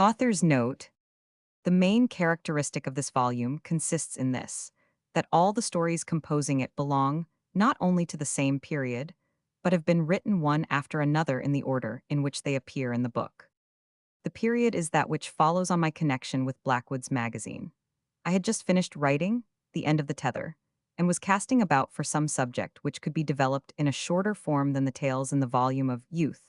Author's note: the main characteristic of this volume consists in this, that all the stories composing it belong not only to the same period, but have been written one after another in the order in which they appear in the book. The period is that which follows on my connection with Blackwood's magazine. I had just finished writing The End of the Tether, and was casting about for some subject which could be developed in a shorter form than the tales in the volume of Youth,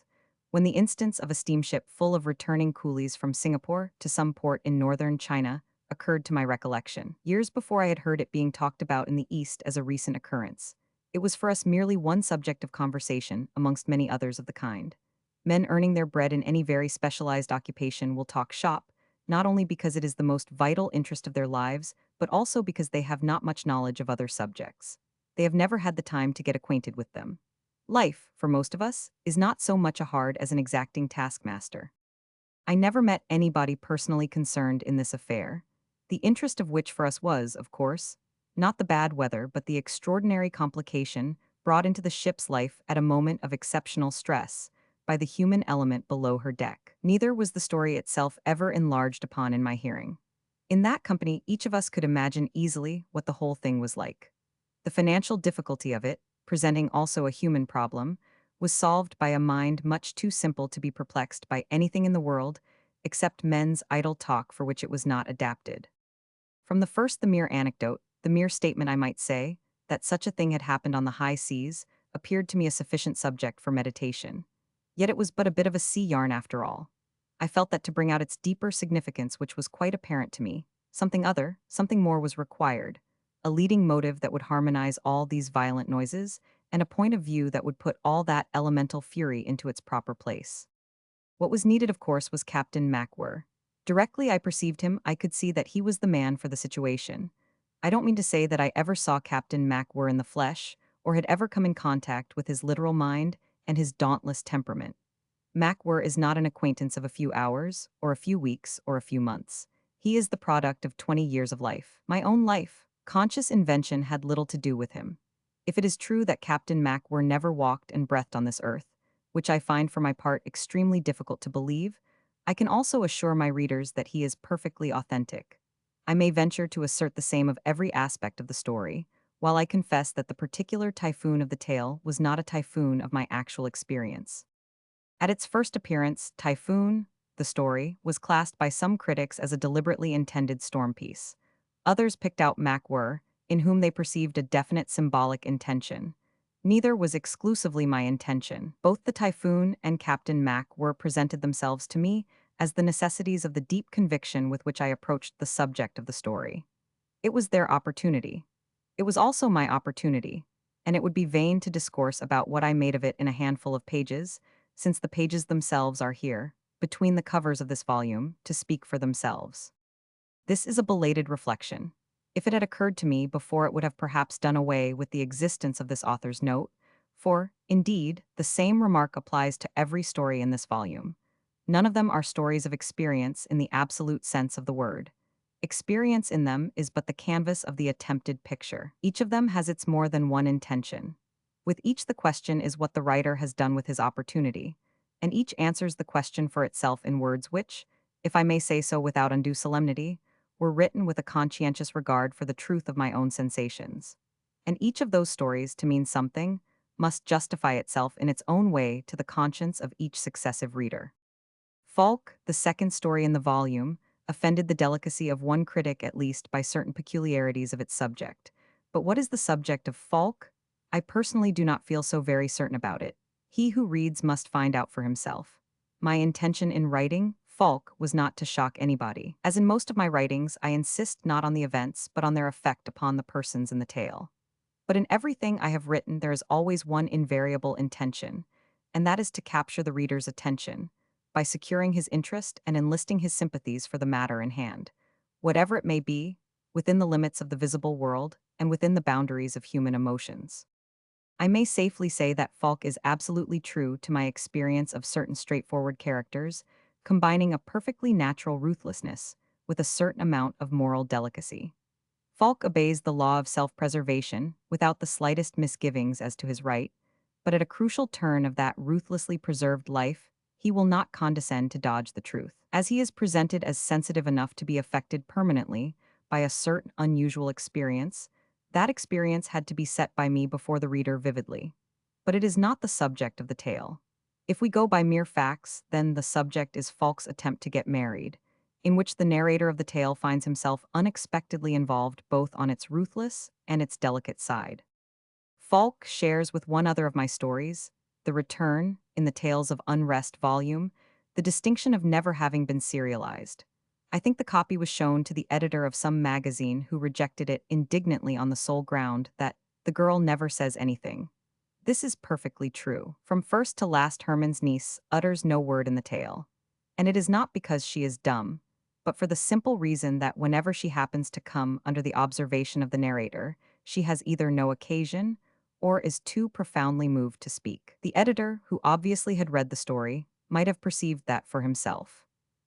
when the instance of a steamship full of returning coolies from Singapore to some port in northern China occurred to my recollection. Years before I had heard it being talked about in the East as a recent occurrence. It was for us merely one subject of conversation amongst many others of the kind. Men earning their bread in any very specialized occupation will talk shop, not only because it is the most vital interest of their lives, but also because they have not much knowledge of other subjects. They have never had the time to get acquainted with them. Life, for most of us, is not so much a hard as an exacting taskmaster. I never met anybody personally concerned in this affair, the interest of which for us was, of course, not the bad weather but the extraordinary complication brought into the ship's life at a moment of exceptional stress by the human element below her deck. Neither was the story itself ever enlarged upon in my hearing. In that company, each of us could imagine easily what the whole thing was like. The financial difficulty of it, presenting also a human problem, was solved by a mind much too simple to be perplexed by anything in the world except men's idle talk for which it was not adapted. From the first, the mere anecdote, the mere statement, I might say, that such a thing had happened on the high seas, appeared to me a sufficient subject for meditation. Yet it was but a bit of a sea yarn after all. I felt that to bring out its deeper significance, which was quite apparent to me, something more was required, a leading motive that would harmonize all these violent noises, and a point of view that would put all that elemental fury into its proper place. What was needed, of course, was Captain MacWhirr. Directly I perceived him, I could see that he was the man for the situation. I don't mean to say that I ever saw Captain MacWhirr in the flesh, or had ever come in contact with his literal mind and his dauntless temperament. MacWhirr is not an acquaintance of a few hours, or a few weeks, or a few months. He is the product of 20 years of life. My own life. Conscious invention had little to do with him. If it is true that Captain MacWhirr never walked and breathed on this earth, which I find for my part extremely difficult to believe, I can also assure my readers that he is perfectly authentic. I may venture to assert the same of every aspect of the story, while I confess that the particular typhoon of the tale was not a typhoon of my actual experience. At its first appearance, Typhoon, the story, was classed by some critics as a deliberately intended storm piece. Others picked out MacWhirr, in whom they perceived a definite symbolic intention. Neither was exclusively my intention. Both the Typhoon and Captain MacWhirr presented themselves to me as the necessities of the deep conviction with which I approached the subject of the story. It was their opportunity. It was also my opportunity, and it would be vain to discourse about what I made of it in a handful of pages, since the pages themselves are here, between the covers of this volume, to speak for themselves. This is a belated reflection. If it had occurred to me before, it would have perhaps done away with the existence of this author's note, for, indeed, the same remark applies to every story in this volume. None of them are stories of experience in the absolute sense of the word. Experience in them is but the canvas of the attempted picture. Each of them has its more than one intention. With each, the question is what the writer has done with his opportunity, and each answers the question for itself in words which, if I may say so without undue solemnity, were written with a conscientious regard for the truth of my own sensations. And each of those stories, to mean something, must justify itself in its own way to the conscience of each successive reader. Falk, the second story in the volume, offended the delicacy of one critic at least by certain peculiarities of its subject. But what is the subject of Falk? I personally do not feel so very certain about it. He who reads must find out for himself. My intention in writing Falk was not to shock anybody. As in most of my writings, I insist not on the events, but on their effect upon the persons in the tale. But in everything I have written, there is always one invariable intention, and that is to capture the reader's attention, by securing his interest and enlisting his sympathies for the matter in hand, whatever it may be, within the limits of the visible world and within the boundaries of human emotions. I may safely say that Falk is absolutely true to my experience of certain straightforward characters, combining a perfectly natural ruthlessness with a certain amount of moral delicacy. Falk obeys the law of self-preservation without the slightest misgivings as to his right, but at a crucial turn of that ruthlessly preserved life, he will not condescend to dodge the truth. As he is presented as sensitive enough to be affected permanently by a certain unusual experience, that experience had to be set by me before the reader vividly. But it is not the subject of the tale. If we go by mere facts, then the subject is Falk's attempt to get married, in which the narrator of the tale finds himself unexpectedly involved both on its ruthless and its delicate side. Falk shares with one other of my stories, The Return, in the Tales of Unrest volume, the distinction of never having been serialized. I think the copy was shown to the editor of some magazine who rejected it indignantly on the sole ground that the girl never says anything. This is perfectly true. From first to last, Herman's niece utters no word in the tale. And it is not because she is dumb, but for the simple reason that whenever she happens to come under the observation of the narrator, she has either no occasion or is too profoundly moved to speak. The editor, who obviously had read the story, might have perceived that for himself.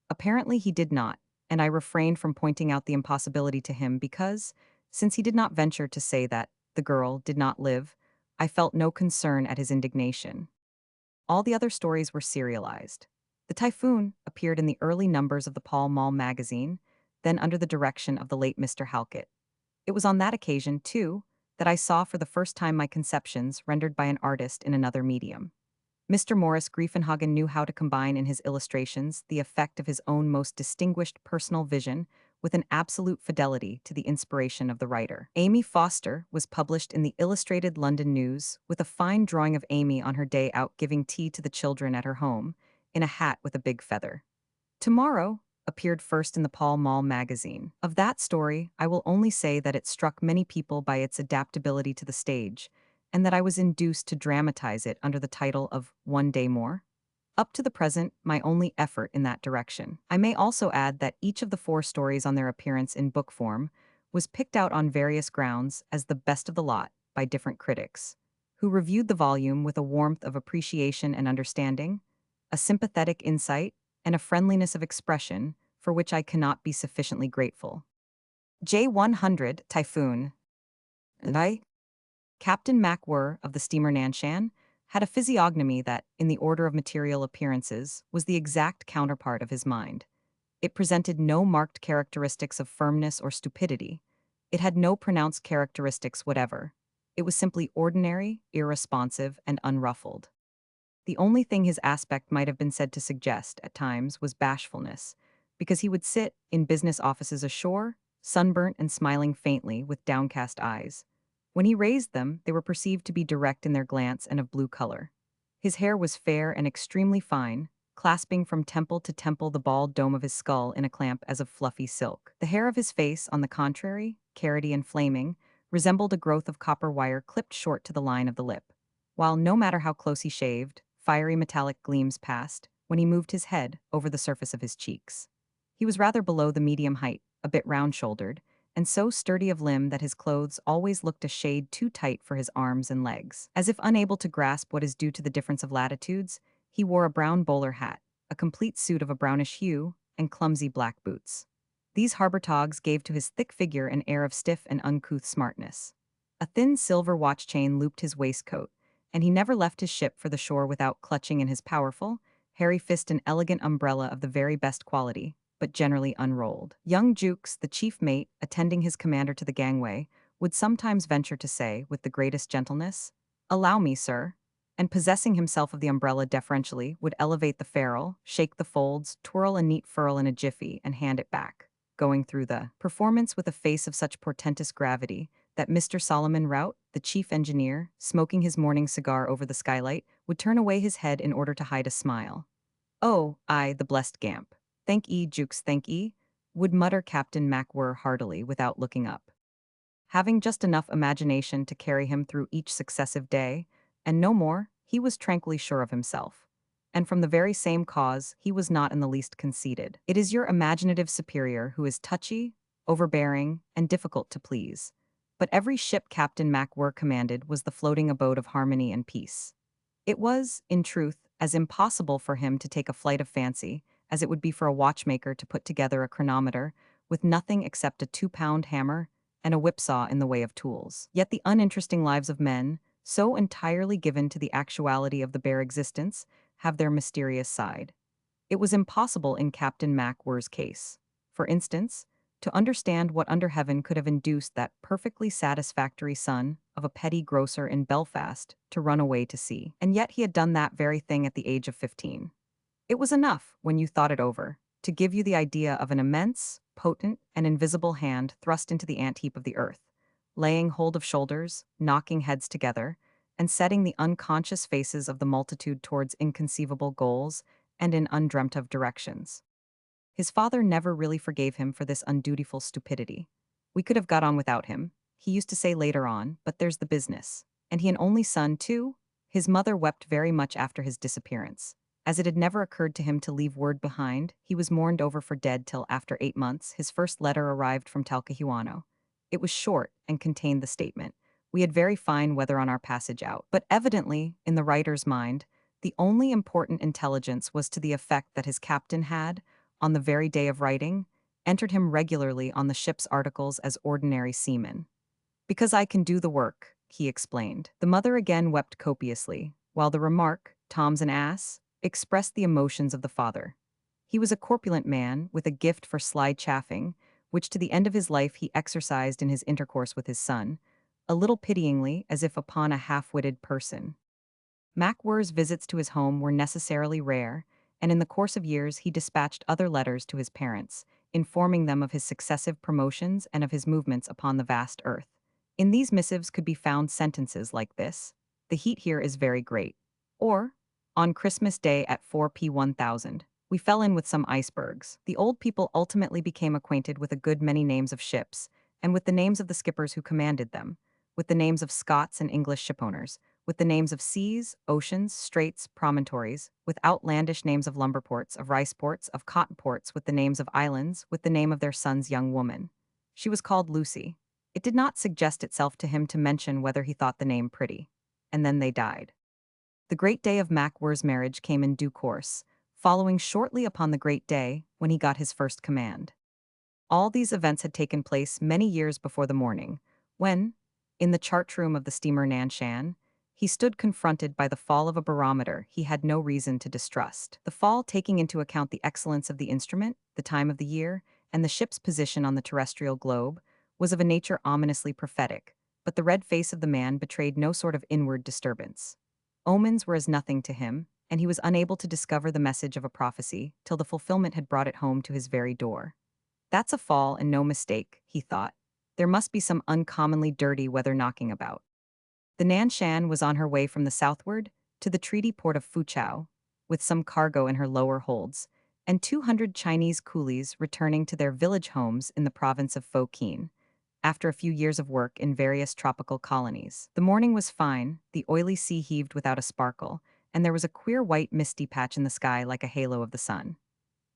Apparently he did not, and I refrained from pointing out the impossibility to him because, since he did not venture to say that the girl did not live, I felt no concern at his indignation. All the other stories were serialized. The Typhoon appeared in the early numbers of the Pall Mall magazine, then under the direction of the late Mr. Halkett. It was on that occasion, too, that I saw for the first time my conceptions rendered by an artist in another medium. Mr. Morris Griefenhagen knew how to combine in his illustrations the effect of his own most distinguished personal vision with an absolute fidelity to the inspiration of the writer. Amy Foster was published in the Illustrated London News with a fine drawing of Amy on her day out giving tea to the children at her home, in a hat with a big feather. Tomorrow appeared first in the Pall Mall magazine. Of that story, I will only say that it struck many people by its adaptability to the stage, and that I was induced to dramatize it under the title of One Day More. Up to the present, my only effort in that direction. I may also add that each of the four stories on their appearance in book form was picked out on various grounds as the best of the lot by different critics, who reviewed the volume with a warmth of appreciation and understanding, a sympathetic insight, and a friendliness of expression for which I cannot be sufficiently grateful. J100 Typhoon. And I, Captain MacWhirr of the steamer Nanshan, had a physiognomy that, in the order of material appearances, was the exact counterpart of his mind. It presented no marked characteristics of firmness or stupidity. It had no pronounced characteristics whatever. It was simply ordinary, irresponsive, and unruffled. The only thing his aspect might have been said to suggest, at times, was bashfulness, because he would sit in business offices ashore, sunburnt and smiling faintly with downcast eyes. When he raised them, they were perceived to be direct in their glance and of blue color. His hair was fair and extremely fine, clasping from temple to temple the bald dome of his skull in a clamp as of fluffy silk. The hair of his face, on the contrary, carroty and flaming, resembled a growth of copper wire clipped short to the line of the lip, while no matter how close he shaved, fiery metallic gleams passed when he moved his head over the surface of his cheeks. He was rather below the medium height, a bit round-shouldered, and so sturdy of limb that his clothes always looked a shade too tight for his arms and legs. As if unable to grasp what is due to the difference of latitudes, he wore a brown bowler hat, a complete suit of a brownish hue, and clumsy black boots. These harbor togs gave to his thick figure an air of stiff and uncouth smartness. A thin silver watch chain looped his waistcoat, and he never left his ship for the shore without clutching in his powerful, hairy fist an elegant umbrella of the very best quality, but generally unrolled. Young Jukes, the chief mate, attending his commander to the gangway, would sometimes venture to say, with the greatest gentleness, "Allow me, sir," and possessing himself of the umbrella deferentially, would elevate the ferrule, shake the folds, twirl a neat furl in a jiffy, and hand it back, going through the performance with a face of such portentous gravity that Mr. Solomon Rout, the chief engineer, smoking his morning cigar over the skylight, would turn away his head in order to hide a smile. "Oh, I, the blessed gamp. Thank ye, Jukes, thank ye," would mutter Captain MacWhirr heartily without looking up. Having just enough imagination to carry him through each successive day, and no more, he was tranquilly sure of himself. And from the very same cause, he was not in the least conceited. It is your imaginative superior who is touchy, overbearing, and difficult to please. But every ship Captain MacWhirr commanded was the floating abode of harmony and peace. It was, in truth, as impossible for him to take a flight of fancy as it would be for a watchmaker to put together a chronometer with nothing except a 2-pound hammer and a whipsaw in the way of tools. Yet the uninteresting lives of men, so entirely given to the actuality of the bare existence, have their mysterious side. It was impossible in Captain MacWhirr's case. For instance, to understand what under heaven could have induced that perfectly satisfactory son of a petty grocer in Belfast to run away to sea. And yet he had done that very thing at the age of 15. It was enough, when you thought it over, to give you the idea of an immense, potent, and invisible hand thrust into the ant heap of the earth, laying hold of shoulders, knocking heads together, and setting the unconscious faces of the multitude towards inconceivable goals and in undreamt of directions. His father never really forgave him for this undutiful stupidity. We could have got on without him, he used to say later on, but there's the business. And he an only son, too? His mother wept very much after his disappearance. As it had never occurred to him to leave word behind, he was mourned over for dead till after 8 months his first letter arrived from Talcahuano. It was short and contained the statement, "We had very fine weather on our passage out." But evidently, in the writer's mind, the only important intelligence was to the effect that his captain had, on the very day of writing, entered him regularly on the ship's articles as ordinary seaman. "Because I can do the work," he explained. The mother again wept copiously, while the remark, "Tom's an ass," expressed the emotions of the father. He was a corpulent man with a gift for sly chaffing, which to the end of his life he exercised in his intercourse with his son, a little pityingly as if upon a half-witted person. MacWhirr's visits to his home were necessarily rare, and in the course of years he dispatched other letters to his parents, informing them of his successive promotions and of his movements upon the vast earth. In these missives could be found sentences like this: "The heat here is very great," or "On Christmas Day at 4 p. 1000, we fell in with some icebergs." The old people ultimately became acquainted with a good many names of ships, and with the names of the skippers who commanded them, with the names of Scots and English shipowners, with the names of seas, oceans, straits, promontories, with outlandish names of lumber ports, of rice ports, of cotton ports, with the names of islands, with the name of their son's young woman. She was called Lucy. It did not suggest itself to him to mention whether he thought the name pretty. And then they died. The great day of MacWhirr's marriage came in due course, following shortly upon the great day when he got his first command. All these events had taken place many years before the morning, when, in the chart room of the steamer Nanshan, he stood confronted by the fall of a barometer he had no reason to distrust. The fall, taking into account the excellence of the instrument, the time of the year, and the ship's position on the terrestrial globe, was of a nature ominously prophetic, but the red face of the man betrayed no sort of inward disturbance. Omens were as nothing to him, and he was unable to discover the message of a prophecy till the fulfillment had brought it home to his very door. "That's a fall and no mistake," he thought. "There must be some uncommonly dirty weather knocking about." The Nanshan was on her way from the southward to the treaty port of Fuchao, with some cargo in her lower holds, and 200 Chinese coolies returning to their village homes in the province of Fokien, after a few years of work in various tropical colonies. The morning was fine, the oily sea heaved without a sparkle, and there was a queer white misty patch in the sky like a halo of the sun.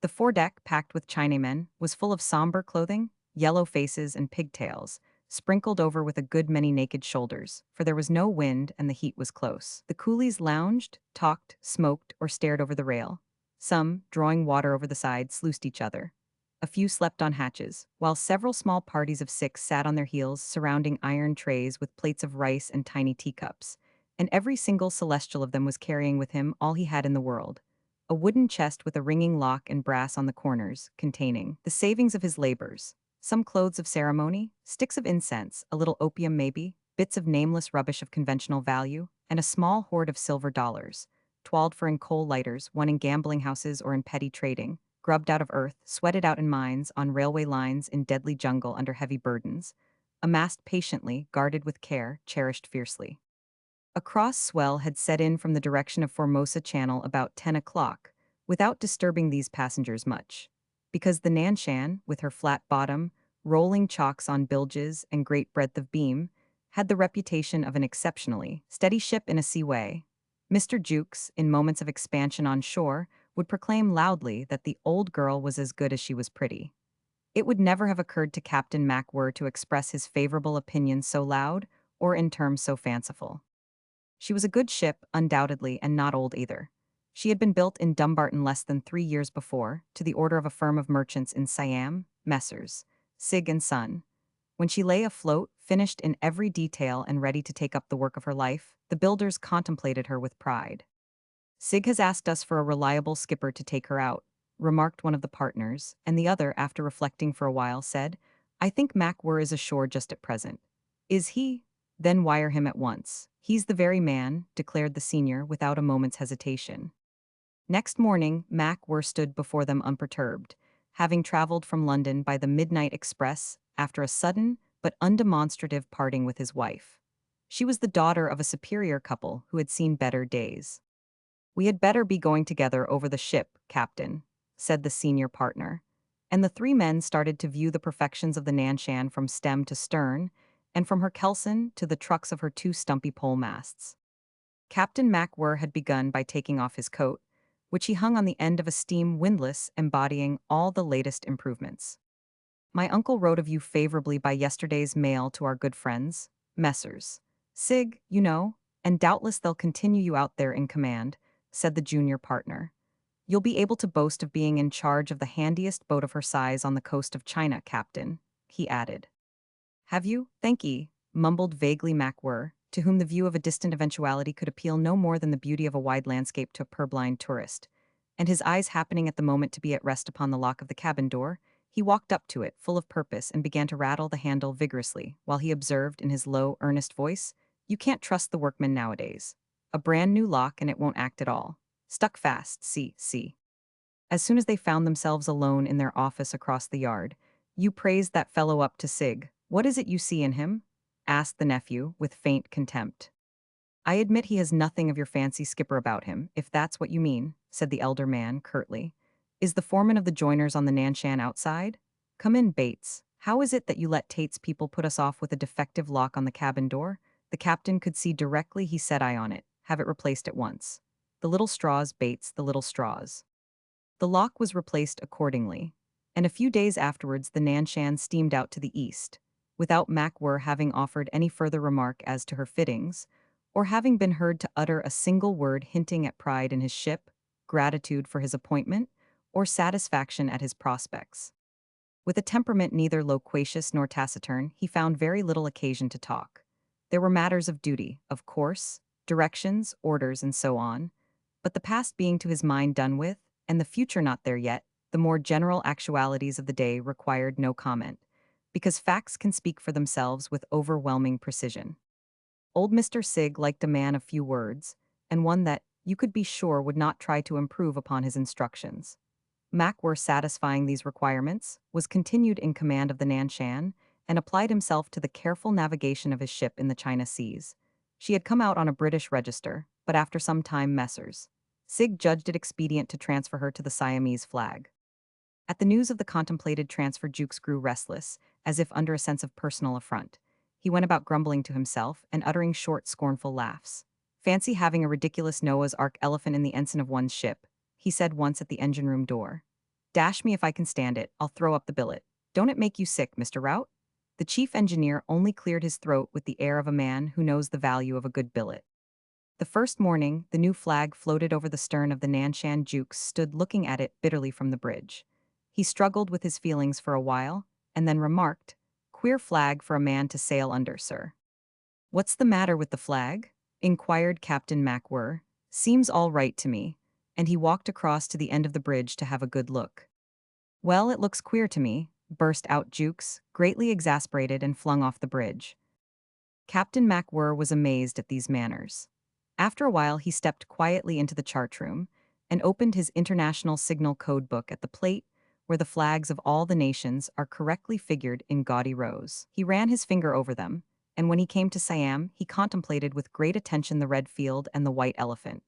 The foredeck, packed with Chinamen, was full of somber clothing, yellow faces, and pigtails, sprinkled over with a good many naked shoulders, for there was no wind and the heat was close. The coolies lounged, talked, smoked, or stared over the rail. Some, drawing water over the side, sluiced each other. A few slept on hatches, while several small parties of 6 sat on their heels surrounding iron trays with plates of rice and tiny teacups, and every single celestial of them was carrying with him all he had in the world: a wooden chest with a ringing lock and brass on the corners, containing the savings of his labors, some clothes of ceremony, sticks of incense, a little opium maybe, bits of nameless rubbish of conventional value, and a small hoard of silver dollars, twalled for in coal lighters, won in gambling houses or in petty trading, grubbed out of earth, sweated out in mines, on railway lines, in deadly jungle under heavy burdens, amassed patiently, guarded with care, cherished fiercely. A cross swell had set in from the direction of Formosa Channel about 10 o'clock, without disturbing these passengers much, because the Nanshan, with her flat bottom, rolling chocks on bilges, and great breadth of beam, had the reputation of an exceptionally steady ship in a seaway. Mr. Jukes, in moments of expansion on shore, would proclaim loudly that the old girl was as good as she was pretty. It would never have occurred to Captain MacWhirr to express his favorable opinion so loud, or in terms so fanciful. She was a good ship, undoubtedly, and not old either. She had been built in Dumbarton less than 3 years before, to the order of a firm of merchants in Siam, Messrs. Sig and Son. When she lay afloat, finished in every detail and ready to take up the work of her life, the builders contemplated her with pride. Sig has asked us for a reliable skipper to take her out, remarked one of the partners, and the other, after reflecting for a while, said, I think MacWhirr is ashore just at present. Is he? Then wire him at once. He's the very man, declared the senior without a moment's hesitation. Next morning, MacWhirr stood before them unperturbed, having traveled from London by the midnight express after a sudden but undemonstrative parting with his wife. She was the daughter of a superior couple who had seen better days. We had better be going together over the ship, Captain, said the senior partner. And the three men started to view the perfections of the Nanshan from stem to stern, and from her kelson to the trucks of her two stumpy pole masts. Captain MacWhirr had begun by taking off his coat, which he hung on the end of a steam windlass embodying all the latest improvements. My uncle wrote of you favorably by yesterday's mail to our good friends, Messrs. Sig, you know, and doubtless they'll continue you out there in command, said the junior partner. You'll be able to boast of being in charge of the handiest boat of her size on the coast of China, Captain, he added. Have you? Thank ye, mumbled vaguely MacWhirr, to whom the view of a distant eventuality could appeal no more than the beauty of a wide landscape to a purblind tourist. And his eyes happening at the moment to be at rest upon the lock of the cabin door, he walked up to it, full of purpose, and began to rattle the handle vigorously, while he observed in his low, earnest voice, You can't trust the workmen nowadays. A brand new lock and it won't act at all. Stuck fast, see. As soon as they found themselves alone in their office across the yard, You praised that fellow up to Sig. What is it you see in him? Asked the nephew, with faint contempt. I admit he has nothing of your fancy skipper about him, if that's what you mean, said the elder man, curtly. Is the foreman of the joiners on the Nanshan outside? Come in, Bates. How is it that you let Tate's people put us off with a defective lock on the cabin door? The captain could see directly he set eye on it. Have it replaced at once. The little straws, Bates, the little straws. The lock was replaced accordingly, and a few days afterwards the Nanshan steamed out to the east, without MacWhirr having offered any further remark as to her fittings, or having been heard to utter a single word hinting at pride in his ship, gratitude for his appointment, or satisfaction at his prospects. With a temperament neither loquacious nor taciturn, he found very little occasion to talk. There were matters of duty, of course, directions, orders, and so on, but the past being to his mind done with, and the future not there yet, the more general actualities of the day required no comment, because facts can speak for themselves with overwhelming precision. Old Mr. Sig liked a man of few words, and one that, you could be sure, would not try to improve upon his instructions. MacWhirr, satisfying these requirements, was continued in command of the Nanshan, and applied himself to the careful navigation of his ship in the China seas. She had come out on a British register, but after some time Messrs. Sig judged it expedient to transfer her to the Siamese flag. At the news of the contemplated transfer, Jukes grew restless, as if under a sense of personal affront. He went about grumbling to himself and uttering short, scornful laughs. Fancy having a ridiculous Noah's Ark elephant in the ensign of one's ship, he said once at the engine room door. Dash me if I can stand it, I'll throw up the billet. Don't it make you sick, Mr. Rout? The chief engineer only cleared his throat with the air of a man who knows the value of a good billet. The first morning, the new flag floated over the stern of the Nanshan. Jukes stood looking at it bitterly from the bridge. He struggled with his feelings for a while, and then remarked, Queer flag for a man to sail under, sir. What's the matter with the flag? Inquired Captain MacWhirr. Seems all right to me, and he walked across to the end of the bridge to have a good look. Well, it looks queer to me, burst out Jukes, greatly exasperated, and flung off the bridge. Captain MacWhirr was amazed at these manners. After a while he stepped quietly into the chart room and opened his International Signal Code book at the plate where the flags of all the nations are correctly figured in gaudy rows. He ran his finger over them, and when he came to Siam, he contemplated with great attention the red field and the white elephant.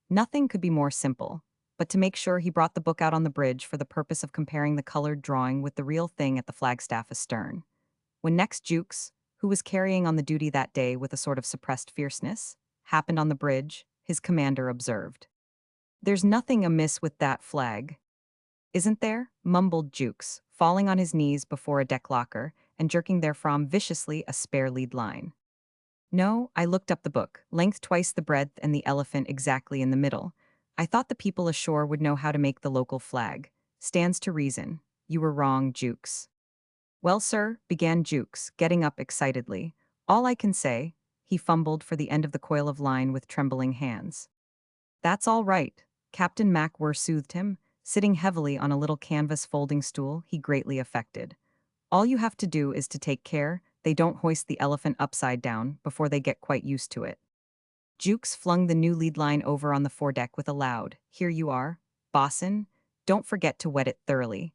Nothing could be more simple, but to make sure he brought the book out on the bridge for the purpose of comparing the colored drawing with the real thing at the flagstaff astern. When next Jukes, who was carrying on the duty that day with a sort of suppressed fierceness, happened on the bridge, his commander observed. There's nothing amiss with that flag. Isn't there? Mumbled Jukes, falling on his knees before a deck locker and jerking therefrom viciously a spare lead line. No, I looked up the book, length twice the breadth and the elephant exactly in the middle. I thought the people ashore would know how to make the local flag. Stands to reason. You were wrong, Jukes. Well, sir, began Jukes, getting up excitedly. All I can say, he fumbled for the end of the coil of line with trembling hands. That's all right. Captain MacWhirr soothed him, sitting heavily on a little canvas folding stool he greatly affected. All you have to do is to take care they don't hoist the elephant upside down before they get quite used to it. Jukes flung the new lead line over on the foredeck with a loud, "Here you are, bossin', don't forget to wet it thoroughly,"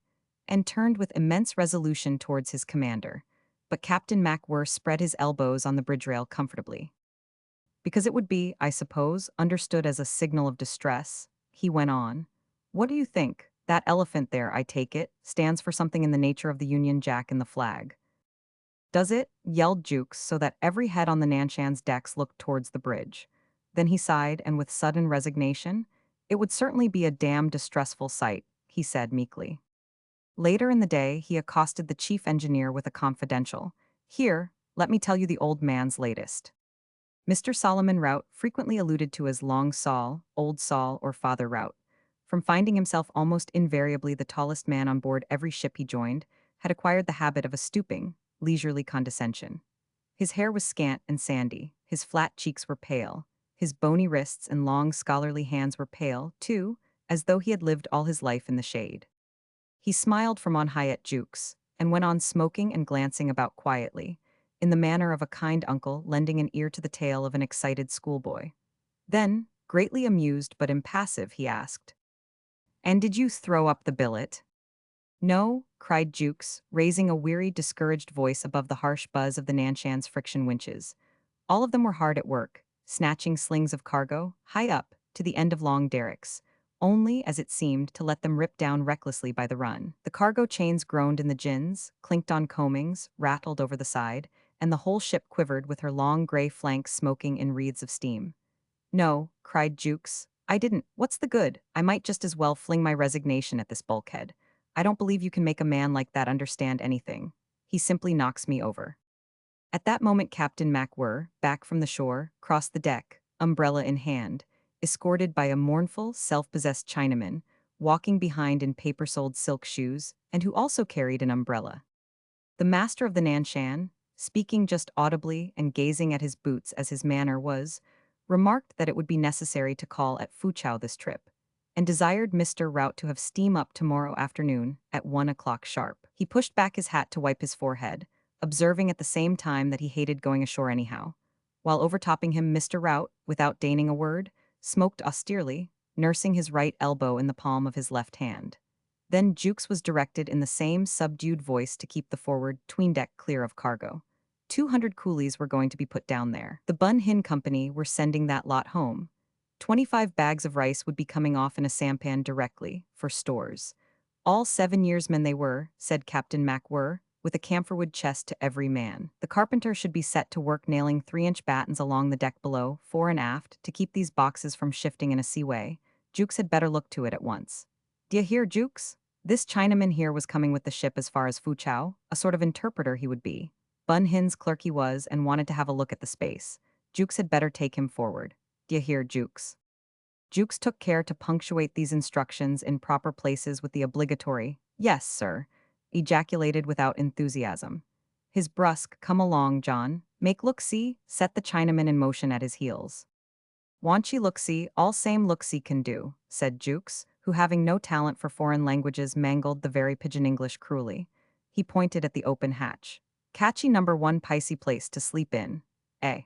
and turned with immense resolution towards his commander. But Captain MacWhirr spread his elbows on the bridge rail comfortably. Because it would be, I suppose, understood as a signal of distress, he went on. "What do you think? That elephant there, I take it, stands for something in the nature of the Union Jack in the flag." "Does it?" yelled Jukes so that every head on the Nanshan's decks looked towards the bridge. Then he sighed and with sudden resignation, "It would certainly be a damn distressful sight," he said meekly. Later in the day, he accosted the chief engineer with a confidential, "Here, let me tell you the old man's latest." Mr. Solomon Rout, frequently alluded to as Long Sol, Old Sol, or Father Rout, from finding himself almost invariably the tallest man on board every ship he joined, had acquired the habit of a stooping, leisurely condescension. His hair was scant and sandy, his flat cheeks were pale, his bony wrists and long scholarly hands were pale, too, as though he had lived all his life in the shade. He smiled from on high at Jukes, and went on smoking and glancing about quietly, in the manner of a kind uncle lending an ear to the tale of an excited schoolboy. Then, greatly amused but impassive, he asked, "And did you throw up the billet?" "No," cried Jukes, raising a weary, discouraged voice above the harsh buzz of the Nanshan's friction winches. All of them were hard at work, snatching slings of cargo, high up, to the end of long derricks, only, as it seemed, to let them rip down recklessly by the run. The cargo chains groaned in the gins, clinked on coamings, rattled over the side, and the whole ship quivered with her long gray flanks smoking in wreaths of steam. "No," cried Jukes, "I didn't. What's the good? I might just as well fling my resignation at this bulkhead. I don't believe you can make a man like that understand anything. He simply knocks me over." At that moment Captain MacWhirr, back from the shore, crossed the deck, umbrella in hand, escorted by a mournful, self-possessed Chinaman, walking behind in paper-soled silk shoes, and who also carried an umbrella. The master of the Nanshan, speaking just audibly and gazing at his boots as his manner was, remarked that it would be necessary to call at Foochow this trip, and desired Mr. Rout to have steam up tomorrow afternoon at 1 o'clock sharp. He pushed back his hat to wipe his forehead, observing at the same time that he hated going ashore anyhow, while overtopping him Mr. Rout, without deigning a word, smoked austerely, nursing his right elbow in the palm of his left hand. Then Jukes was directed in the same subdued voice to keep the forward 'tween-deck clear of cargo. 200 coolies were going to be put down there. The Bun Hin Company were sending that lot home. 25 bags of rice would be coming off in a sampan directly, for stores. All 7 years men they were, said Captain MacWhirr, with a camphorwood chest to every man. The carpenter should be set to work nailing 3-inch battens along the deck below, fore and aft, to keep these boxes from shifting in a seaway. Jukes had better look to it at once. "D'ye hear, Jukes? This Chinaman here was coming with the ship as far as Foochow, a sort of interpreter he would be. Bun Hin's clerk he was and wanted to have a look at the space. Jukes had better take him forward. D'ye hear, Jukes?" Jukes took care to punctuate these instructions in proper places with the obligatory, "Yes, sir," ejaculated without enthusiasm. His brusque, "Come along, John, make look-see," set the Chinaman in motion at his heels. "Wantchee look-see, all same look-see can do," said Jukes, who having no talent for foreign languages mangled the very pidgin English cruelly. He pointed at the open hatch. "Catchy number 1 picey place to sleep in, eh?"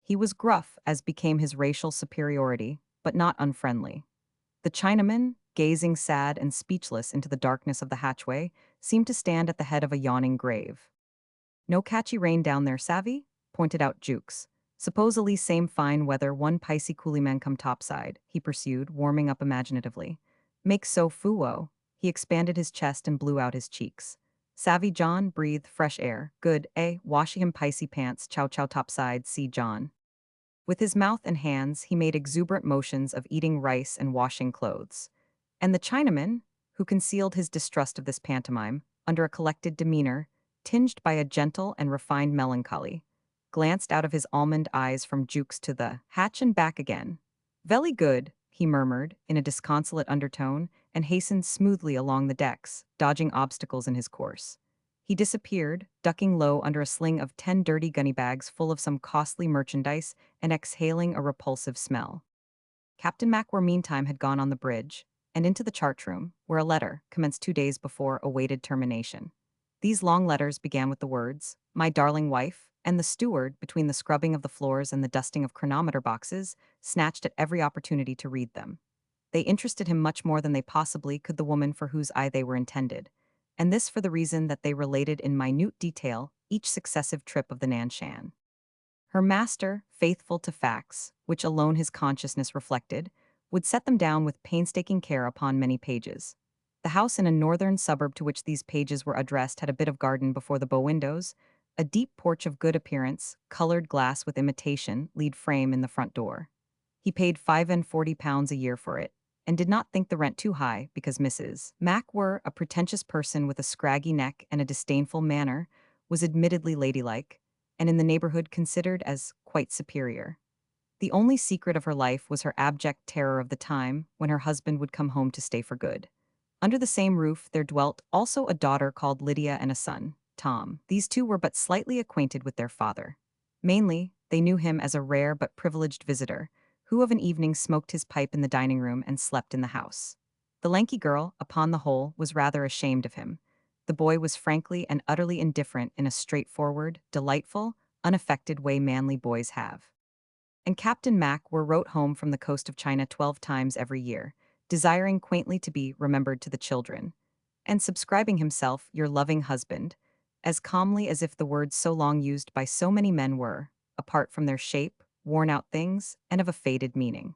He was gruff, as became his racial superiority, but not unfriendly. The Chinaman, gazing sad and speechless into the darkness of the hatchway, seemed to stand at the head of a yawning grave. "No catchy rain down there, savvy?" pointed out Jukes. "Supposedly same fine weather 1 picey coolieman come topside," he pursued, warming up imaginatively. "Make so fuo." He expanded his chest and blew out his cheeks. "Savvy, John, breathe fresh air. Good, eh? Wash him picey pants, chow chow topside, see John." With his mouth and hands, he made exuberant motions of eating rice and washing clothes. And the Chinaman, who concealed his distrust of this pantomime, under a collected demeanor, tinged by a gentle and refined melancholy, glanced out of his almond eyes from Jukes to the hatch and back again. "Velly good," he murmured, in a disconsolate undertone, and hastened smoothly along the decks, dodging obstacles in his course. He disappeared, ducking low under a sling of 10 dirty gunny bags full of some costly merchandise and exhaling a repulsive smell. Captain MacWhirr meantime had gone on the bridge, and into the chart room, where a letter, commenced 2 days before, awaited termination. These long letters began with the words, "My darling wife," and the steward, between the scrubbing of the floors and the dusting of chronometer boxes, snatched at every opportunity to read them. They interested him much more than they possibly could the woman for whose eye they were intended, and this for the reason that they related in minute detail each successive trip of the Nanshan. Her master, faithful to facts, which alone his consciousness reflected, would set them down with painstaking care upon many pages. The house in a northern suburb to which these pages were addressed had a bit of garden before the bow windows, a deep porch of good appearance, colored glass with imitation, lead frame in the front door. He paid £45 a year for it, and did not think the rent too high because Mrs. MacWhirr, a pretentious person with a scraggy neck and a disdainful manner, was admittedly ladylike, and in the neighborhood considered as quite superior. The only secret of her life was her abject terror of the time when her husband would come home to stay for good. Under the same roof there dwelt also a daughter called Lydia and a son, Tom. These two were but slightly acquainted with their father. Mainly, they knew him as a rare but privileged visitor, who of an evening smoked his pipe in the dining room and slept in the house. The lanky girl, upon the whole, was rather ashamed of him. The boy was frankly and utterly indifferent in a straightforward, delightful, unaffected way manly boys have. And Captain MacWhirr wrote home from the coast of China 12 times every year, desiring quaintly to be remembered to the children, and subscribing himself your loving husband, as calmly as if the words so long used by so many men were, apart from their shape, worn-out things, and of a faded meaning.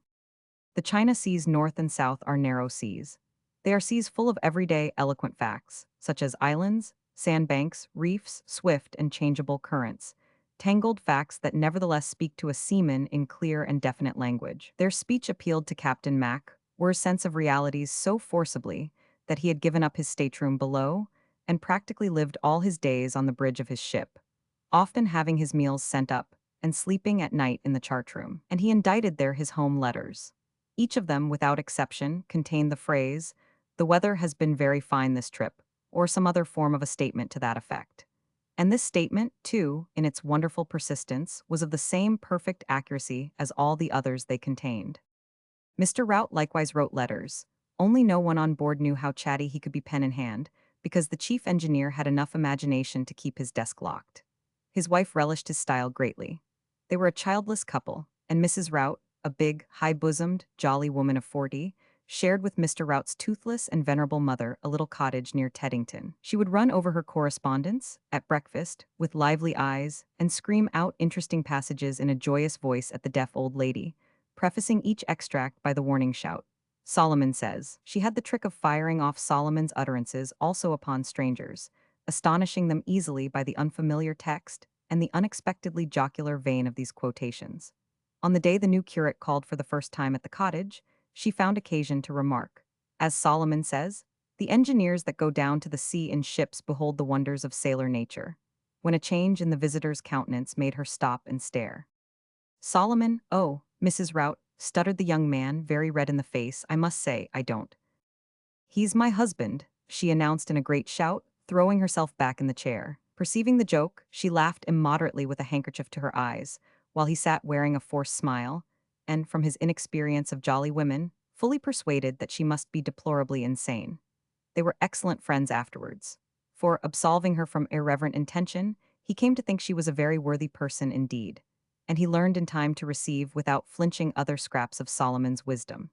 The China seas north and south are narrow seas. They are seas full of everyday, eloquent facts, such as islands, sandbanks, reefs, swift and changeable currents, tangled facts that nevertheless speak to a seaman in clear and definite language. Their speech appealed to Captain MacWhirr's sense of realities so forcibly that he had given up his stateroom below and practically lived all his days on the bridge of his ship, often having his meals sent up and sleeping at night in the chart room. And he indited there his home letters. Each of them, without exception, contained the phrase, "The weather has been very fine this trip," or some other form of a statement to that effect. And this statement, too, in its wonderful persistence, was of the same perfect accuracy as all the others they contained. Mr. Rout likewise wrote letters. Only no one on board knew how chatty he could be pen in hand, because the chief engineer had enough imagination to keep his desk locked. His wife relished his style greatly. They were a childless couple, and Mrs. Rout, a big, high-bosomed, jolly woman of 40, shared with Mr. Rout's toothless and venerable mother a little cottage near Teddington. She would run over her correspondence, at breakfast, with lively eyes, and scream out interesting passages in a joyous voice at the deaf old lady, prefacing each extract by the warning shout. Solomon says, she had the trick of firing off Solomon's utterances also upon strangers, astonishing them easily by the unfamiliar text and the unexpectedly jocular vein of these quotations. On the day the new curate called for the first time at the cottage, she found occasion to remark, as Solomon says, "The engineers that go down to the sea in ships behold the wonders of sailor nature," when a change in the visitor's countenance made her stop and stare. "Solomon, oh, Mrs. Rout," stuttered the young man, very red in the face, "I must say, I don't." "He's my husband," she announced in a great shout, throwing herself back in the chair. Perceiving the joke, she laughed immoderately with a handkerchief to her eyes, while he sat wearing a forced smile, and, from his inexperience of jolly women, fully persuaded that she must be deplorably insane. They were excellent friends afterwards. For, absolving her from irreverent intention, he came to think she was a very worthy person indeed, and he learned in time to receive without flinching other scraps of Solomon's wisdom.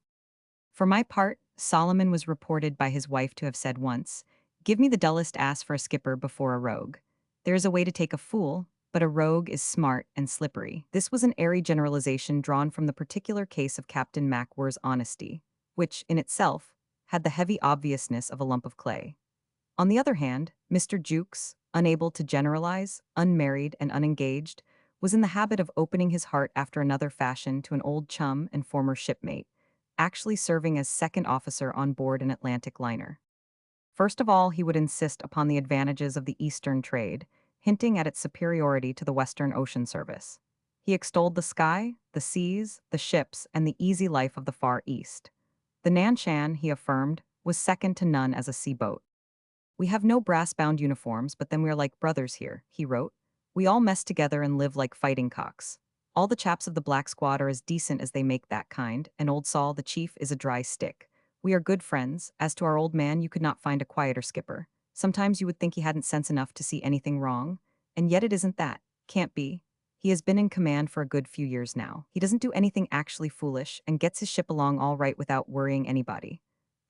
For my part, Solomon was reported by his wife to have said once, "Give me the dullest ass for a skipper before a rogue. There is a way to take a fool, but a rogue is smart and slippery." This was an airy generalization drawn from the particular case of Captain MacWhirr's honesty, which, in itself, had the heavy obviousness of a lump of clay. On the other hand, Mr. Jukes, unable to generalize, unmarried and unengaged, was in the habit of opening his heart after another fashion to an old chum and former shipmate, actually serving as second officer on board an Atlantic liner. First of all, he would insist upon the advantages of the Eastern trade, hinting at its superiority to the Western Ocean Service. He extolled the sky, the seas, the ships, and the easy life of the Far East. The Nanshan, he affirmed, was second to none as a sea-boat. "We have no brass-bound uniforms, but then we are like brothers here," he wrote. "We all mess together and live like fighting cocks. All the chaps of the Black Squad are as decent as they make that kind, and old Saul, the chief, is a dry stick. We are good friends. As to our old man, you could not find a quieter skipper. Sometimes you would think he hadn't sense enough to see anything wrong, and yet it isn't that. Can't be. He has been in command for a good few years now. He doesn't do anything actually foolish and gets his ship along all right without worrying anybody.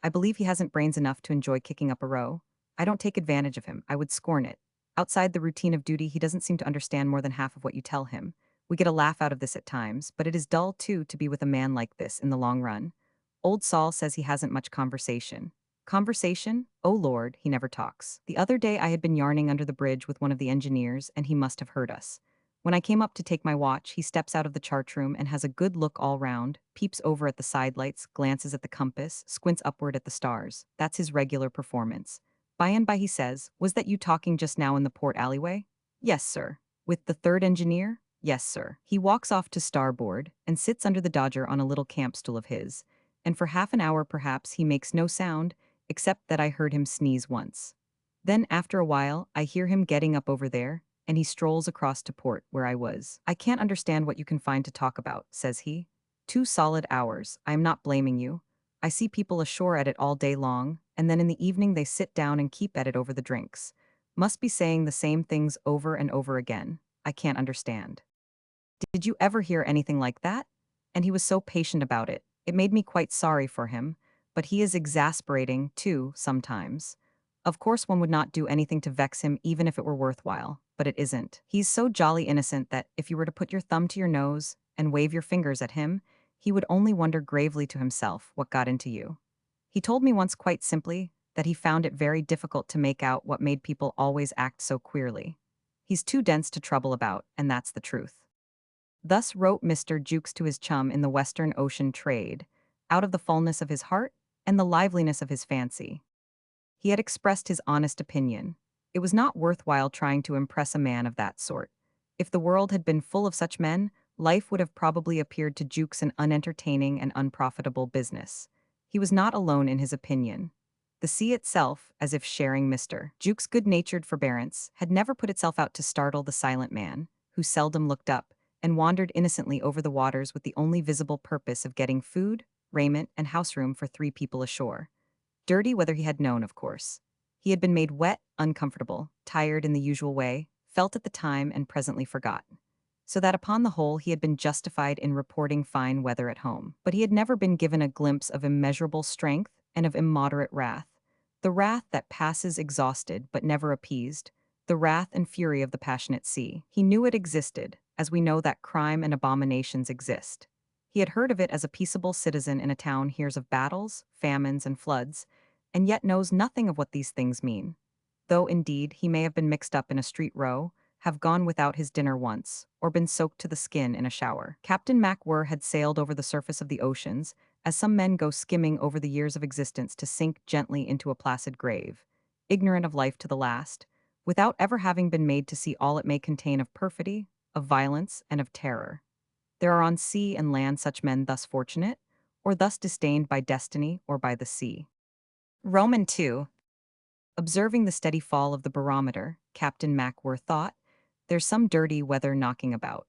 I believe he hasn't brains enough to enjoy kicking up a row. I don't take advantage of him. I would scorn it. Outside the routine of duty, he doesn't seem to understand more than half of what you tell him. We get a laugh out of this at times, but it is dull too to be with a man like this in the long run. Old Saul says he hasn't much conversation. Conversation? Oh Lord, he never talks. The other day I had been yarning under the bridge with one of the engineers, and he must have heard us. When I came up to take my watch, he steps out of the chart room and has a good look all round, peeps over at the sidelights, glances at the compass, squints upward at the stars. That's his regular performance. By and by he says, "Was that you talking just now in the port alleyway?" "Yes, sir." "With the third engineer?" "Yes, sir." He walks off to starboard and sits under the dodger on a little camp stool of his, and for half an hour perhaps he makes no sound, except that I heard him sneeze once. Then after a while I hear him getting up over there, and he strolls across to port, where I was. "I can't understand what you can find to talk about," says he. "2 solid hours. I am not blaming you. I see people ashore at it all day long, and then in the evening they sit down and keep at it over the drinks. Must be saying the same things over and over again. I can't understand. Did you ever hear anything like that?" And he was so patient about it. It made me quite sorry for him, but he is exasperating, too, sometimes. Of course one would not do anything to vex him even if it were worthwhile, but it isn't. He's so jolly innocent that if you were to put your thumb to your nose and wave your fingers at him, he would only wonder gravely to himself what got into you. He told me once quite simply that he found it very difficult to make out what made people always act so queerly. He's too dense to trouble about, and that's the truth. Thus wrote Mr. Jukes to his chum in the Western Ocean trade, out of the fullness of his heart and the liveliness of his fancy. He had expressed his honest opinion. It was not worthwhile trying to impress a man of that sort. If the world had been full of such men, life would have probably appeared to Jukes an unentertaining and unprofitable business. He was not alone in his opinion. The sea itself, as if sharing Mr. Jukes' good-natured forbearance, had never put itself out to startle the silent man, who seldom looked up, and wandered innocently over the waters with the only visible purpose of getting food, raiment, and house-room for 3 people ashore. Dirty whether he had known, of course. He had been made wet, uncomfortable, tired in the usual way, felt at the time and presently forgot. So that upon the whole he had been justified in reporting fine weather at home. But he had never been given a glimpse of immeasurable strength and of immoderate wrath. The wrath that passes exhausted but never appeased, the wrath and fury of the passionate sea. He knew it existed, as we know that crime and abominations exist. He had heard of it as a peaceable citizen in a town hears of battles, famines, and floods, and yet knows nothing of what these things mean. Though, indeed, he may have been mixed up in a street row, have gone without his dinner once, or been soaked to the skin in a shower. Captain MacWhirr had sailed over the surface of the oceans, as some men go skimming over the years of existence to sink gently into a placid grave, ignorant of life to the last, without ever having been made to see all it may contain of perfidy, of violence, and of terror. There are on sea and land such men thus fortunate, or thus disdained by destiny or by the sea. Roman 2. Observing the steady fall of the barometer, Captain MacWhirr thought, "There's some dirty weather knocking about."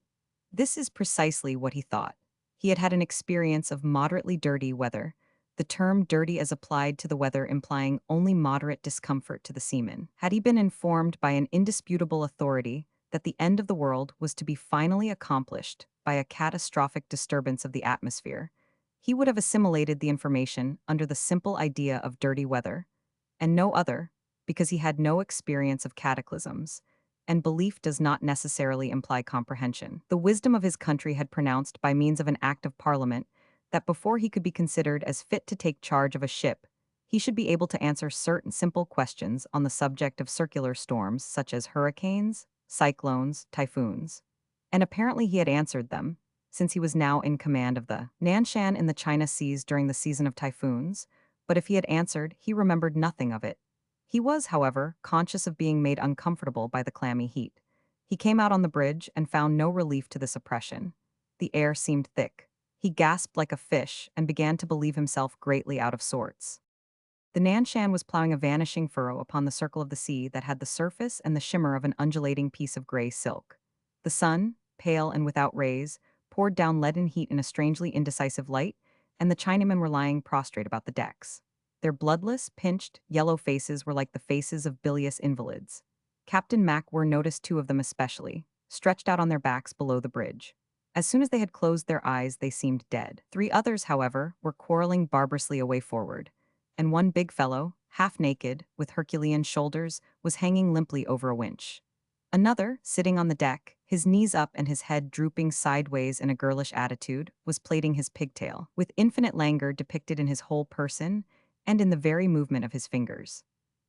This is precisely what he thought. He had had an experience of moderately dirty weather, the term dirty as applied to the weather implying only moderate discomfort to the seaman. Had he been informed by an indisputable authority that the end of the world was to be finally accomplished by a catastrophic disturbance of the atmosphere, he would have assimilated the information under the simple idea of dirty weather, and no other, because he had no experience of cataclysms, and belief does not necessarily imply comprehension. The wisdom of his country had pronounced by means of an act of parliament that before he could be considered as fit to take charge of a ship, he should be able to answer certain simple questions on the subject of circular storms such as hurricanes, cyclones, typhoons. And apparently he had answered them, since he was now in command of the Nanshan in the China seas during the season of typhoons, but if he had answered, he remembered nothing of it. He was, however, conscious of being made uncomfortable by the clammy heat. He came out on the bridge and found no relief to this oppression. The air seemed thick. He gasped like a fish and began to believe himself greatly out of sorts. The Nanshan was plowing a vanishing furrow upon the circle of the sea that had the surface and the shimmer of an undulating piece of gray silk. The sun, pale and without rays, poured down leaden heat in a strangely indecisive light, and the Chinamen were lying prostrate about the decks. Their bloodless, pinched, yellow faces were like the faces of bilious invalids. Captain MacWhirr noticed two of them especially, stretched out on their backs below the bridge. As soon as they had closed their eyes, they seemed dead. Three others, however, were quarreling barbarously away forward, and one big fellow, half naked, with Herculean shoulders, was hanging limply over a winch. Another, sitting on the deck, his knees up and his head drooping sideways in a girlish attitude, was plaiting his pigtail, with infinite languor depicted in his whole person and in the very movement of his fingers.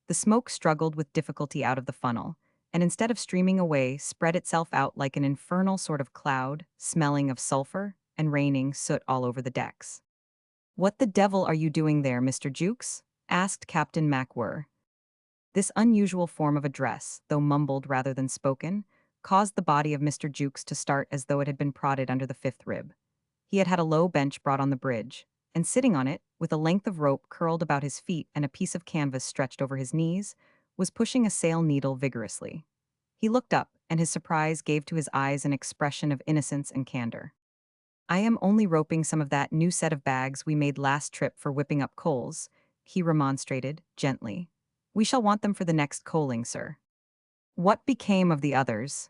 The smoke struggled with difficulty out of the funnel, and instead of streaming away, spread itself out like an infernal sort of cloud, smelling of sulfur and raining soot all over the decks. "What the devil are you doing there, Mr. Jukes?" asked Captain MacWhirr. This unusual form of address, though mumbled rather than spoken, caused the body of Mr. Jukes to start as though it had been prodded under the fifth rib. He had had a low bench brought on the bridge, and sitting on it, with a length of rope curled about his feet and a piece of canvas stretched over his knees, was pushing a sail needle vigorously. He looked up, and his surprise gave to his eyes an expression of innocence and candor. "I am only roping some of that new set of bags we made last trip for whipping up coals," he remonstrated, gently. "We shall want them for the next coaling, sir." "What became of the others?"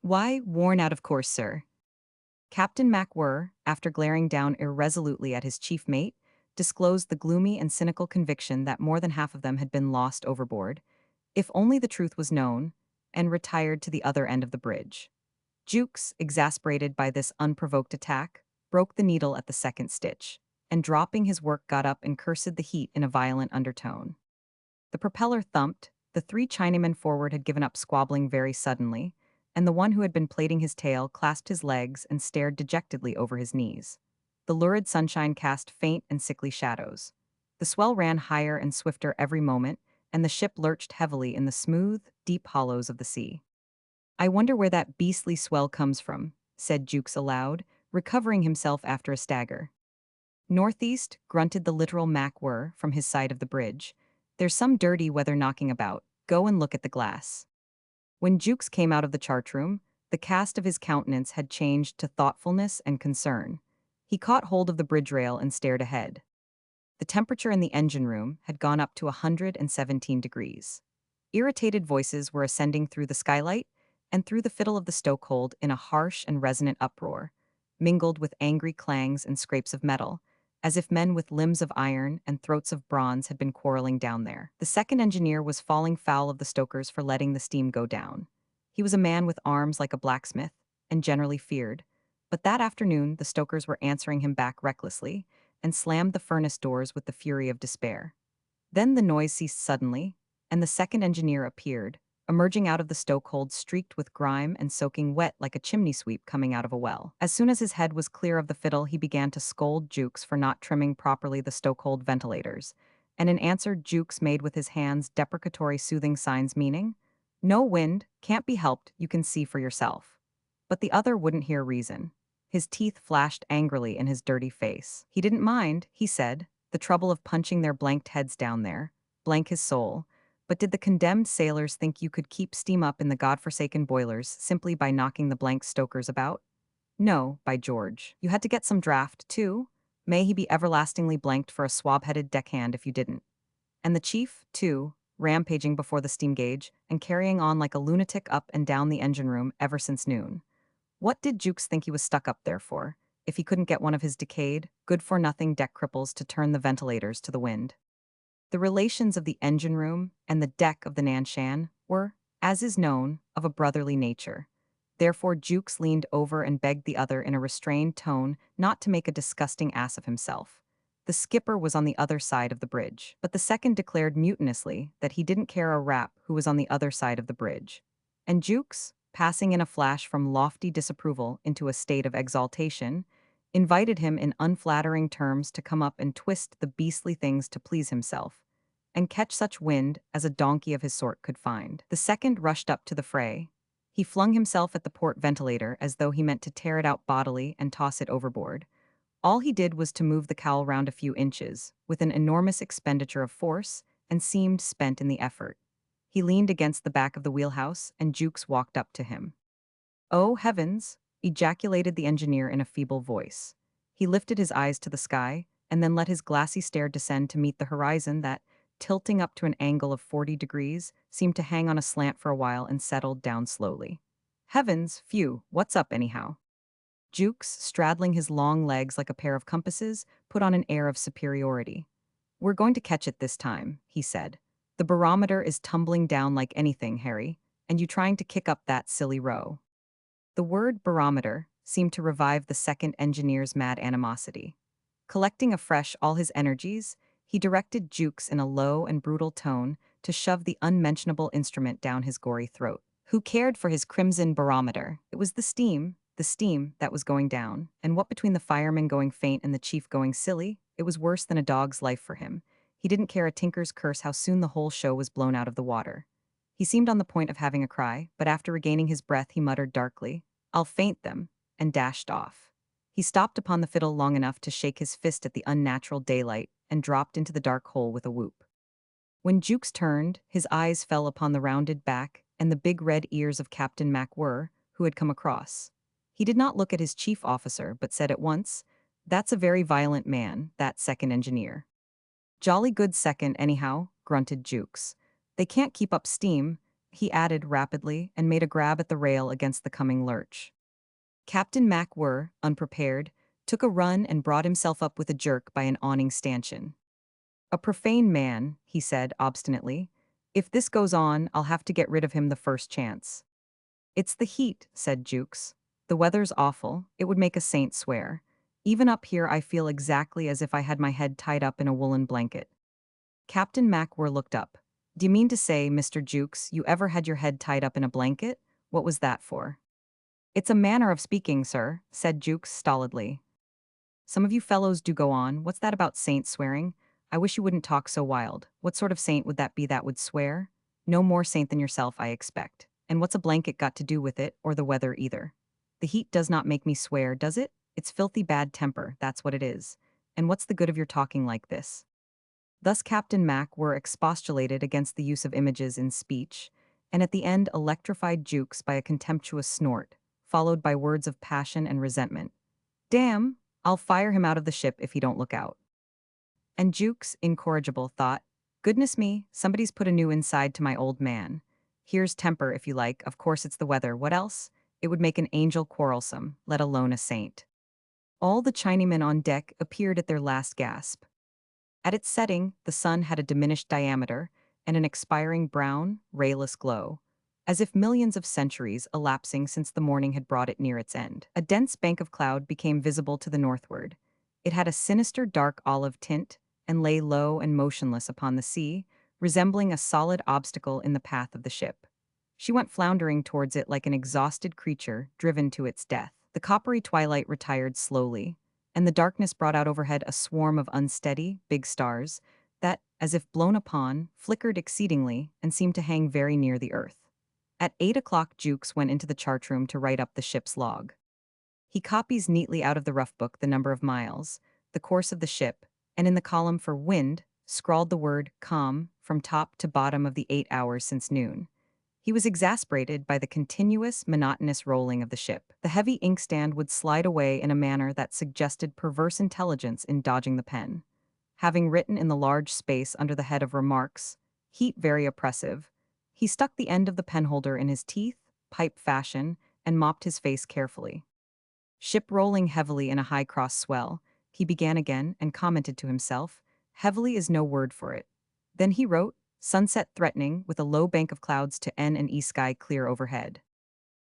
"Why, worn out, of course, sir." Captain MacWhirr, after glaring down irresolutely at his chief mate, disclosed the gloomy and cynical conviction that more than half of them had been lost overboard, if only the truth was known, and retired to the other end of the bridge. Jukes, exasperated by this unprovoked attack, broke the needle at the second stitch, and dropping his work got up and cursed the heat in a violent undertone. The propeller thumped, the three Chinamen forward had given up squabbling very suddenly, and the one who had been plaiting his tail clasped his legs and stared dejectedly over his knees. The lurid sunshine cast faint and sickly shadows. The swell ran higher and swifter every moment, and the ship lurched heavily in the smooth, deep hollows of the sea. "I wonder where that beastly swell comes from," said Jukes aloud, recovering himself after a stagger. "Northeast," grunted the literal MacWhirr from his side of the bridge. "There's some dirty weather knocking about. Go and look at the glass." When Jukes came out of the chart room, the cast of his countenance had changed to thoughtfulness and concern. He caught hold of the bridge rail and stared ahead. The temperature in the engine room had gone up to 117 degrees. Irritated voices were ascending through the skylight and through the fiddle of the stokehold in a harsh and resonant uproar, mingled with angry clangs and scrapes of metal, as if men with limbs of iron and throats of bronze had been quarreling down there. The second engineer was falling foul of the stokers for letting the steam go down. He was a man with arms like a blacksmith, and generally feared, but that afternoon the stokers were answering him back recklessly, and slammed the furnace doors with the fury of despair. Then the noise ceased suddenly, and the second engineer appeared, emerging out of the stokehold streaked with grime and soaking wet like a chimney sweep coming out of a well. As soon as his head was clear of the fiddle, he began to scold Jukes for not trimming properly the stokehold ventilators, and in answer Jukes made with his hands deprecatory soothing signs meaning, "No wind, can't be helped, you can see for yourself." But the other wouldn't hear reason. His teeth flashed angrily in his dirty face. He didn't mind, he said, the trouble of punching their blanked heads down there, blank his soul. But did the condemned sailors think you could keep steam up in the godforsaken boilers simply by knocking the blank stokers about? No, by George. You had to get some draft, too. May he be everlastingly blanked for a swab-headed deckhand if you didn't. And the chief, too, rampaging before the steam gauge and carrying on like a lunatic up and down the engine room ever since noon. What did Jukes think he was stuck up there for, if he couldn't get one of his decayed, good-for-nothing deck cripples to turn the ventilators to the wind? The relations of the engine room and the deck of the Nanshan were, as is known, of a brotherly nature. Therefore Jukes leaned over and begged the other in a restrained tone not to make a disgusting ass of himself. The skipper was on the other side of the bridge, but the second declared mutinously that he didn't care a rap who was on the other side of the bridge. And Jukes, passing in a flash from lofty disapproval into a state of exaltation, invited him in unflattering terms to come up and twist the beastly things to please himself, and catch such wind as a donkey of his sort could find. The second rushed up to the fray. He flung himself at the port ventilator as though he meant to tear it out bodily and toss it overboard. All he did was to move the cowl round a few inches, with an enormous expenditure of force, and seemed spent in the effort. He leaned against the back of the wheelhouse, and Jukes walked up to him. Oh, heavens! Ejaculated the engineer in a feeble voice. He lifted his eyes to the sky, and then let his glassy stare descend to meet the horizon that, tilting up to an angle of 40 degrees, seemed to hang on a slant for a while and settled down slowly. Heavens, phew, what's up anyhow? Jukes, straddling his long legs like a pair of compasses, put on an air of superiority. We're going to catch it this time, he said. The barometer is tumbling down like anything, Harry, and you trying to kick up that silly row. The word barometer seemed to revive the second engineer's mad animosity. Collecting afresh all his energies, he directed Jukes in a low and brutal tone to shove the unmentionable instrument down his gory throat. Who cared for his crimson barometer? It was the steam that was going down, and what between the fireman going faint and the chief going silly, it was worse than a dog's life for him. He didn't care a tinker's curse how soon the whole show was blown out of the water. He seemed on the point of having a cry, but after regaining his breath he muttered darkly, "I'll faint them," and dashed off. He stopped upon the fiddle long enough to shake his fist at the unnatural daylight and dropped into the dark hole with a whoop. When Jukes turned, his eyes fell upon the rounded back and the big red ears of Captain MacWhirr, who had come across. He did not look at his chief officer, but said at once, "That's a very violent man, that second engineer." "Jolly good second, anyhow," grunted Jukes. "They can't keep up steam," he added rapidly and made a grab at the rail against the coming lurch. Captain MacWhirr, unprepared, took a run and brought himself up with a jerk by an awning stanchion. "A profane man," he said obstinately. "If this goes on, I'll have to get rid of him the first chance." "It's the heat," said Jukes. "The weather's awful, it would make a saint swear. Even up here I feel exactly as if I had my head tied up in a woolen blanket." Captain MacWhirr looked up. "Do you mean to say, Mr. Jukes, you ever had your head tied up in a blanket? What was that for?" "It's a manner of speaking, sir," said Jukes stolidly. "Some of you fellows do go on. What's that about saints swearing? I wish you wouldn't talk so wild. What sort of saint would that be that would swear? No more saint than yourself, I expect. And what's a blanket got to do with it, or the weather either? The heat does not make me swear, does it? It's filthy bad temper, that's what it is. And what's the good of your talking like this?" Thus Captain MacWhirr expostulated against the use of images in speech, and at the end electrified Jukes by a contemptuous snort, followed by words of passion and resentment. "Damn, I'll fire him out of the ship if he don't look out." And Jukes, incorrigible, thought, "Goodness me, somebody's put a new inside to my old man. Here's temper, if you like, of course it's the weather, what else? It would make an angel quarrelsome, let alone a saint." All the Chinamen on deck appeared at their last gasp. At its setting, the sun had a diminished diameter and an expiring brown, rayless glow, as if millions of centuries elapsing since the morning had brought it near its end. A dense bank of cloud became visible to the northward. It had a sinister dark olive tint and lay low and motionless upon the sea, resembling a solid obstacle in the path of the ship. She went floundering towards it like an exhausted creature driven to its death. The coppery twilight retired slowly, and the darkness brought out overhead a swarm of unsteady, big stars that, as if blown upon, flickered exceedingly and seemed to hang very near the earth. At 8 o'clock Jukes went into the chart room to write up the ship's log. He copies neatly out of the rough book the number of miles, the course of the ship, and in the column for wind, scrawled the word calm from top to bottom of the 8 hours since noon. He was exasperated by the continuous, monotonous rolling of the ship. The heavy inkstand would slide away in a manner that suggested perverse intelligence in dodging the pen. Having written in the large space under the head of remarks, "Heat very oppressive," he stuck the end of the penholder in his teeth, pipe fashion, and mopped his face carefully. Ship rolling heavily in a high cross swell, he began again and commented to himself, "Heavily is no word for it." Then he wrote, "Sunset threatening, with a low bank of clouds to N and E sky clear overhead."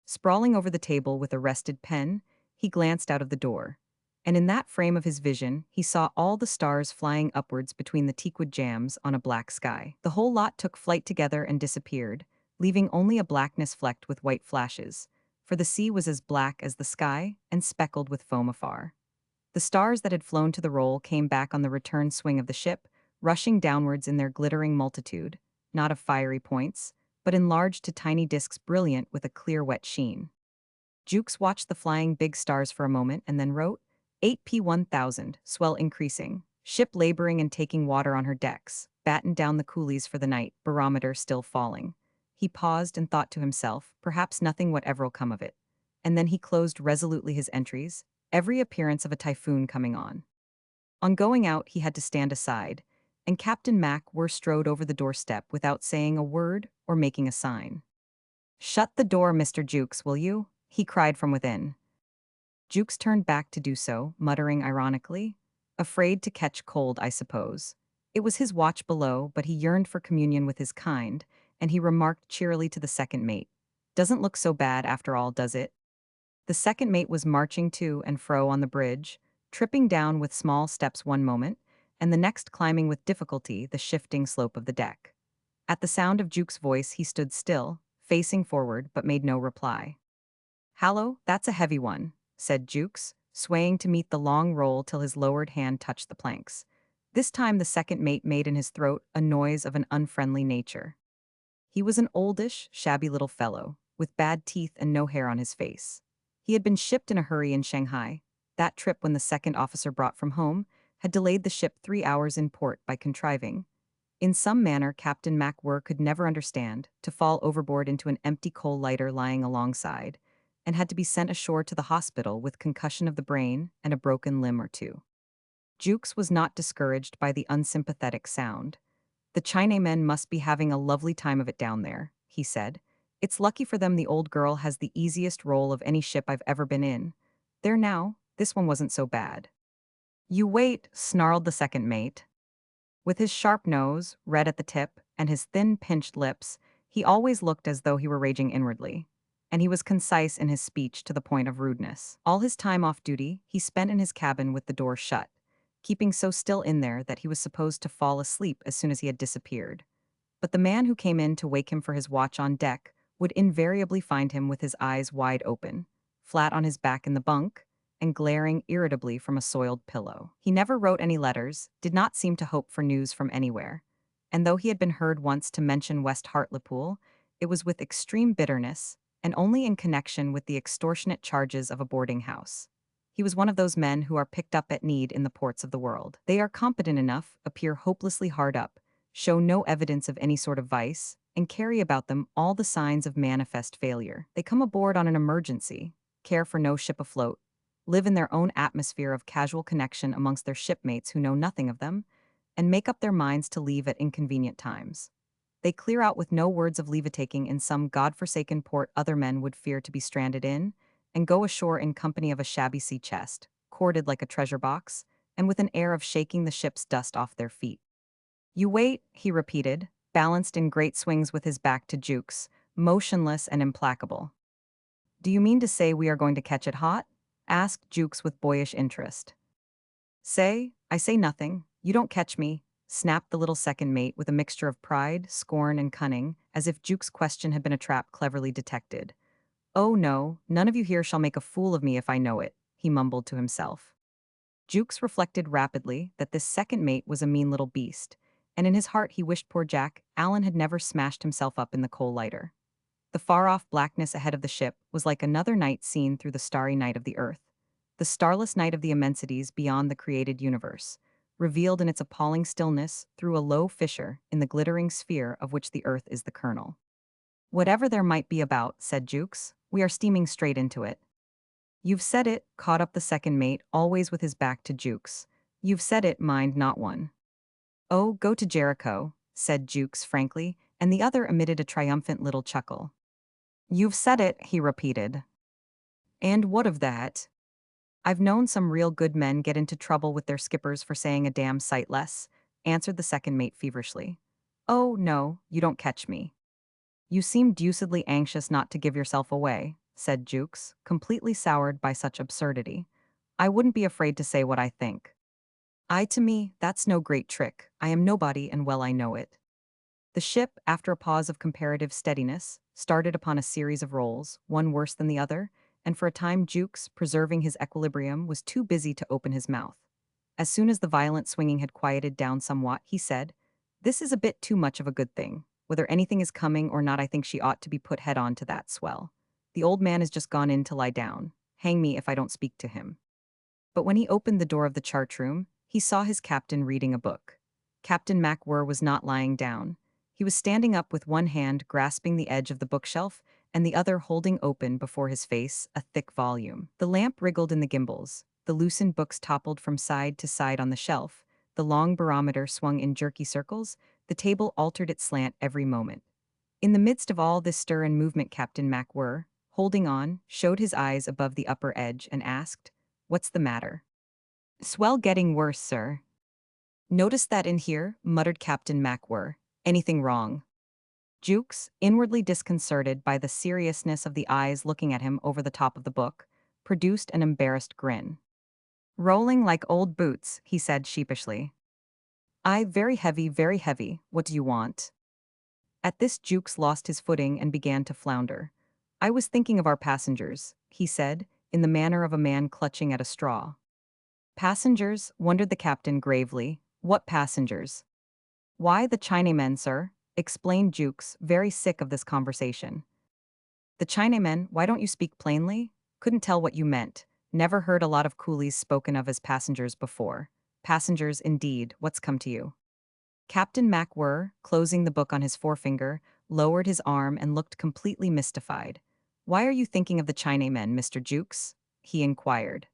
Sprawling over the table with a rested pen, he glanced out of the door. And in that frame of his vision, he saw all the stars flying upwards between the teakwood jams on a black sky. The whole lot took flight together and disappeared, leaving only a blackness flecked with white flashes, for the sea was as black as the sky and speckled with foam afar. The stars that had flown to the roll came back on the return swing of the ship, rushing downwards in their glittering multitude, not of fiery points, but enlarged to tiny disks brilliant with a clear wet sheen. Jukes watched the flying big stars for a moment and then wrote, 8p 1000, swell increasing, ship laboring and taking water on her decks, battened down the coolies for the night, barometer still falling. He paused and thought to himself, perhaps nothing whatever'll come of it. and then he closed resolutely his entries, every appearance of a typhoon coming on. On going out, he had to stand aside, and Captain MacWhirr strode over the doorstep without saying a word or making a sign. "Shut the door, Mr. Jukes, will you?" he cried from within. Jukes turned back to do so, muttering ironically, "Afraid to catch cold, I suppose." It was his watch below, but he yearned for communion with his kind, and he remarked cheerily to the second mate, "Doesn't look so bad after all, does it?" The second mate was marching to and fro on the bridge, tripping down with small steps one moment, and the next climbing with difficulty the shifting slope of the deck. At the sound of Jukes' voice, he stood still, facing forward, but made no reply. "Hallo, that's a heavy one," said Jukes, swaying to meet the long roll till his lowered hand touched the planks. This time the second mate made in his throat a noise of an unfriendly nature. He was an oldish, shabby little fellow, with bad teeth and no hair on his face. He had been shipped in a hurry in Shanghai. That trip, when the second officer brought from home, had delayed the ship 3 hours in port by contriving, in some manner Captain MacWhirr could never understand, to fall overboard into an empty coal lighter lying alongside, and had to be sent ashore to the hospital with concussion of the brain and a broken limb or two. Jukes was not discouraged by the unsympathetic sound. "The Chinamen must be having a lovely time of it down there," he said. "It's lucky for them the old girl has the easiest roll of any ship I've ever been in. There now, this one wasn't so bad." "You wait," snarled the second mate. With his sharp nose, red at the tip, and his thin, pinched lips, he always looked as though he were raging inwardly. And he was concise in his speech to the point of rudeness. All his time off duty, he spent in his cabin with the door shut, keeping so still in there that he was supposed to fall asleep as soon as he had disappeared. But the man who came in to wake him for his watch on deck would invariably find him with his eyes wide open, flat on his back in the bunk, and glaring irritably from a soiled pillow. He never wrote any letters, did not seem to hope for news from anywhere, and though he had been heard once to mention West Hartlepool, it was with extreme bitterness, and only in connection with the extortionate charges of a boarding house. He was one of those men who are picked up at need in the ports of the world. They are competent enough, appear hopelessly hard up, show no evidence of any sort of vice, and carry about them all the signs of manifest failure. They come aboard on an emergency, care for no ship afloat, live in their own atmosphere of casual connection amongst their shipmates who know nothing of them, and make up their minds to leave at inconvenient times. They clear out with no words of leave-taking in some god-forsaken port other men would fear to be stranded in, and go ashore in company of a shabby sea chest, corded like a treasure box, and with an air of shaking the ship's dust off their feet. "You wait," he repeated, balanced in great swings with his back to Jukes, motionless and implacable. "Do you mean to say we are going to catch it hot?" asked Jukes with boyish interest. I say nothing. You don't catch me," snapped the little second mate with a mixture of pride, scorn, and cunning, as if Jukes' question had been a trap cleverly detected. "Oh no, none of you here shall make a fool of me if I know it," he mumbled to himself. Jukes reflected rapidly that this second mate was a mean little beast, and in his heart he wished poor Jack Allen had never smashed himself up in the coal lighter. The far-off blackness ahead of the ship was like another night seen through the starry night of the earth, the starless night of the immensities beyond the created universe, revealed in its appalling stillness through a low fissure in the glittering sphere of which the earth is the kernel. "Whatever there might be about," said Jukes, "we are steaming straight into it." "You've said it," caught up the second mate, always with his back to Jukes. "You've said it, mind not one." "Oh, go to Jericho," said Jukes frankly, and the other emitted a triumphant little chuckle. "You've said it," he repeated. "And what of that?" "I've known some real good men get into trouble with their skippers for saying a damn sight less," answered the second mate feverishly. "Oh, no, you don't catch me." "You seem deucedly anxious not to give yourself away," said Jukes, completely soured by such absurdity. "I wouldn't be afraid to say what I think." To me, that's no great trick. I am nobody and well I know it." The ship, after a pause of comparative steadiness, started upon a series of rolls, one worse than the other, and for a time Jukes, preserving his equilibrium, was too busy to open his mouth. As soon as the violent swinging had quieted down somewhat, he said, "This is a bit too much of a good thing. Whether anything is coming or not, I think she ought to be put head on to that swell. The old man has just gone in to lie down. Hang me if I don't speak to him." But when he opened the door of the chart room, he saw his captain reading a book. Captain MacWhirr was not lying down. He was standing up with one hand grasping the edge of the bookshelf and the other holding open before his face a thick volume. The lamp wriggled in the gimbals, the loosened books toppled from side to side on the shelf, the long barometer swung in jerky circles, the table altered its slant every moment. In the midst of all this stir and movement, Captain MacWhirr, holding on, showed his eyes above the upper edge and asked, "What's the matter?" "Swell getting worse, sir." "Notice that in here," muttered Captain MacWhirr. "Anything wrong?" Jukes, inwardly disconcerted by the seriousness of the eyes looking at him over the top of the book, produced an embarrassed grin. "Rolling like old boots," he said sheepishly. "Aye, very heavy, very heavy. What do you want?" At this Jukes lost his footing and began to flounder. "I was thinking of our passengers," he said, in the manner of a man clutching at a straw. "Passengers?" wondered the captain gravely. "What passengers?" "Why, the Chinamen, sir," explained Jukes, very sick of this conversation. "The Chinamen? Why don't you speak plainly?" "Couldn't tell what you meant. Never heard a lot of coolies spoken of as passengers before." "Passengers, indeed. What's come to you?" Captain MacWhirr, closing the book on his forefinger, lowered his arm and looked completely mystified. "Why are you thinking of the Chinamen, Mr. Jukes?" he inquired.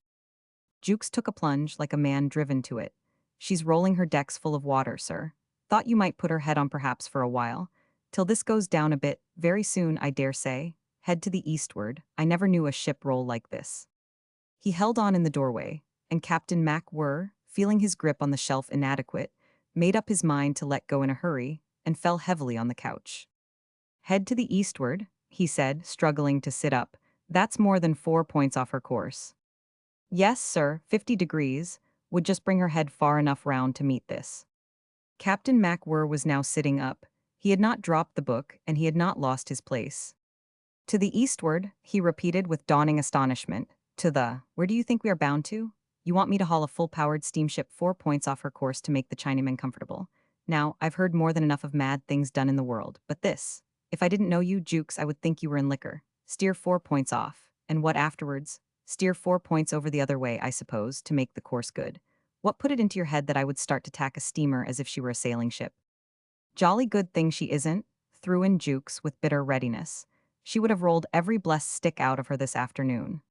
Jukes took a plunge like a man driven to it. "She's rolling her decks full of water, sir. Thought you might put her head on perhaps for a while. Till this goes down a bit, very soon, I dare say. Head to the eastward. I never knew a ship roll like this." He held on in the doorway, and Captain MacWhirr, feeling his grip on the shelf inadequate, made up his mind to let go in a hurry, and fell heavily on the couch. "Head to the eastward," he said, struggling to sit up. "That's more than 4 points off her course." "Yes, sir, 50 degrees, would just bring her head far enough round to meet this." Captain MacWhirr was now sitting up. He had not dropped the book, and he had not lost his place. "To the eastward," he repeated with dawning astonishment. Where do you think we are bound to? You want me to haul a full-powered steamship 4 points off her course to make the Chinamen comfortable. Now, I've heard more than enough of mad things done in the world, but this. If I didn't know you, Jukes, I would think you were in liquor. Steer 4 points off. And what afterwards? Steer 4 points over the other way, I suppose, to make the course good. What put it into your head that I would start to tack a steamer as if she were a sailing ship?" "Jolly good thing she isn't," threw in Jukes with bitter readiness. "She would have rolled every blessed stick out of her this afternoon."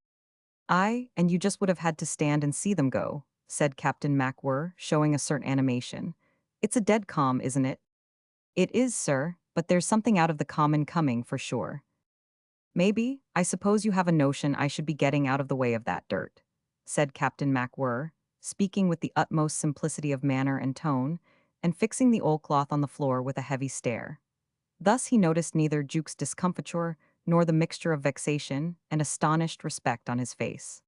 "Aye, and you just would have had to stand and see them go," said Captain MacWhirr, showing a certain animation. "It's a dead calm, isn't it?" "It is, sir, but there's something out of the common coming, for sure." "Maybe, I suppose you have a notion I should be getting out of the way of that dirt," said Captain MacWhirr, speaking with the utmost simplicity of manner and tone, and fixing the oilcloth on the floor with a heavy stare. Thus he noticed neither Jukes' discomfiture nor the mixture of vexation and astonished respect on his face.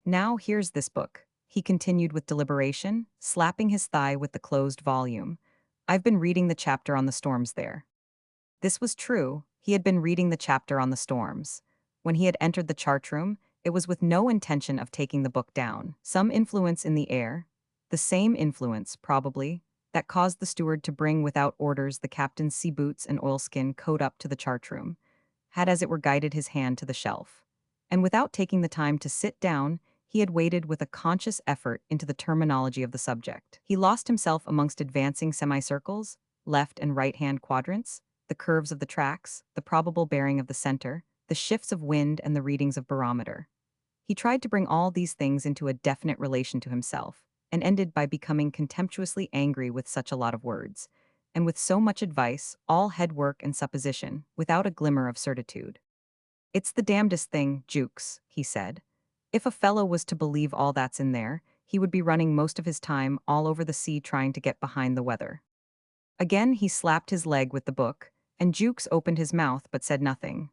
"Now here's this book," he continued with deliberation, slapping his thigh with the closed volume. "I've been reading the chapter on the storms there." This was true. He had been reading the chapter on the storms. When he had entered the chart room, it was with no intention of taking the book down. Some influence in the air, the same influence, probably, that caused the steward to bring without orders the captain's sea boots and oilskin coat up to the chart room, had as it were guided his hand to the shelf. And without taking the time to sit down, he had waded with a conscious effort into the terminology of the subject. He lost himself amongst advancing semicircles, left and right-hand quadrants, the curves of the tracks, the probable bearing of the center, the shifts of wind and the readings of barometer. He tried to bring all these things into a definite relation to himself, and ended by becoming contemptuously angry with such a lot of words, and with so much advice, all head work and supposition, without a glimmer of certitude. "It's the damnedest thing, Jukes," he said. "If a fellow was to believe all that's in there, he would be running most of his time all over the sea trying to get behind the weather." Again he slapped his leg with the book, and Jukes opened his mouth but said nothing.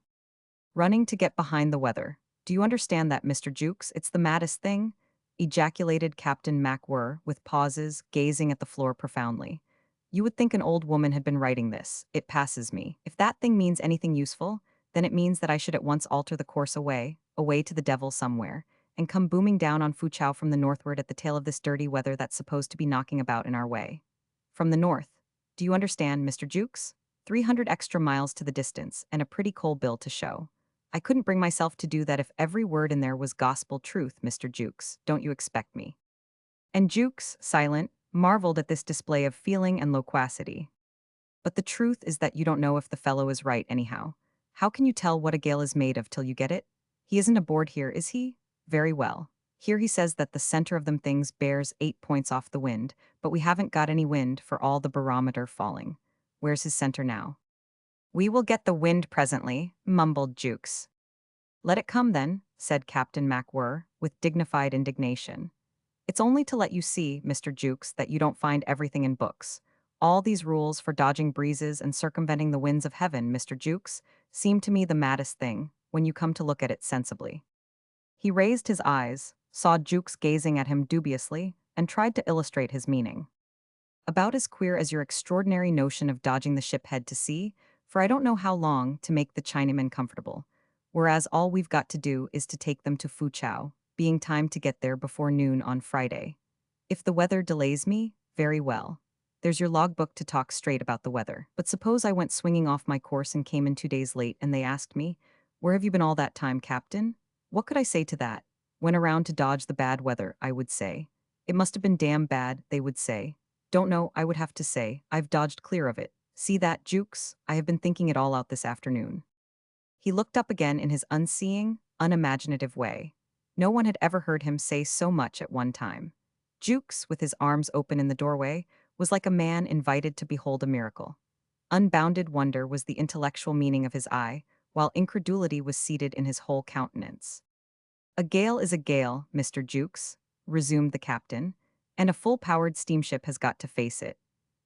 "Running to get behind the weather. Do you understand that, Mr. Jukes? It's the maddest thing," ejaculated Captain MacWhirr, with pauses, gazing at the floor profoundly. "You would think an old woman had been writing this. It passes me. If that thing means anything useful, then it means that I should at once alter the course away to the devil somewhere, and come booming down on Foochow from the northward at the tail of this dirty weather that's supposed to be knocking about in our way. From the north. Do you understand, Mr. Jukes? 300 extra miles to the distance, and a pretty coal bill to show. I couldn't bring myself to do that if every word in there was gospel truth, Mr. Jukes. Don't you expect me?" And Jukes, silent, marveled at this display of feeling and loquacity. "But the truth is that you don't know if the fellow is right anyhow. How can you tell what a gale is made of till you get it? He isn't aboard here, is he? Very well. Here he says that the center of them things bears 8 points off the wind, but we haven't got any wind for all the barometer falling. Where's his center now? We will get the wind presently, mumbled Jukes. Let it come then, said Captain MacWhirr, with dignified indignation. It's only to let you see, Mr. Jukes, that you don't find everything in books. All these rules for dodging breezes and circumventing the winds of heaven, Mr. Jukes, seem to me the maddest thing, when you come to look at it sensibly. He raised his eyes, saw Jukes gazing at him dubiously, and tried to illustrate his meaning. About as queer as your extraordinary notion of dodging the ship head to sea, for I don't know how long to make the Chinamen comfortable, whereas all we've got to do is to take them to Foochow, being timed to get there before noon on Friday. If the weather delays me, very well. There's your logbook to talk straight about the weather. But suppose I went swinging off my course and came in 2 days late and they asked me, "Where have you been all that time, Captain?" What could I say to that? Went around to dodge the bad weather, I would say. It must have been damn bad, they would say. Don't know, I would have to say, I've dodged clear of it. See that, Jukes? I have been thinking it all out this afternoon. He looked up again in his unseeing, unimaginative way. No one had ever heard him say so much at one time. Jukes, with his arms open in the doorway, was like a man invited to behold a miracle. Unbounded wonder was the intellectual meaning of his eye, while incredulity was seated in his whole countenance. A gale is a gale, Mr. Jukes, resumed the captain, and a full-powered steamship has got to face it.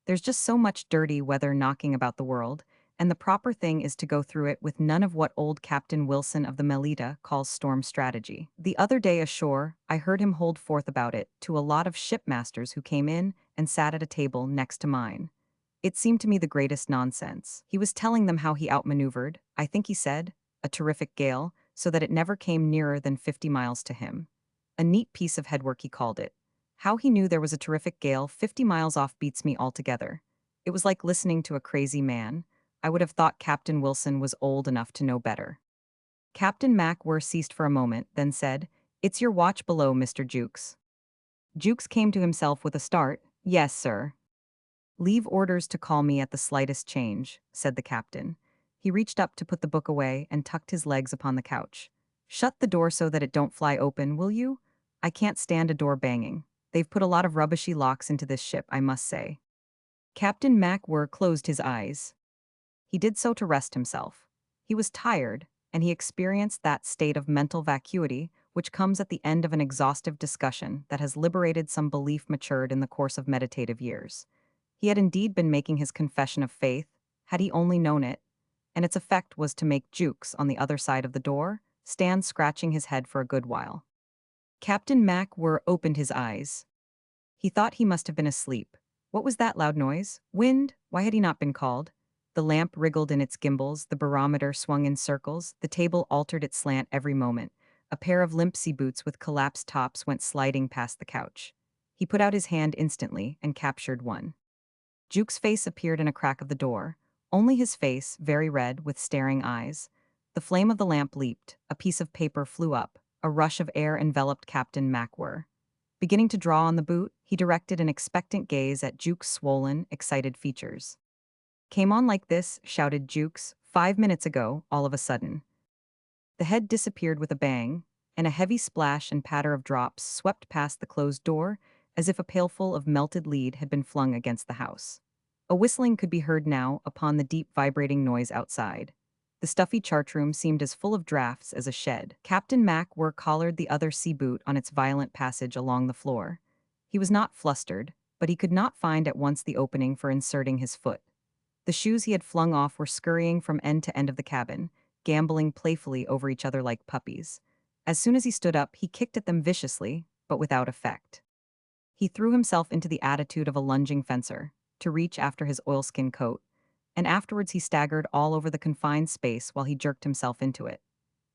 There's just so much dirty weather knocking about the world, and the proper thing is to go through it with none of what old Captain Wilson of the Melita calls storm strategy. The other day ashore, I heard him hold forth about it to a lot of shipmasters who came in and sat at a table next to mine. It seemed to me the greatest nonsense. He was telling them how he outmaneuvered, I think he said, a terrific gale, so that it never came nearer than 50 miles to him. A neat piece of headwork, he called it. How he knew there was a terrific gale 50 miles off beats me altogether. It was like listening to a crazy man. I would have thought Captain Wilson was old enough to know better. Captain MacWhirr ceased for a moment, then said, "It's your watch below, Mr. Jukes." Jukes came to himself with a start. "Yes, sir." "Leave orders to call me at the slightest change," said the captain. He reached up to put the book away and tucked his legs upon the couch. "Shut the door so that it don't fly open, will you? I can't stand a door banging. They've put a lot of rubbishy locks into this ship, I must say." Captain MacWhirr closed his eyes. He did so to rest himself. He was tired, and he experienced that state of mental vacuity which comes at the end of an exhaustive discussion that has liberated some belief matured in the course of meditative years. He had indeed been making his confession of faith, had he only known it, and its effect was to make Jukes, on the other side of the door, stand scratching his head for a good while. Captain MacWhirr opened his eyes. He thought he must have been asleep. What was that loud noise? Wind? Why had he not been called? The lamp wriggled in its gimbals, the barometer swung in circles, the table altered its slant every moment. A pair of limp sea boots with collapsed tops went sliding past the couch. He put out his hand instantly and captured one. Jukes' face appeared in a crack of the door, only his face, very red, with staring eyes. The flame of the lamp leaped, a piece of paper flew up, a rush of air enveloped Captain MacWhirr. Beginning to draw on the boot, he directed an expectant gaze at Jukes' swollen, excited features. "Came on like this," shouted Jukes, "5 minutes ago, all of a sudden." The head disappeared with a bang, and a heavy splash and patter of drops swept past the closed door, as if a pailful of melted lead had been flung against the house. A whistling could be heard now upon the deep vibrating noise outside. The stuffy chart-room seemed as full of drafts as a shed. Captain MacWhirr collared the other sea boot on its violent passage along the floor. He was not flustered, but he could not find at once the opening for inserting his foot. The shoes he had flung off were scurrying from end to end of the cabin, gamboling playfully over each other like puppies. As soon as he stood up, he kicked at them viciously, but without effect. He threw himself into the attitude of a lunging fencer, to reach after his oilskin coat, and afterwards he staggered all over the confined space while he jerked himself into it.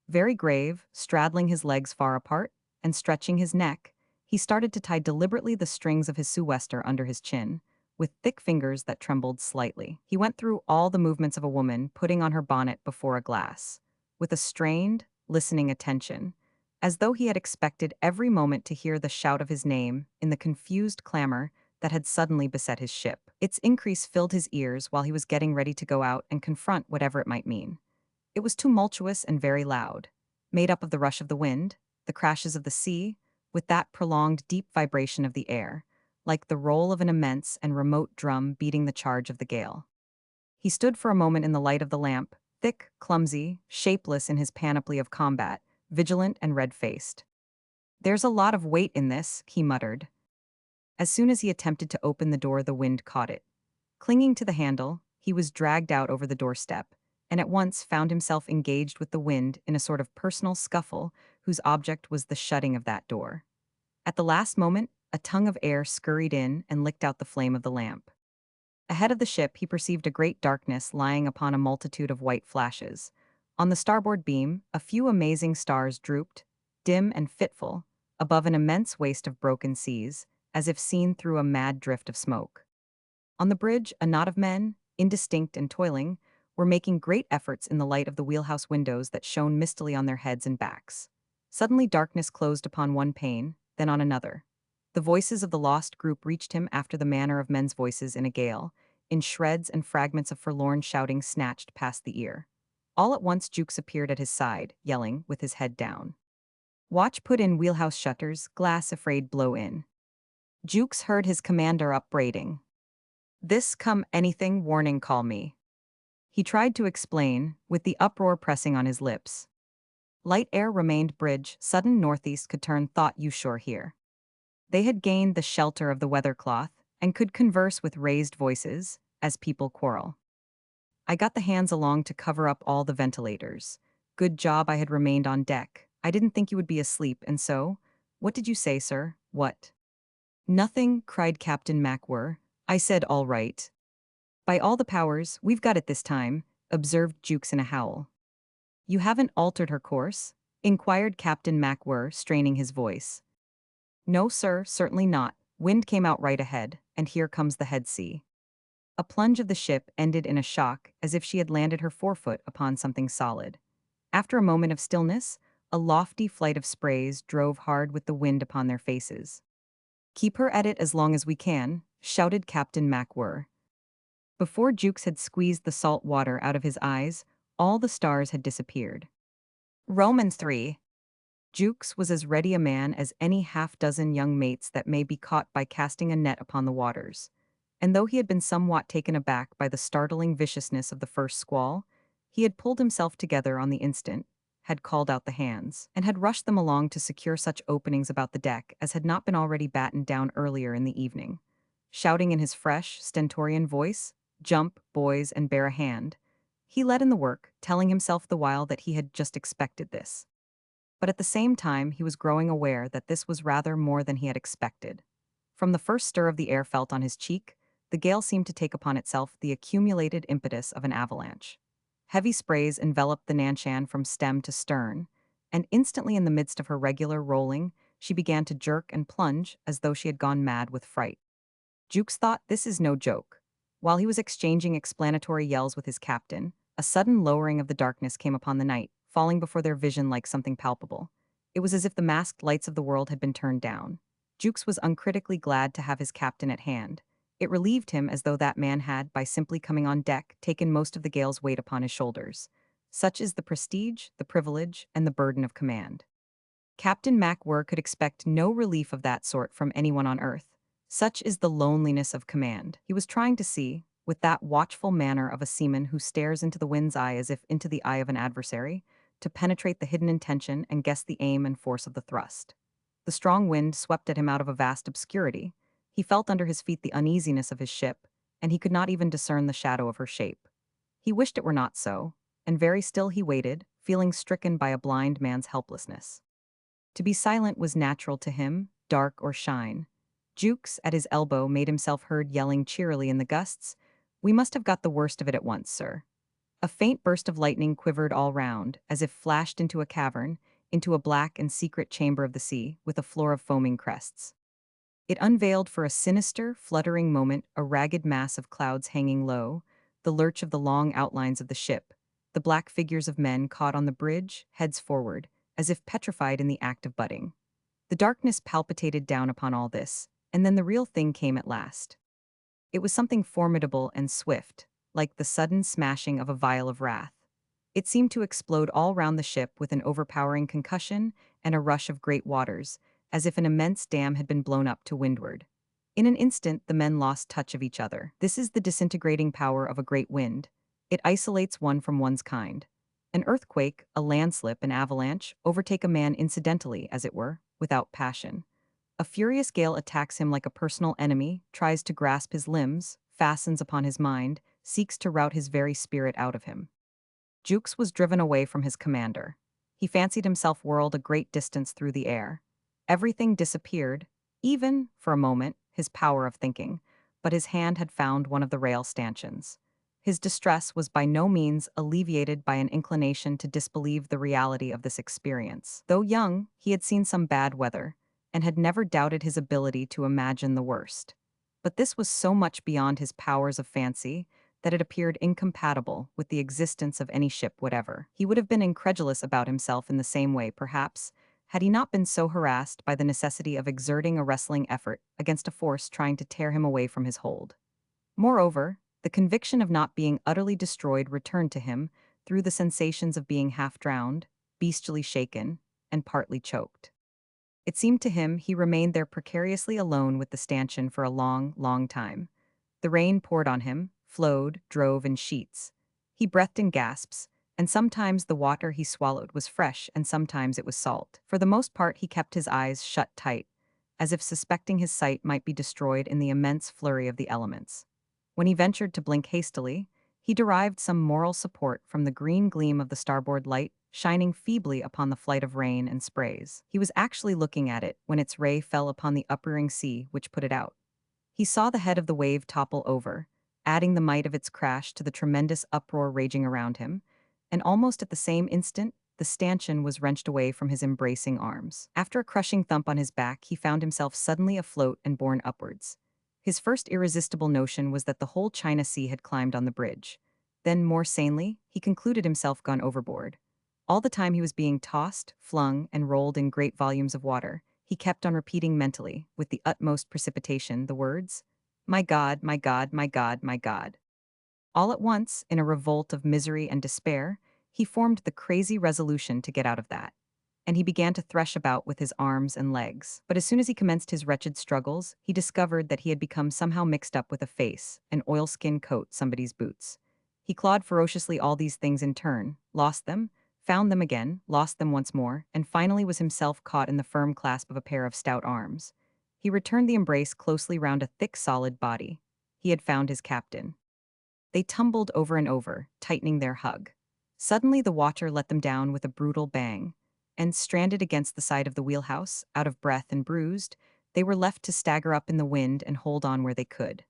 Very grave, straddling his legs far apart, and stretching his neck, he started to tie deliberately the strings of his sou'wester under his chin, with thick fingers that trembled slightly. He went through all the movements of a woman putting on her bonnet before a glass, with a strained, listening attention, as though he had expected every moment to hear the shout of his name in the confused clamor that had suddenly beset his ship. Its increase filled his ears while he was getting ready to go out and confront whatever it might mean. It was tumultuous and very loud, made up of the rush of the wind, the crashes of the sea, with that prolonged deep vibration of the air, like the roll of an immense and remote drum beating the charge of the gale. He stood for a moment in the light of the lamp, thick, clumsy, shapeless in his panoply of combat, vigilant and red-faced. "There's a lot of weight in this," he muttered. As soon as he attempted to open the door, the wind caught it. Clinging to the handle, he was dragged out over the doorstep, and at once found himself engaged with the wind in a sort of personal scuffle whose object was the shutting of that door. At the last moment, a tongue of air scurried in and licked out the flame of the lamp. Ahead of the ship, he perceived a great darkness lying upon a multitude of white flashes. On the starboard beam, a few amazing stars drooped, dim and fitful, above an immense waste of broken seas, as if seen through a mad drift of smoke. On the bridge, a knot of men, indistinct and toiling, were making great efforts in the light of the wheelhouse windows that shone mistily on their heads and backs. Suddenly darkness closed upon one pane, then on another. The voices of the lost group reached him after the manner of men's voices in a gale, in shreds and fragments of forlorn shouting snatched past the ear. All at once Jukes appeared at his side, yelling, with his head down. "Watch put in wheelhouse shutters, glass afraid blow in." Jukes heard his commander upbraiding. "This come anything warning call me." He tried to explain, with the uproar pressing on his lips. Light air remained bridge, sudden northeast could turn thought you sure here. They had gained the shelter of the weathercloth, and could converse with raised voices, as people quarrel. I got the hands along to cover up all the ventilators. Good job I had remained on deck. I didn't think you would be asleep, and so— What did you say, sir? What? Nothing, cried Captain MacWhirr. I said all right. By all the powers, we've got it this time, observed Jukes in a howl. You haven't altered her course? Inquired Captain MacWhirr, straining his voice. No, sir, certainly not. Wind came out right ahead, and here comes the head sea. A plunge of the ship ended in a shock, as if she had landed her forefoot upon something solid. After a moment of stillness, a lofty flight of sprays drove hard with the wind upon their faces. Keep her at it as long as we can, shouted Captain MacWhirr. Before Jukes had squeezed the salt water out of his eyes, all the stars had disappeared. Romans 3. Jukes was as ready a man as any half-dozen young mates that may be caught by casting a net upon the waters. And though he had been somewhat taken aback by the startling viciousness of the first squall, he had pulled himself together on the instant, had called out the hands, and had rushed them along to secure such openings about the deck as had not been already battened down earlier in the evening. Shouting in his fresh, stentorian voice, "Jump, boys, and bear a hand," he led in the work, telling himself the while that he had just expected this. But at the same time he was growing aware that this was rather more than he had expected. From the first stir of the air felt on his cheek, the gale seemed to take upon itself the accumulated impetus of an avalanche. Heavy sprays enveloped the Nanshan from stem to stern, and instantly in the midst of her regular rolling, she began to jerk and plunge as though she had gone mad with fright. Jukes thought, this is no joke. While he was exchanging explanatory yells with his captain, a sudden lowering of the darkness came upon the night, falling before their vision like something palpable. It was as if the masked lights of the world had been turned down. Jukes was uncritically glad to have his captain at hand. It relieved him as though that man had, by simply coming on deck, taken most of the gale's weight upon his shoulders. Such is the prestige, the privilege, and the burden of command. Captain MacWhirr could expect no relief of that sort from anyone on earth. Such is the loneliness of command. He was trying to see, with that watchful manner of a seaman who stares into the wind's eye as if into the eye of an adversary, to penetrate the hidden intention and guess the aim and force of the thrust. The strong wind swept at him out of a vast obscurity. He felt under his feet the uneasiness of his ship, and he could not even discern the shadow of her shape. He wished it were not so, and very still he waited, feeling stricken by a blind man's helplessness. To be silent was natural to him, dark or shine. Jukes, at his elbow, made himself heard yelling cheerily in the gusts, "We must have got the worst of it at once, sir." A faint burst of lightning quivered all round, as if flashed into a cavern, into a black and secret chamber of the sea, with a floor of foaming crests. It unveiled for a sinister, fluttering moment a ragged mass of clouds hanging low, the lurch of the long outlines of the ship, the black figures of men caught on the bridge, heads forward, as if petrified in the act of butting. The darkness palpitated down upon all this, and then the real thing came at last. It was something formidable and swift, like the sudden smashing of a vial of wrath. It seemed to explode all round the ship with an overpowering concussion and a rush of great waters, as if an immense dam had been blown up to windward. In an instant, the men lost touch of each other. This is the disintegrating power of a great wind. It isolates one from one's kind. An earthquake, a landslip, an avalanche overtake a man incidentally, as it were, without passion. A furious gale attacks him like a personal enemy, tries to grasp his limbs, fastens upon his mind, seeks to rout his very spirit out of him. Jukes was driven away from his commander. He fancied himself whirled a great distance through the air. Everything disappeared, even, for a moment, his power of thinking, but his hand had found one of the rail stanchions. His distress was by no means alleviated by an inclination to disbelieve the reality of this experience. Though young, he had seen some bad weather, and had never doubted his ability to imagine the worst. But this was so much beyond his powers of fancy that it appeared incompatible with the existence of any ship whatever. He would have been incredulous about himself in the same way, perhaps, had he not been so harassed by the necessity of exerting a wrestling effort against a force trying to tear him away from his hold. Moreover, the conviction of not being utterly destroyed returned to him through the sensations of being half drowned, bestially shaken, and partly choked. It seemed to him he remained there precariously alone with the stanchion for a long, long time. The rain poured on him, flowed, drove in sheets. He breathed in gasps, and sometimes the water he swallowed was fresh and sometimes it was salt. For the most part he kept his eyes shut tight, as if suspecting his sight might be destroyed in the immense flurry of the elements. When he ventured to blink hastily, he derived some moral support from the green gleam of the starboard light shining feebly upon the flight of rain and sprays. He was actually looking at it when its ray fell upon the uprearing sea which put it out. He saw the head of the wave topple over, adding the might of its crash to the tremendous uproar raging around him, and almost at the same instant, the stanchion was wrenched away from his embracing arms. After a crushing thump on his back, he found himself suddenly afloat and borne upwards. His first irresistible notion was that the whole China Sea had climbed on the bridge. Then, more sanely, he concluded himself gone overboard. All the time he was being tossed, flung, and rolled in great volumes of water, he kept on repeating mentally, with the utmost precipitation, the words, "My God, my God, my God, my God." All at once, in a revolt of misery and despair, he formed the crazy resolution to get out of that, and he began to thresh about with his arms and legs. But as soon as he commenced his wretched struggles, he discovered that he had become somehow mixed up with a face, an oilskin coat, somebody's boots. He clawed ferociously all these things in turn, lost them, found them again, lost them once more, and finally was himself caught in the firm clasp of a pair of stout arms. He returned the embrace closely round a thick, solid body. He had found his captain. They tumbled over and over, tightening their hug. Suddenly the water let them down with a brutal bang, and stranded against the side of the wheelhouse, out of breath and bruised, they were left to stagger up in the wind and hold on where they could.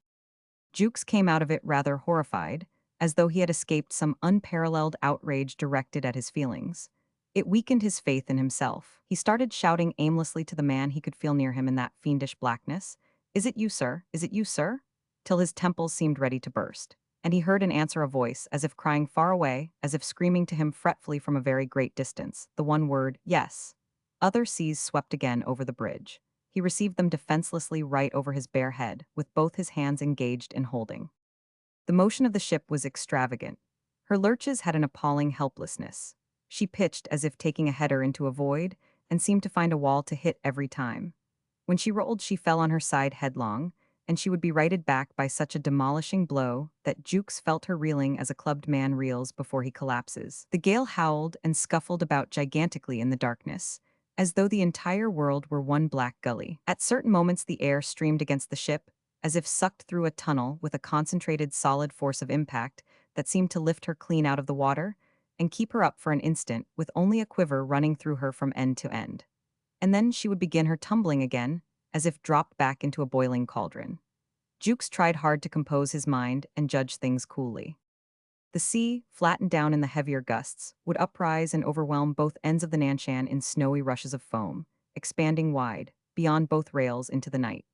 Jukes came out of it rather horrified, as though he had escaped some unparalleled outrage directed at his feelings. It weakened his faith in himself. He started shouting aimlessly to the man he could feel near him in that fiendish blackness, "Is it you, sir? Is it you, sir?" till his temples seemed ready to burst. And he heard in answer a voice, as if crying far away, as if screaming to him fretfully from a very great distance, the one word, "Yes." Other seas swept again over the bridge. He received them defenselessly right over his bare head, with both his hands engaged in holding. The motion of the ship was extravagant. Her lurches had an appalling helplessness. She pitched as if taking a header into a void, and seemed to find a wall to hit every time. When she rolled, she fell on her side headlong, and she would be righted back by such a demolishing blow that Jukes felt her reeling as a clubbed man reels before he collapses. The gale howled and scuffled about gigantically in the darkness, as though the entire world were one black gully. At certain moments the air streamed against the ship, as if sucked through a tunnel with a concentrated solid force of impact that seemed to lift her clean out of the water and keep her up for an instant with only a quiver running through her from end to end. And then she would begin her tumbling again, as if dropped back into a boiling cauldron. Jukes tried hard to compose his mind and judge things coolly. The sea, flattened down in the heavier gusts, would uprise and overwhelm both ends of the Nanshan in snowy rushes of foam, expanding wide, beyond both rails into the night.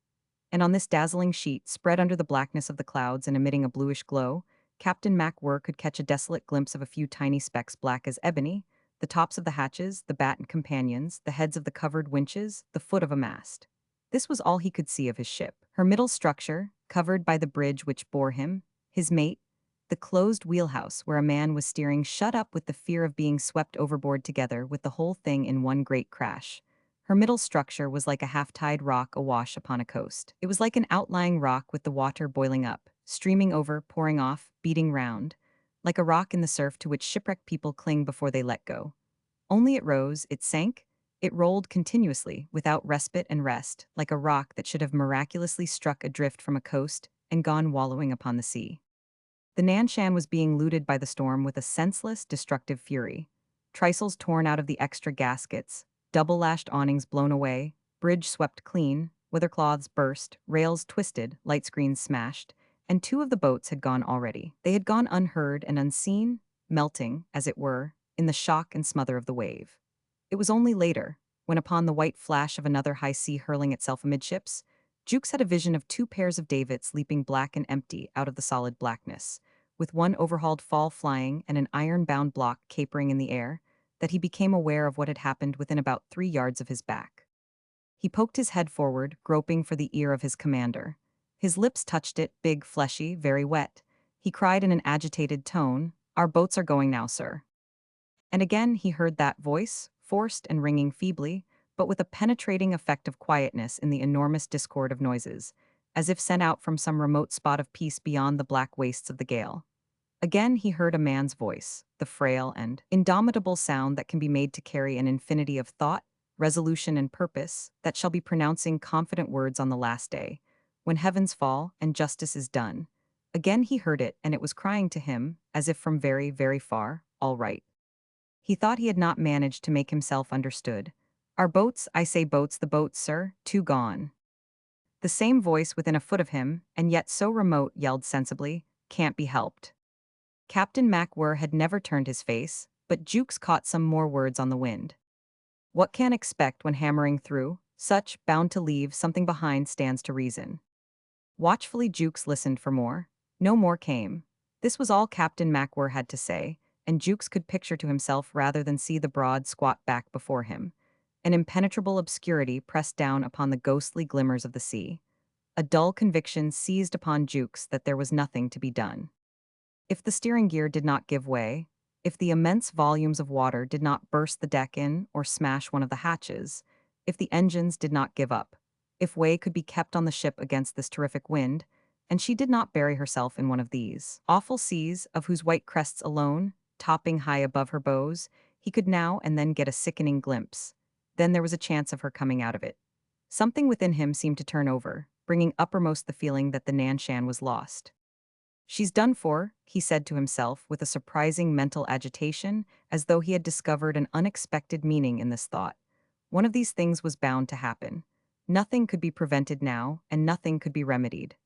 And on this dazzling sheet, spread under the blackness of the clouds and emitting a bluish glow, Captain MacWhirr could catch a desolate glimpse of a few tiny specks black as ebony, the tops of the hatches, the batten companions, the heads of the covered winches, the foot of a mast. This was all he could see of his ship. Her middle structure, covered by the bridge which bore him, his mate, The closed wheelhouse where a man was steering shut up with the fear of being swept overboard together with the whole thing in one great crash. Her middle structure was like a half-tide rock awash upon a coast. It was like an outlying rock with the water boiling up, streaming over, pouring off, beating round, like a rock in the surf to which shipwrecked people cling before they let go. Only it rose, it sank, it rolled continuously, without respite and rest, like a rock that should have miraculously struck adrift from a coast and gone wallowing upon the sea. The Nanshan was being looted by the storm with a senseless, destructive fury. Trysails torn out of the extra gaskets, double-lashed awnings blown away, bridge swept clean, weathercloths burst, rails twisted, light screens smashed, and two of the boats had gone already. They had gone unheard and unseen, melting, as it were, in the shock and smother of the wave. It was only later, when upon the white flash of another high sea hurling itself amidships, Jukes had a vision of two pairs of davits leaping black and empty out of the solid blackness, with one overhauled fall flying and an iron-bound block capering in the air, that he became aware of what had happened within about 3 yards of his back. He poked his head forward, groping for the ear of his commander. His lips touched it, big, fleshy, very wet. He cried in an agitated tone, "Our boats are going now, sir." And again he heard that voice, forced and ringing feebly, but with a penetrating effect of quietness in the enormous discord of noises, as if sent out from some remote spot of peace beyond the black wastes of the gale. Again he heard a man's voice, the frail and indomitable sound that can be made to carry an infinity of thought, resolution, and purpose, that shall be pronouncing confident words on the last day, when heavens fall and justice is done. Again he heard it, and it was crying to him, as if from very, very far, "All right." He thought he had not managed to make himself understood. "Our boats, I say boats, the boats, sir, two gone." The same voice within a foot of him, and yet so remote, yelled sensibly, "Can't be helped." Captain MacWhirr had never turned his face, but Jukes caught some more words on the wind. "What can expect when hammering through? Such, bound to leave something behind, stands to reason." Watchfully Jukes listened for more. No more came. This was all Captain MacWhirr had to say, and Jukes could picture to himself rather than see the broad, squat back before him. An impenetrable obscurity pressed down upon the ghostly glimmers of the sea. A dull conviction seized upon Jukes that there was nothing to be done. If the steering gear did not give way, if the immense volumes of water did not burst the deck in or smash one of the hatches, if the engines did not give up, if way could be kept on the ship against this terrific wind, and she did not bury herself in one of these awful seas, of whose white crests alone, topping high above her bows, he could now and then get a sickening glimpse, then there was a chance of her coming out of it. Something within him seemed to turn over, bringing uppermost the feeling that the Nanshan was lost. "She's done for," he said to himself with a surprising mental agitation, as though he had discovered an unexpected meaning in this thought. One of these things was bound to happen. Nothing could be prevented now, and nothing could be remedied.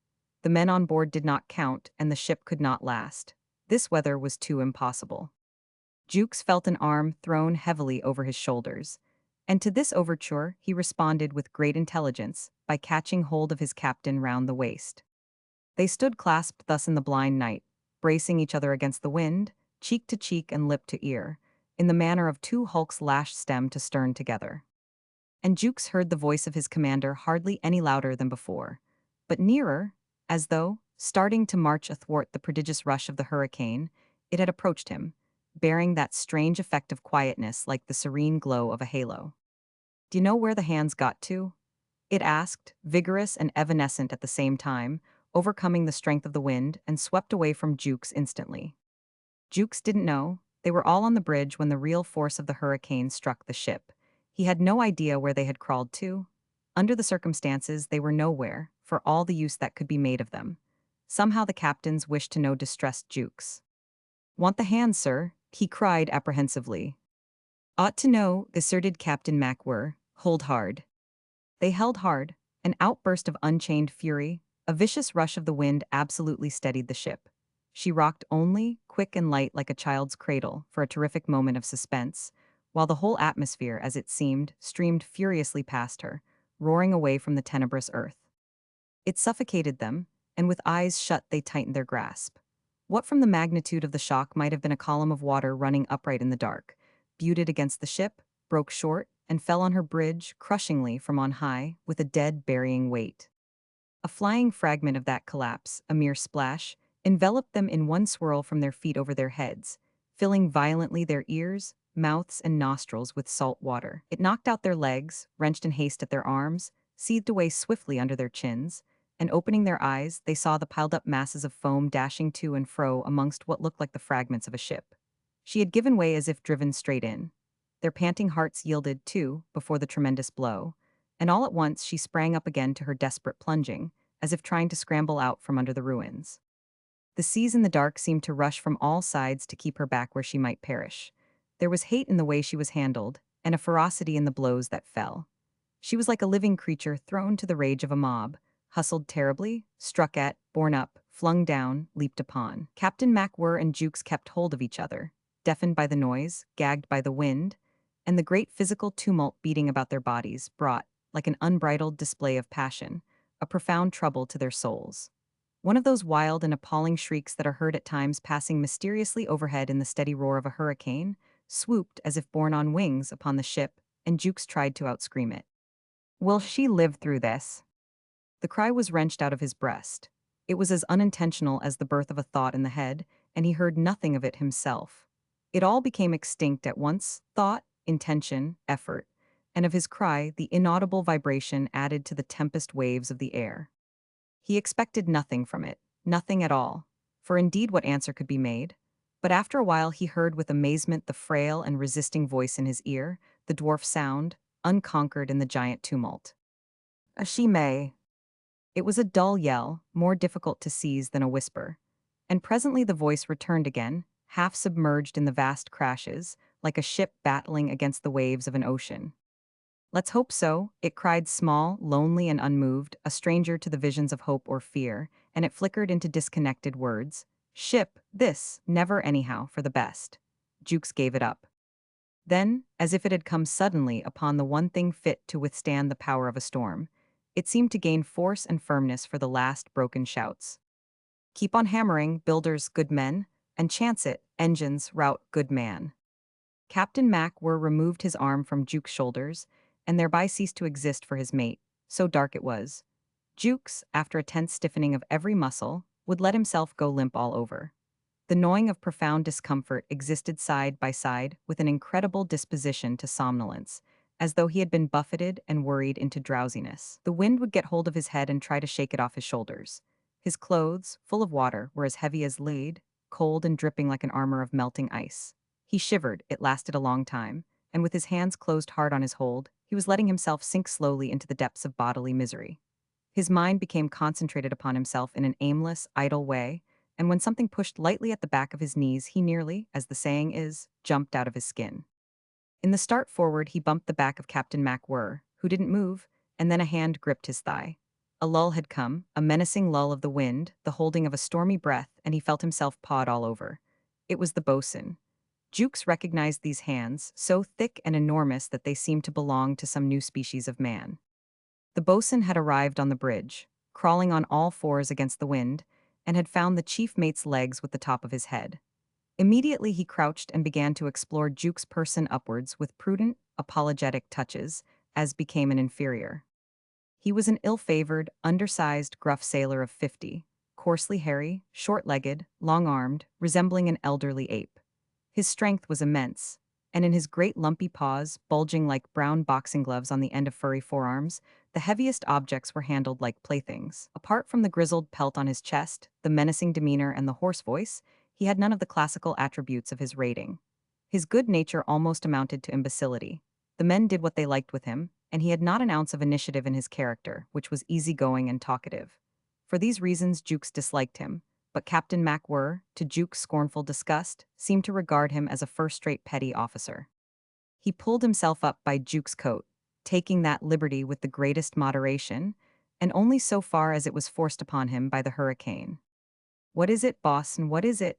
The men on board did not count, and the ship could not last. This weather was too impossible. Jukes felt an arm thrown heavily over his shoulders, and to this overture he responded with great intelligence by catching hold of his captain round the waist. They stood clasped thus in the blind night, bracing each other against the wind, cheek to cheek and lip to ear, in the manner of two hulks lashed stem to stern together. And Jukes heard the voice of his commander hardly any louder than before, but nearer, as though, starting to march athwart the prodigious rush of the hurricane, it had approached him, bearing that strange effect of quietness like the serene glow of a halo. "Do you know where the hands got to?" it asked, vigorous and evanescent at the same time, overcoming the strength of the wind, and swept away from Jukes instantly. Jukes didn't know. They were all on the bridge when the real force of the hurricane struck the ship. He had no idea where they had crawled to. Under the circumstances, they were nowhere, for all the use that could be made of them. Somehow the captains wished to know distressed Jukes. "Want the hands, sir?" he cried apprehensively. "Ought to know," asserted Captain MacWhirr. "Hold hard." They held hard. An outburst of unchained fury, a vicious rush of the wind absolutely steadied the ship. She rocked only, quick and light like a child's cradle, for a terrific moment of suspense, while the whole atmosphere, as it seemed, streamed furiously past her, roaring away from the tenebrous earth. It suffocated them, and with eyes shut they tightened their grasp. What from the magnitude of the shock might have been a column of water running upright in the dark, buted against the ship, broke short, and fell on her bridge, crushingly from on high, with a dead, burying weight. A flying fragment of that collapse, a mere splash, enveloped them in one swirl from their feet over their heads, filling violently their ears, mouths, and nostrils with salt water. It knocked out their legs, wrenched in haste at their arms, seethed away swiftly under their chins, and opening their eyes, they saw the piled-up masses of foam dashing to and fro amongst what looked like the fragments of a ship. She had given way as if driven straight in. Their panting hearts yielded, too, before the tremendous blow, and all at once she sprang up again to her desperate plunging, as if trying to scramble out from under the ruins. The seas in the dark seemed to rush from all sides to keep her back where she might perish. There was hate in the way she was handled, and a ferocity in the blows that fell. She was like a living creature thrown to the rage of a mob, hustled terribly, struck at, borne up, flung down, leaped upon. Captain MacWhirr and Jukes kept hold of each other, deafened by the noise, gagged by the wind, and the great physical tumult beating about their bodies brought, like an unbridled display of passion, a profound trouble to their souls. One of those wild and appalling shrieks that are heard at times passing mysteriously overhead in the steady roar of a hurricane, swooped as if borne on wings upon the ship, and Jukes tried to outscream it. "Will she live through this?" The cry was wrenched out of his breast. It was as unintentional as the birth of a thought in the head, and he heard nothing of it himself. It all became extinct at once, thought, intention, effort, and of his cry the inaudible vibration added to the tempest waves of the air. He expected nothing from it, nothing at all, for indeed what answer could be made? But after a while he heard with amazement the frail and resisting voice in his ear, the dwarf sound, unconquered in the giant tumult. "A she may." It was a dull yell, more difficult to seize than a whisper. And presently the voice returned again, half submerged in the vast crashes, like a ship battling against the waves of an ocean. "Let's hope so," it cried, small, lonely, and unmoved, a stranger to the visions of hope or fear, and it flickered into disconnected words. "Ship, this, never anyhow, for the best." Jukes gave it up. Then, as if it had come suddenly upon the one thing fit to withstand the power of a storm, it seemed to gain force and firmness for the last broken shouts. "Keep on hammering, builders, good men, and chance it, engines, rout, good man." Captain MacWhirr removed his arm from Jukes' shoulders, and thereby ceased to exist for his mate, so dark it was. Jukes, after a tense stiffening of every muscle, would let himself go limp all over. The gnawing of profound discomfort existed side by side with an incredible disposition to somnolence, as though he had been buffeted and worried into drowsiness. The wind would get hold of his head and try to shake it off his shoulders. His clothes, full of water, were as heavy as lead, cold and dripping like an armor of melting ice. He shivered, it lasted a long time, and with his hands closed hard on his hold, he was letting himself sink slowly into the depths of bodily misery. His mind became concentrated upon himself in an aimless, idle way, and when something pushed lightly at the back of his knees, he nearly, as the saying is, jumped out of his skin. In the start forward, he bumped the back of Captain MacWhirr, who didn't move, and then a hand gripped his thigh. A lull had come, a menacing lull of the wind, the holding of a stormy breath, and he felt himself pawed all over. It was the boatswain. Jukes recognized these hands, so thick and enormous that they seemed to belong to some new species of man. The boatswain had arrived on the bridge, crawling on all fours against the wind, and had found the chief mate's legs with the top of his head. Immediately he crouched and began to explore Jukes' person upwards with prudent, apologetic touches, as became an inferior. He was an ill-favored, undersized, gruff sailor of 50, coarsely hairy, short-legged, long-armed, resembling an elderly ape. His strength was immense, and in his great lumpy paws, bulging like brown boxing gloves on the end of furry forearms, the heaviest objects were handled like playthings. Apart from the grizzled pelt on his chest, the menacing demeanor, and the hoarse voice, he had none of the classical attributes of his rating. His good nature almost amounted to imbecility. The men did what they liked with him, and he had not an ounce of initiative in his character, which was easygoing and talkative. For these reasons Jukes disliked him, but Captain MacWhirr, to Jukes' scornful disgust, seemed to regard him as a first-rate petty officer. He pulled himself up by Jukes' coat, taking that liberty with the greatest moderation, and only so far as it was forced upon him by the hurricane. "What is it, boss'n, what is it?"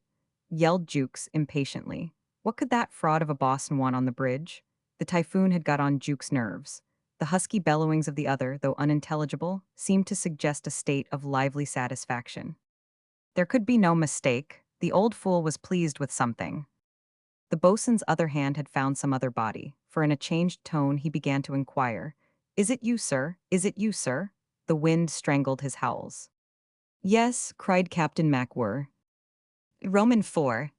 yelled Jukes impatiently. What could that fraud of a boss'n want on the bridge? The Typhoon had got on Jukes' nerves. The husky bellowings of the other, though unintelligible, seemed to suggest a state of lively satisfaction. There could be no mistake. The old fool was pleased with something. The boatswain's other hand had found some other body, for in a changed tone he began to inquire, "Is it you, sir? Is it you, sir?" The wind strangled his howls. "Yes," cried Captain MacWhirr. Roman 4.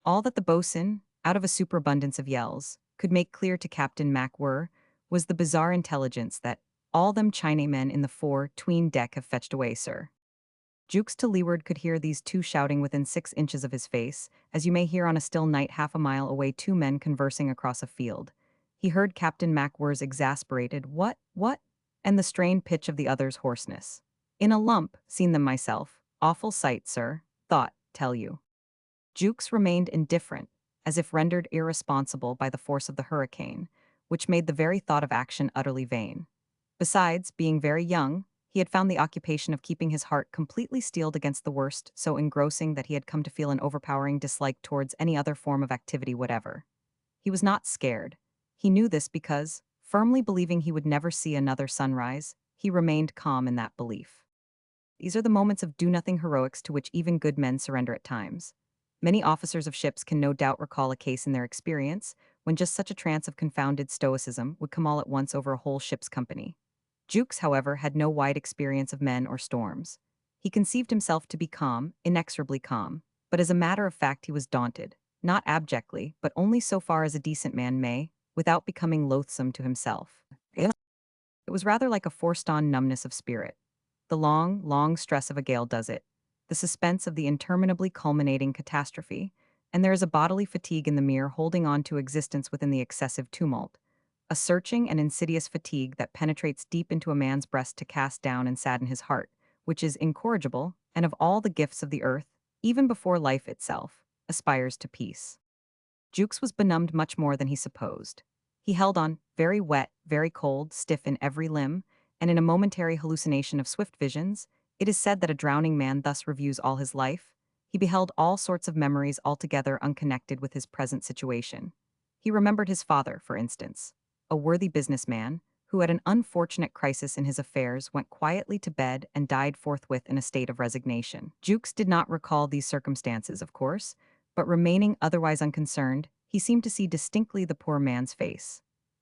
All that the boatswain, out of a superabundance of yells, could make clear to Captain MacWhirr was the bizarre intelligence that all them Chinamen in the fore 'tween deck have fetched away, sir. Jukes to leeward could hear these two shouting within 6 inches of his face, as you may hear on a still night half a mile away two men conversing across a field. He heard Captain MacWhirr's exasperated what, and the strained pitch of the other's hoarseness. In a lump, seen them myself. Awful sight, sir. Thought, tell you. Jukes remained indifferent, as if rendered irresponsible by the force of the hurricane, which made the very thought of action utterly vain. Besides, being very young, he had found the occupation of keeping his heart completely steeled against the worst so engrossing that he had come to feel an overpowering dislike towards any other form of activity whatever. He was not scared. He knew this because, firmly believing he would never see another sunrise, he remained calm in that belief. These are the moments of do-nothing heroics to which even good men surrender at times. Many officers of ships can no doubt recall a case in their experience when just such a trance of confounded stoicism would come all at once over a whole ship's company. Jukes, however, had no wide experience of men or storms. He conceived himself to be calm, inexorably calm, but as a matter of fact he was daunted, not abjectly, but only so far as a decent man may, without becoming loathsome to himself. It was rather like a forced-on numbness of spirit. The long, long stress of a gale does it, the suspense of the interminably culminating catastrophe, and there is a bodily fatigue in the mere holding on to existence within the excessive tumult, a searching and insidious fatigue that penetrates deep into a man's breast to cast down and sadden his heart, which is incorrigible, and of all the gifts of the earth, even before life itself, aspires to peace. Jukes was benumbed much more than he supposed. He held on, very wet, very cold, stiff in every limb, and in a momentary hallucination of swift visions, it is said that a drowning man thus reviews all his life. He beheld all sorts of memories altogether unconnected with his present situation. He remembered his father, for instance, a worthy businessman, who at an unfortunate crisis in his affairs went quietly to bed and died forthwith in a state of resignation. Jukes did not recall these circumstances, of course, but remaining otherwise unconcerned, he seemed to see distinctly the poor man's face.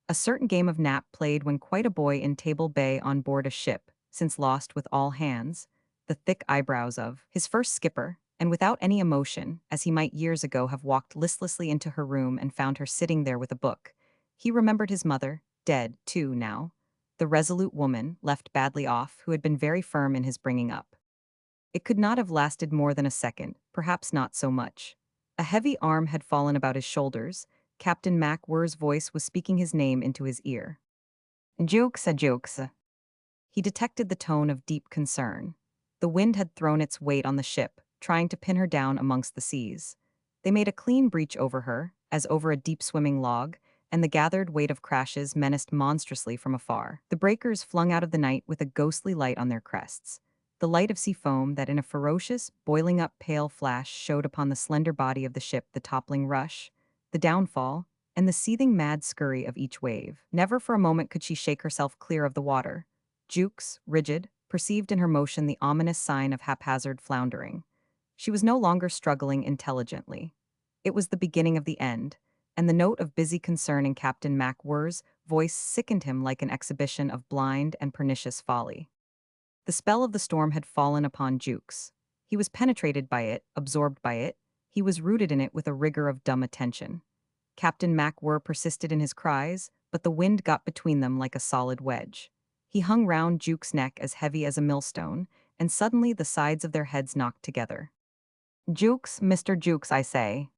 A certain game of nap played when quite a boy in Table Bay on board a ship, since lost with all hands, the thick eyebrows of his first skipper, and without any emotion, as he might years ago have walked listlessly into her room and found her sitting there with a book. He remembered his mother, dead, too, now, the resolute woman, left badly off, who had been very firm in his bringing up. It could not have lasted more than a second, perhaps not so much. A heavy arm had fallen about his shoulders. Captain MacWhirr's voice was speaking his name into his ear. Jukes, a Jukes. He detected the tone of deep concern. The wind had thrown its weight on the ship, trying to pin her down amongst the seas. They made a clean breach over her, as over a deep-swimming log, and the gathered weight of crashes menaced monstrously from afar. The breakers flung out of the night with a ghostly light on their crests. The light of sea foam that in a ferocious, boiling-up pale flash showed upon the slender body of the ship the toppling rush, the downfall, and the seething mad scurry of each wave. Never for a moment could she shake herself clear of the water. Jukes, rigid, perceived in her motion the ominous sign of haphazard floundering. She was no longer struggling intelligently. It was the beginning of the end, and the note of busy concern in Captain MacWhirr's voice sickened him like an exhibition of blind and pernicious folly. The spell of the storm had fallen upon Jukes. He was penetrated by it, absorbed by it. He was rooted in it with a rigor of dumb attention. Captain MacWhirr persisted in his cries, but the wind got between them like a solid wedge. He hung round Jukes' neck as heavy as a millstone, and suddenly the sides of their heads knocked together. Jukes, Mr. Jukes, I say.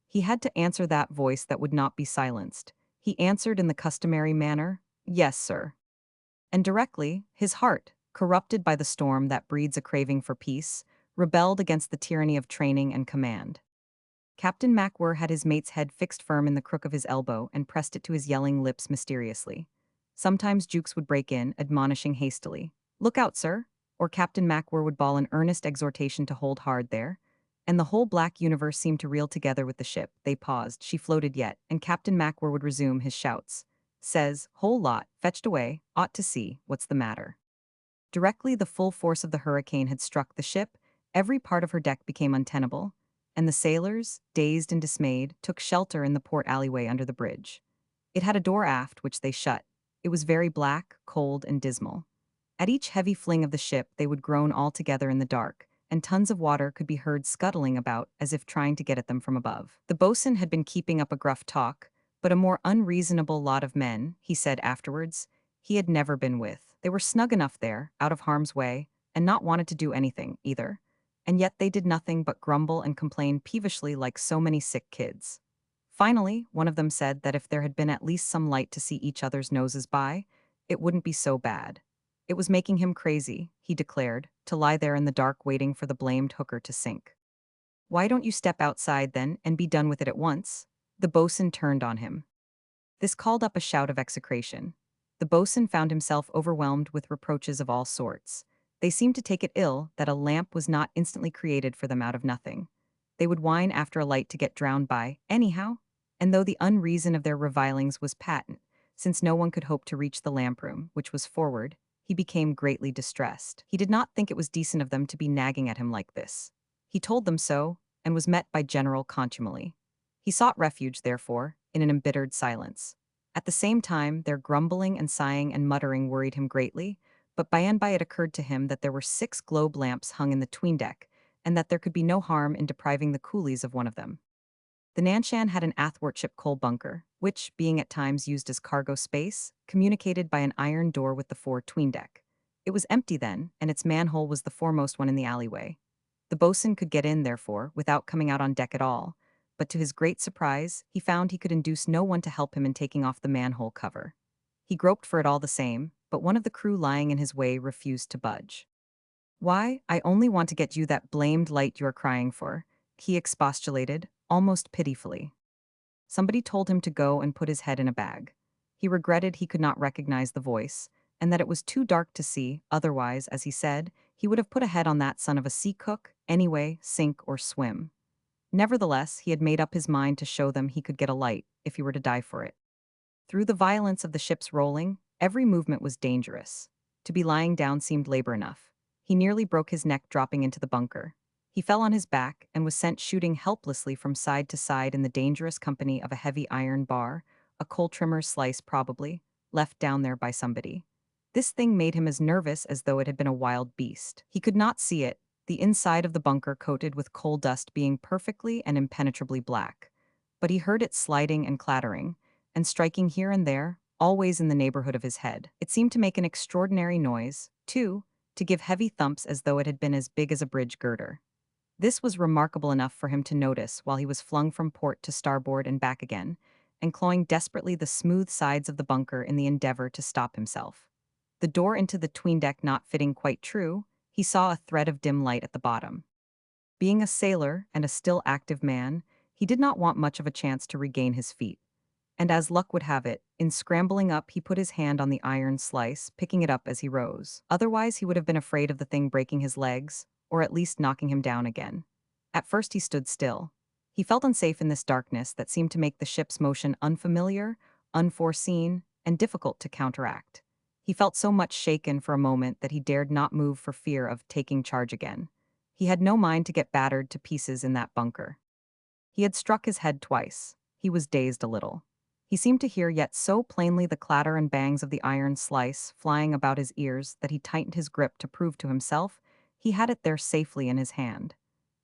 He had to answer that voice that would not be silenced. He answered in the customary manner, "Yes, sir." And directly, his heart, corrupted by the storm that breeds a craving for peace, rebelled against the tyranny of training and command. Captain MacWhirr had his mate's head fixed firm in the crook of his elbow and pressed it to his yelling lips mysteriously. Sometimes Jukes would break in, admonishing hastily, "Look out, sir!" Or Captain MacWhirr would bawl an earnest exhortation to hold hard there. And the whole black universe seemed to reel together with the ship. They paused, she floated yet, and Captain MacWhirr would resume his shouts. "Says, whole lot, fetched away, ought to see, what's the matter?" Directly the full force of the hurricane had struck the ship, every part of her deck became untenable, and the sailors, dazed and dismayed, took shelter in the port alleyway under the bridge. It had a door aft, which they shut. It was very black, cold, and dismal. At each heavy fling of the ship they would groan all together in the dark, and tons of water could be heard scuttling about as if trying to get at them from above. The bosun had been keeping up a gruff talk, but a more unreasonable lot of men, he said afterwards, he had never been with. They were snug enough there, out of harm's way, and not wanted to do anything, either. And yet they did nothing but grumble and complain peevishly like so many sick kids. Finally, one of them said that if there had been at least some light to see each other's noses by, it wouldn't be so bad. It was making him crazy, he declared, to lie there in the dark waiting for the blamed hooker to sink. Why don't you step outside then and be done with it at once? The bosun turned on him. This called up a shout of execration. The bosun found himself overwhelmed with reproaches of all sorts. They seemed to take it ill that a lamp was not instantly created for them out of nothing. They would whine after a light to get drowned by, anyhow, and though the unreason of their revilings was patent, since no one could hope to reach the lamp room, which was forward, he became greatly distressed. He did not think it was decent of them to be nagging at him like this. He told them so, and was met by general contumely. He sought refuge, therefore, in an embittered silence. At the same time, their grumbling and sighing and muttering worried him greatly, but by and by it occurred to him that there were 6 globe lamps hung in the 'tween-deck, and that there could be no harm in depriving the coolies of one of them. The Nanshan had an athwartship coal bunker, which, being at times used as cargo space, communicated by an iron door with the fore 'tween-deck. It was empty then, and its manhole was the foremost one in the alleyway. The bosun could get in, therefore, without coming out on deck at all, but to his great surprise, he found he could induce no one to help him in taking off the manhole cover. He groped for it all the same, but one of the crew lying in his way refused to budge. "Why, I only want to get you that blamed light you're crying for," he expostulated, almost pitifully. Somebody told him to go and put his head in a bag. He regretted he could not recognize the voice, and that it was too dark to see, otherwise, as he said, he would have put a head on that son of a sea cook, anyway, sink or swim. Nevertheless, he had made up his mind to show them he could get a light, if he were to die for it. Through the violence of the ship's rolling, every movement was dangerous. To be lying down seemed labor enough. He nearly broke his neck dropping into the bunker. He fell on his back and was sent shooting helplessly from side to side in the dangerous company of a heavy iron bar, a coal trimmer's slice probably, left down there by somebody. This thing made him as nervous as though it had been a wild beast. He could not see it, the inside of the bunker coated with coal dust being perfectly and impenetrably black. But he heard it sliding and clattering, and striking here and there, always in the neighborhood of his head. It seemed to make an extraordinary noise, too, to give heavy thumps as though it had been as big as a bridge girder. This was remarkable enough for him to notice while he was flung from port to starboard and back again, and clawing desperately the smooth sides of the bunker in the endeavor to stop himself. The door into the 'tween-deck not fitting quite true, he saw a thread of dim light at the bottom. Being a sailor and a still active man, he did not want much of a chance to regain his feet. And as luck would have it, in scrambling up he put his hand on the iron slice, picking it up as he rose. Otherwise he would have been afraid of the thing breaking his legs, or at least knocking him down again. At first he stood still. He felt unsafe in this darkness that seemed to make the ship's motion unfamiliar, unforeseen, and difficult to counteract. He felt so much shaken for a moment that he dared not move for fear of taking charge again. He had no mind to get battered to pieces in that bunker. He had struck his head twice. He was dazed a little. He seemed to hear yet so plainly the clatter and bangs of the iron slice flying about his ears that he tightened his grip to prove to himself he had it there safely in his hand.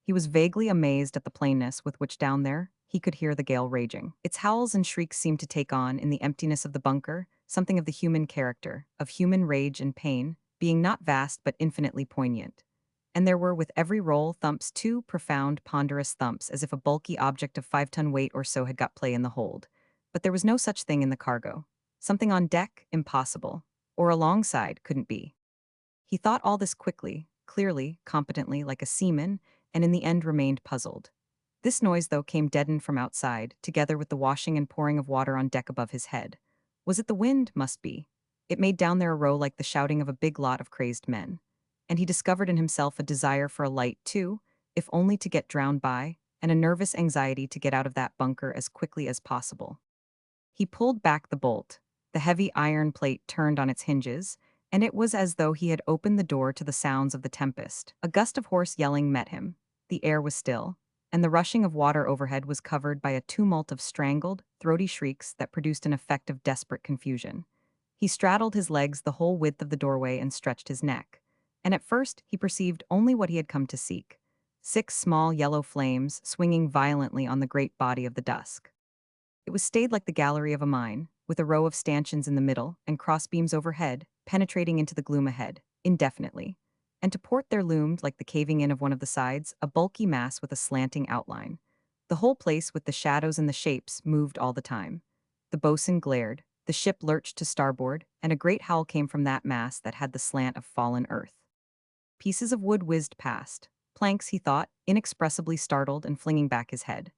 He was vaguely amazed at the plainness with which down there he could hear the gale raging. Its howls and shrieks seemed to take on, in the emptiness of the bunker, something of the human character, of human rage and pain, being not vast but infinitely poignant. And there were with every roll thumps, 2 profound, ponderous thumps, as if a bulky object of 5-ton weight or so had got play in the hold. But there was no such thing in the cargo. Something on deck? Impossible. Or alongside? Couldn't be. He thought all this quickly, clearly, competently, like a seaman, and in the end remained puzzled. This noise, though, came deadened from outside, together with the washing and pouring of water on deck above his head. Was it the wind? Must be. It made down there a row like the shouting of a big lot of crazed men. And he discovered in himself a desire for a light, too, if only to get drowned by, and a nervous anxiety to get out of that bunker as quickly as possible. He pulled back the bolt. The heavy iron plate turned on its hinges, and it was as though he had opened the door to the sounds of the tempest. A gust of hoarse yelling met him. The air was still, and the rushing of water overhead was covered by a tumult of strangled, throaty shrieks that produced an effect of desperate confusion. He straddled his legs the whole width of the doorway and stretched his neck. And at first he perceived only what he had come to seek: 6 small yellow flames swinging violently on the great body of the dusk. It was stayed like the gallery of a mine, with a row of stanchions in the middle and crossbeams overhead, penetrating into the gloom ahead, indefinitely. And to port there loomed, like the caving in of one of the sides, a bulky mass with a slanting outline. The whole place, with the shadows and the shapes, moved all the time. The boatswain glared, the ship lurched to starboard, and a great howl came from that mass that had the slant of fallen earth. Pieces of wood whizzed past. Planks, he thought, inexpressibly startled and flinging back his head.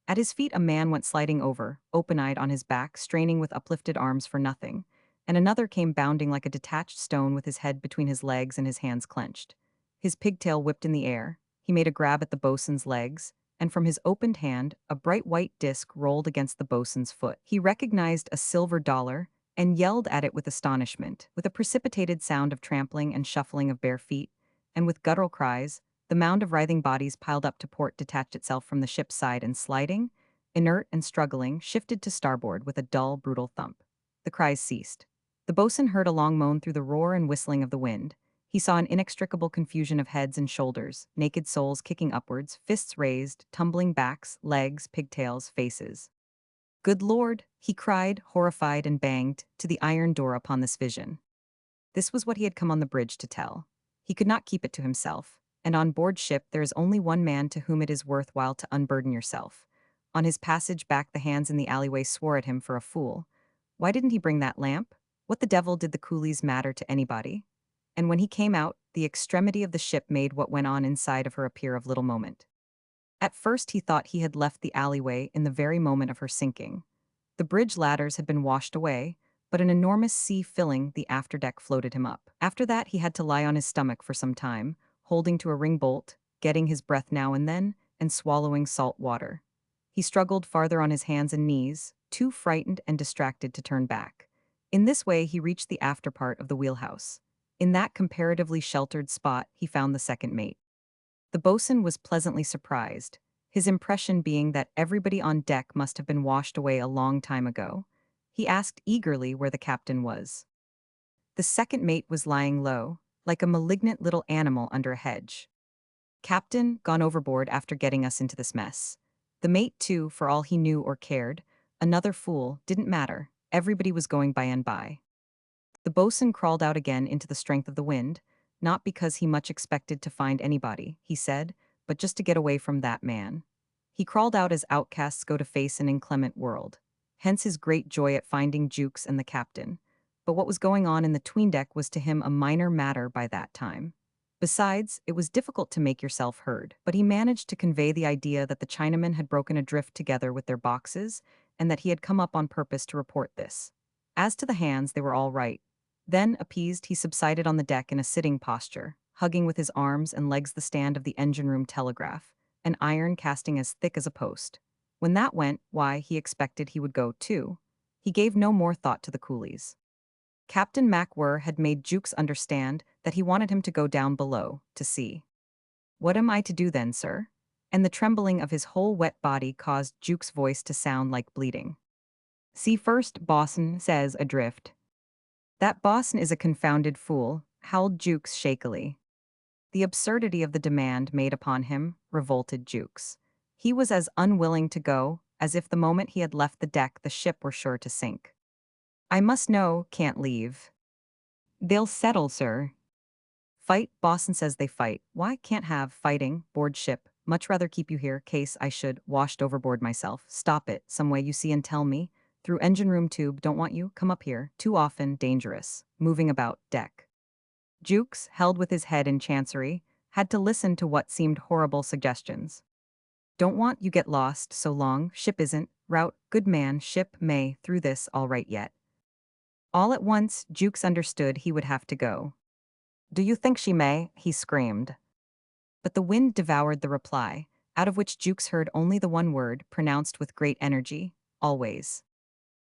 At his feet a man went sliding over, open-eyed on his back, straining with uplifted arms for nothing, and another came bounding like a detached stone with his head between his legs and his hands clenched. His pigtail whipped in the air, he made a grab at the boatswain's legs, and from his opened hand, a bright white disc rolled against the boatswain's foot. He recognized a silver dollar and yelled at it with astonishment, with a precipitated sound of trampling and shuffling of bare feet, and with guttural cries. The mound of writhing bodies piled up to port detached itself from the ship's side and sliding, inert and struggling, shifted to starboard with a dull, brutal thump. The cries ceased. The boatswain heard a long moan through the roar and whistling of the wind. He saw an inextricable confusion of heads and shoulders, naked souls kicking upwards, fists raised, tumbling backs, legs, pigtails, faces. "Good Lord!" he cried, horrified, and banged to the iron door upon this vision. This was what he had come on the bridge to tell. He could not keep it to himself, and on board ship there is only one man to whom it is worthwhile to unburden yourself. On his passage back the hands in the alleyway swore at him for a fool. Why didn't he bring that lamp? What the devil did the coolies matter to anybody? And when he came out, the extremity of the ship made what went on inside of her appear of little moment. At first he thought he had left the alleyway in the very moment of her sinking. The bridge ladders had been washed away, but an enormous sea filling the afterdeck floated him up. After that he had to lie on his stomach for some time, holding to a ring bolt, getting his breath now and then, and swallowing salt water. He struggled farther on his hands and knees, too frightened and distracted to turn back. In this way he reached the after part of the wheelhouse. In that comparatively sheltered spot he found the second mate. The boatswain was pleasantly surprised, his impression being that everybody on deck must have been washed away a long time ago. He asked eagerly where the captain was. The second mate was lying low, like a malignant little animal under a hedge. "Captain, gone overboard after getting us into this mess." The mate, too, for all he knew or cared, another fool, didn't matter, everybody was going by and by. The boatswain crawled out again into the strength of the wind, not because he much expected to find anybody, he said, but just to get away from that man. He crawled out as outcasts go to face an inclement world. Hence his great joy at finding Jukes and the captain. But what was going on in the 'tween-deck was to him a minor matter by that time. Besides, it was difficult to make yourself heard, but he managed to convey the idea that the Chinamen had broken adrift together with their boxes, and that he had come up on purpose to report this. As to the hands, they were all right. Then, appeased, he subsided on the deck in a sitting posture, hugging with his arms and legs the stand of the engine-room telegraph, an iron casting as thick as a post. When that went, why, he expected he would go too. He gave no more thought to the coolies. Captain MacWhirr had made Jukes understand that he wanted him to go down below, to see. "What am I to do then, sir?" And the trembling of his whole wet body caused Jukes' voice to sound like bleeding. "See first, bosun says adrift." "That bosun is a confounded fool," howled Jukes shakily. The absurdity of the demand made upon him revolted Jukes. He was as unwilling to go as if the moment he had left the deck the ship were sure to sink. "I must know, can't leave." "They'll settle, sir." "Fight, bosun says they fight. Why, can't have fighting, board ship. Much rather keep you here, case I should washed overboard myself. Stop it, some way you see and tell me. Through engine room tube, don't want you, come up here. Too often, dangerous. Moving about, deck." Jukes, held with his head in chancery, had to listen to what seemed horrible suggestions. "Don't want you get lost so long, ship isn't, route, good man, ship may, through this, all right yet." All at once, Jukes understood he would have to go. "Do you think she may?" he screamed. But the wind devoured the reply, out of which Jukes heard only the one word, pronounced with great energy: "Always."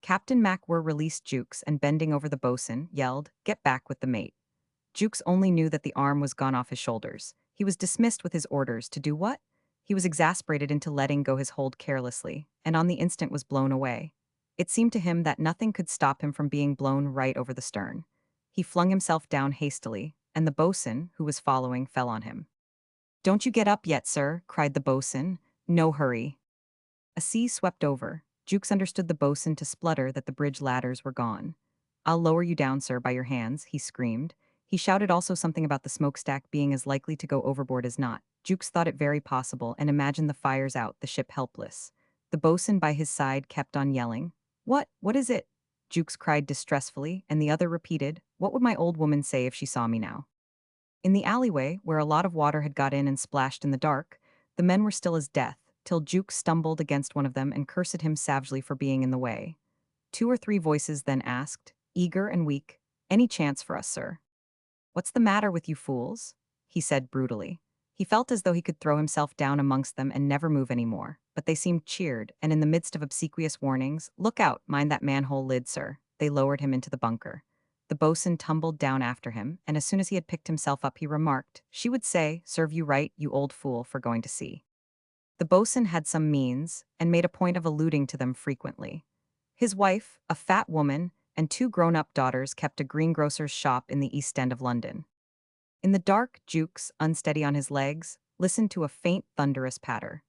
Captain MacWhirr released Jukes and, bending over the boatswain, yelled, "Get back with the mate." Jukes only knew that the arm was gone off his shoulders. He was dismissed with his orders to do what? He was exasperated into letting go his hold carelessly, and on the instant was blown away. It seemed to him that nothing could stop him from being blown right over the stern. He flung himself down hastily, and the boatswain, who was following, fell on him. "Don't you get up yet, sir," cried the boatswain. "No hurry." A sea swept over. Jukes understood the boatswain to splutter that the bridge ladders were gone. "I'll lower you down, sir, by your hands," he screamed. He shouted also something about the smokestack being as likely to go overboard as not. Jukes thought it very possible and imagined the fires out, the ship helpless. The boatswain by his side kept on yelling. What is it?" Jukes cried distressfully, and the other repeated, "What would my old woman say if she saw me now?" In the alleyway, where a lot of water had got in and splashed in the dark, the men were still as death, till Jukes stumbled against one of them and cursed him savagely for being in the way. Two or three voices then asked, eager and weak, "Any chance for us, sir?" "What's the matter with you fools?" he said brutally. He felt as though he could throw himself down amongst them and never move any more, but they seemed cheered, and in the midst of obsequious warnings, "Look out, mind that manhole lid, sir," they lowered him into the bunker. The boatswain tumbled down after him, and as soon as he had picked himself up he remarked, "She would say, 'Serve you right, you old fool, for going to sea.'" The boatswain had some means, and made a point of alluding to them frequently. His wife, a fat woman, and two grown-up daughters kept a greengrocer's shop in the East End of London. In the dark, Jukes, unsteady on his legs, listened to a faint thunderous patter.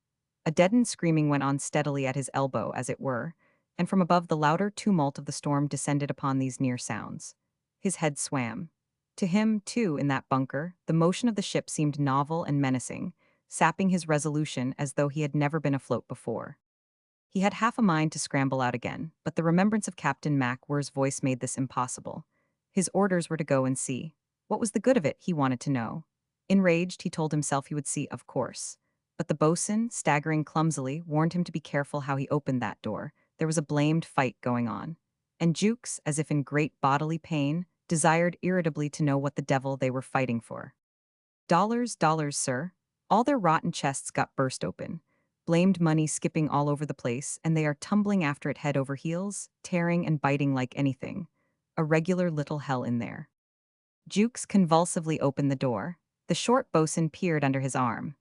A deadened screaming went on steadily at his elbow, as it were, and from above the louder tumult of the storm descended upon these near sounds. His head swam. To him, too, in that bunker, the motion of the ship seemed novel and menacing, sapping his resolution as though he had never been afloat before. He had half a mind to scramble out again, but the remembrance of Captain MacWhirr's voice made this impossible. His orders were to go and see. What was the good of it, he wanted to know. Enraged, he told himself he would see, of course. But the boatswain, staggering clumsily, warned him to be careful how he opened that door. There was a blamed fight going on. And Jukes, as if in great bodily pain, desired irritably to know what the devil they were fighting for. "Dollars, dollars, sir." All their rotten chests got burst open. Blamed money skipping all over the place, and they are tumbling after it head over heels, tearing and biting like anything. A regular little hell in there. Jukes convulsively opened the door. The short boatswain peered under his arm.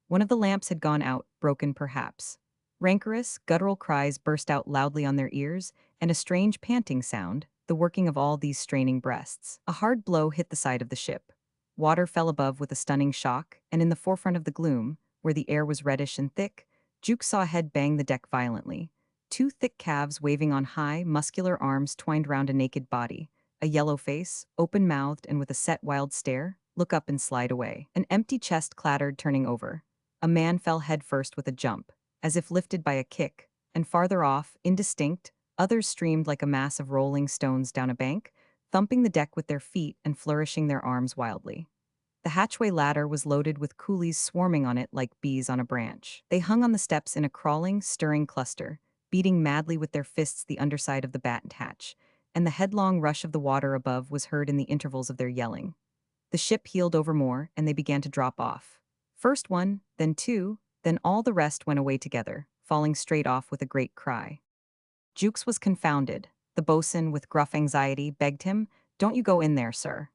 One of the lamps had gone out, broken perhaps. Rancorous, guttural cries burst out loudly on their ears, and a strange panting sound, the working of all these straining breasts. A hard blow hit the side of the ship. Water fell above with a stunning shock, and in the forefront of the gloom, where the air was reddish and thick, Jukes saw a head bang the deck violently. Two thick calves waving on high, muscular arms twined round a naked body. A yellow face, open-mouthed and with a set wild stare, look up and slide away. An empty chest clattered, turning over. A man fell headfirst with a jump, as if lifted by a kick, and farther off, indistinct, others streamed like a mass of rolling stones down a bank, thumping the deck with their feet and flourishing their arms wildly. The hatchway ladder was loaded with coolies swarming on it like bees on a branch. They hung on the steps in a crawling, stirring cluster, beating madly with their fists the underside of the battened hatch, and the headlong rush of the water above was heard in the intervals of their yelling. The ship heeled over more, and they began to drop off. First one, then two, then all the rest went away together, falling straight off with a great cry. Jukes was confounded. The boatswain, with gruff anxiety, begged him, "Don't you go in there, sir."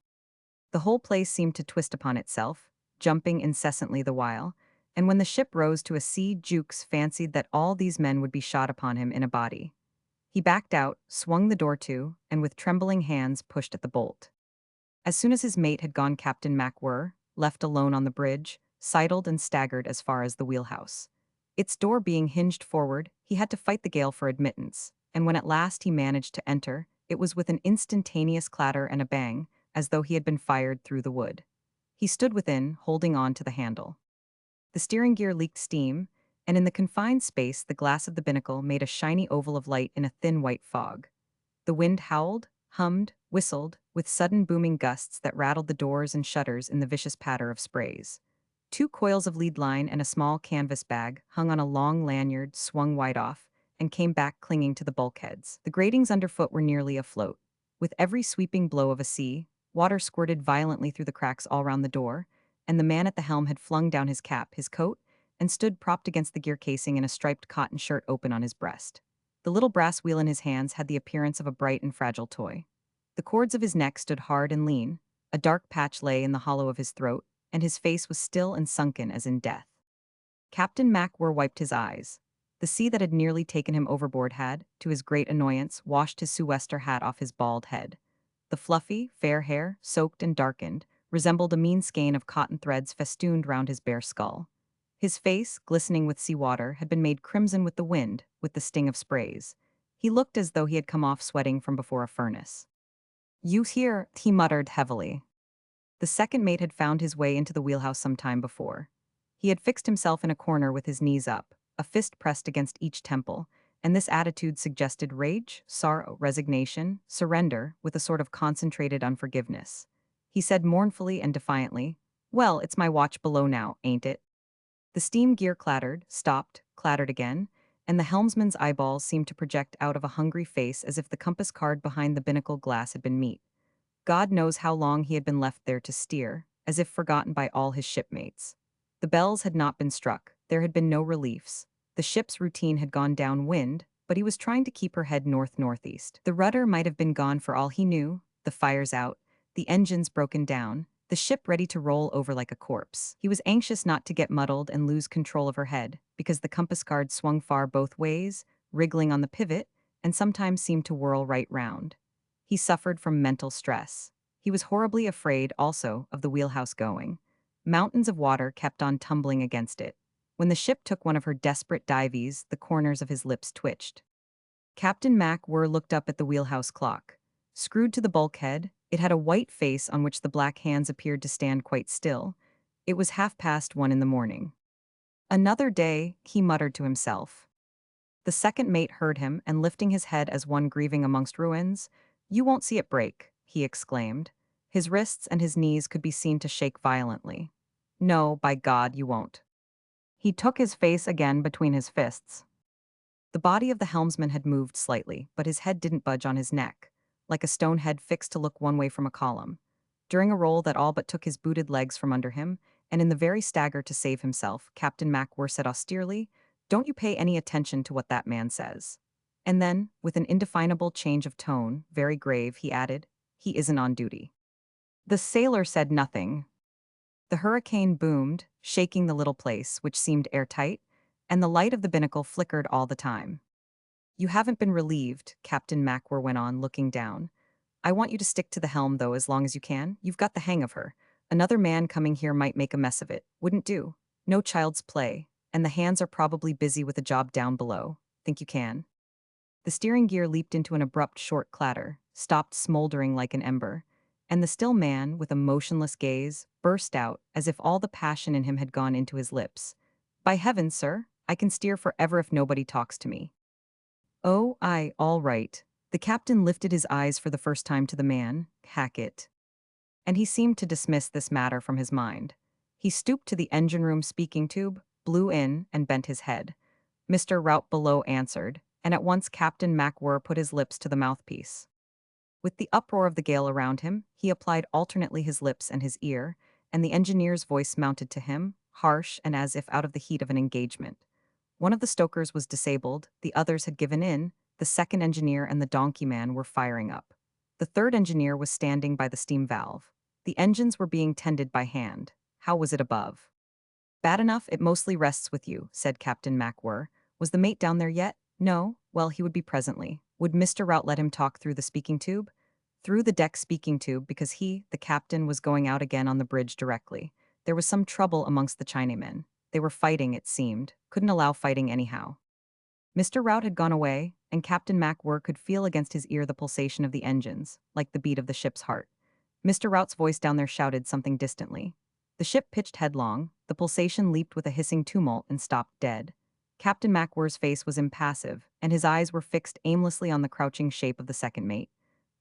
The whole place seemed to twist upon itself, jumping incessantly the while, and when the ship rose to a sea, Jukes fancied that all these men would be shot upon him in a body. He backed out, swung the door to, and with trembling hands pushed at the bolt. As soon as his mate had gone, Captain MacWhirr, left alone on the bridge, sidled and staggered as far as the wheelhouse. Its door being hinged forward, he had to fight the gale for admittance, and when at last he managed to enter, it was with an instantaneous clatter and a bang, as though he had been fired through the wood. He stood within, holding on to the handle. The steering gear leaked steam, and in the confined space the glass of the binnacle made a shiny oval of light in a thin white fog. The wind howled, hummed, whistled, with sudden booming gusts that rattled the doors and shutters in the vicious patter of sprays. Two coils of lead line and a small canvas bag, hung on a long lanyard, swung wide off, and came back clinging to the bulkheads. The gratings underfoot were nearly afloat. With every sweeping blow of a sea, water squirted violently through the cracks all round the door, and the man at the helm had flung down his cap, his coat, and stood propped against the gear casing in a striped cotton shirt open on his breast. The little brass wheel in his hands had the appearance of a bright and fragile toy. The cords of his neck stood hard and lean, a dark patch lay in the hollow of his throat, and his face was still and sunken as in death. Captain MacWhirr wiped his eyes. The sea that had nearly taken him overboard had, to his great annoyance, washed his sou'wester hat off his bald head. The fluffy, fair hair, soaked and darkened, resembled a mean skein of cotton threads festooned round his bare skull. His face, glistening with seawater, had been made crimson with the wind, with the sting of sprays. He looked as though he had come off sweating from before a furnace. "You here," he muttered heavily. The second mate had found his way into the wheelhouse some time before. He had fixed himself in a corner with his knees up, a fist pressed against each temple, and this attitude suggested rage, sorrow, resignation, surrender, with a sort of concentrated unforgiveness. He said mournfully and defiantly, "Well, it's my watch below now, ain't it?" The steam gear clattered, stopped, clattered again, and the helmsman's eyeballs seemed to project out of a hungry face as if the compass card behind the binnacle glass had been meat. God knows how long he had been left there to steer, as if forgotten by all his shipmates. The bells had not been struck, there had been no reliefs. The ship's routine had gone downwind, but he was trying to keep her head north-northeast. The rudder might have been gone for all he knew, the fires out, the engines broken down, the ship ready to roll over like a corpse. He was anxious not to get muddled and lose control of her head, because the compass card swung far both ways, wriggling on the pivot, and sometimes seemed to whirl right round. He suffered from mental stress. He was horribly afraid, also, of the wheelhouse going. Mountains of water kept on tumbling against it. When the ship took one of her desperate dives, the corners of his lips twitched. Captain MacWhirr looked up at the wheelhouse clock. Screwed to the bulkhead, it had a white face on which the black hands appeared to stand quite still. It was 1:30 in the morning. "Another day," he muttered to himself. The second mate heard him, and lifting his head as one grieving amongst ruins, "You won't see it break," he exclaimed. His wrists and his knees could be seen to shake violently. "No, by God, you won't." He took his face again between his fists. The body of the helmsman had moved slightly, but his head didn't budge on his neck, like a stone head fixed to look one way from a column. During a roll that all but took his booted legs from under him, and in the very stagger to save himself, Captain MacWhirr said austerely, "Don't you pay any attention to what that man says." And then, with an indefinable change of tone, very grave, he added, "He isn't on duty." The sailor said nothing. The hurricane boomed, shaking the little place, which seemed airtight, and the light of the binnacle flickered all the time. "You haven't been relieved," Captain MacWhirr went on, looking down. "I want you to stick to the helm, though, as long as you can. You've got the hang of her. Another man coming here might make a mess of it. Wouldn't do. No child's play. And the hands are probably busy with a job down below. Think you can?" The steering gear leaped into an abrupt short clatter, stopped smoldering like an ember, and the still man, with a motionless gaze, burst out as if all the passion in him had gone into his lips. "By heavens, sir, I can steer forever if nobody talks to me." "Oh, aye, all right." The captain lifted his eyes for the first time to the man, Hackett, and he seemed to dismiss this matter from his mind. He stooped to the engine-room speaking tube, blew in, and bent his head. Mr. Rout below answered, and at once Captain MacWhirr put his lips to the mouthpiece. With the uproar of the gale around him, he applied alternately his lips and his ear, and the engineer's voice mounted to him, harsh and as if out of the heat of an engagement. One of the stokers was disabled, the others had given in, the second engineer and the donkey man were firing up. The third engineer was standing by the steam valve. The engines were being tended by hand. How was it above? "Bad enough, it mostly rests with you," said Captain MacWhirr. "Was the mate down there yet? No? Well, he would be presently. Would Mr. Rout let him talk through the speaking tube?" Through the deck speaking tube, because he, the captain, was going out again on the bridge directly. There was some trouble amongst the Chinamen. They were fighting, it seemed. Couldn't allow fighting anyhow. Mr. Rout had gone away, and Captain MacWhirr could feel against his ear the pulsation of the engines, like the beat of the ship's heart. Mr. Rout's voice down there shouted something distantly. The ship pitched headlong, the pulsation leaped with a hissing tumult and stopped dead. Captain MacWhirr's face was impassive, and his eyes were fixed aimlessly on the crouching shape of the second mate.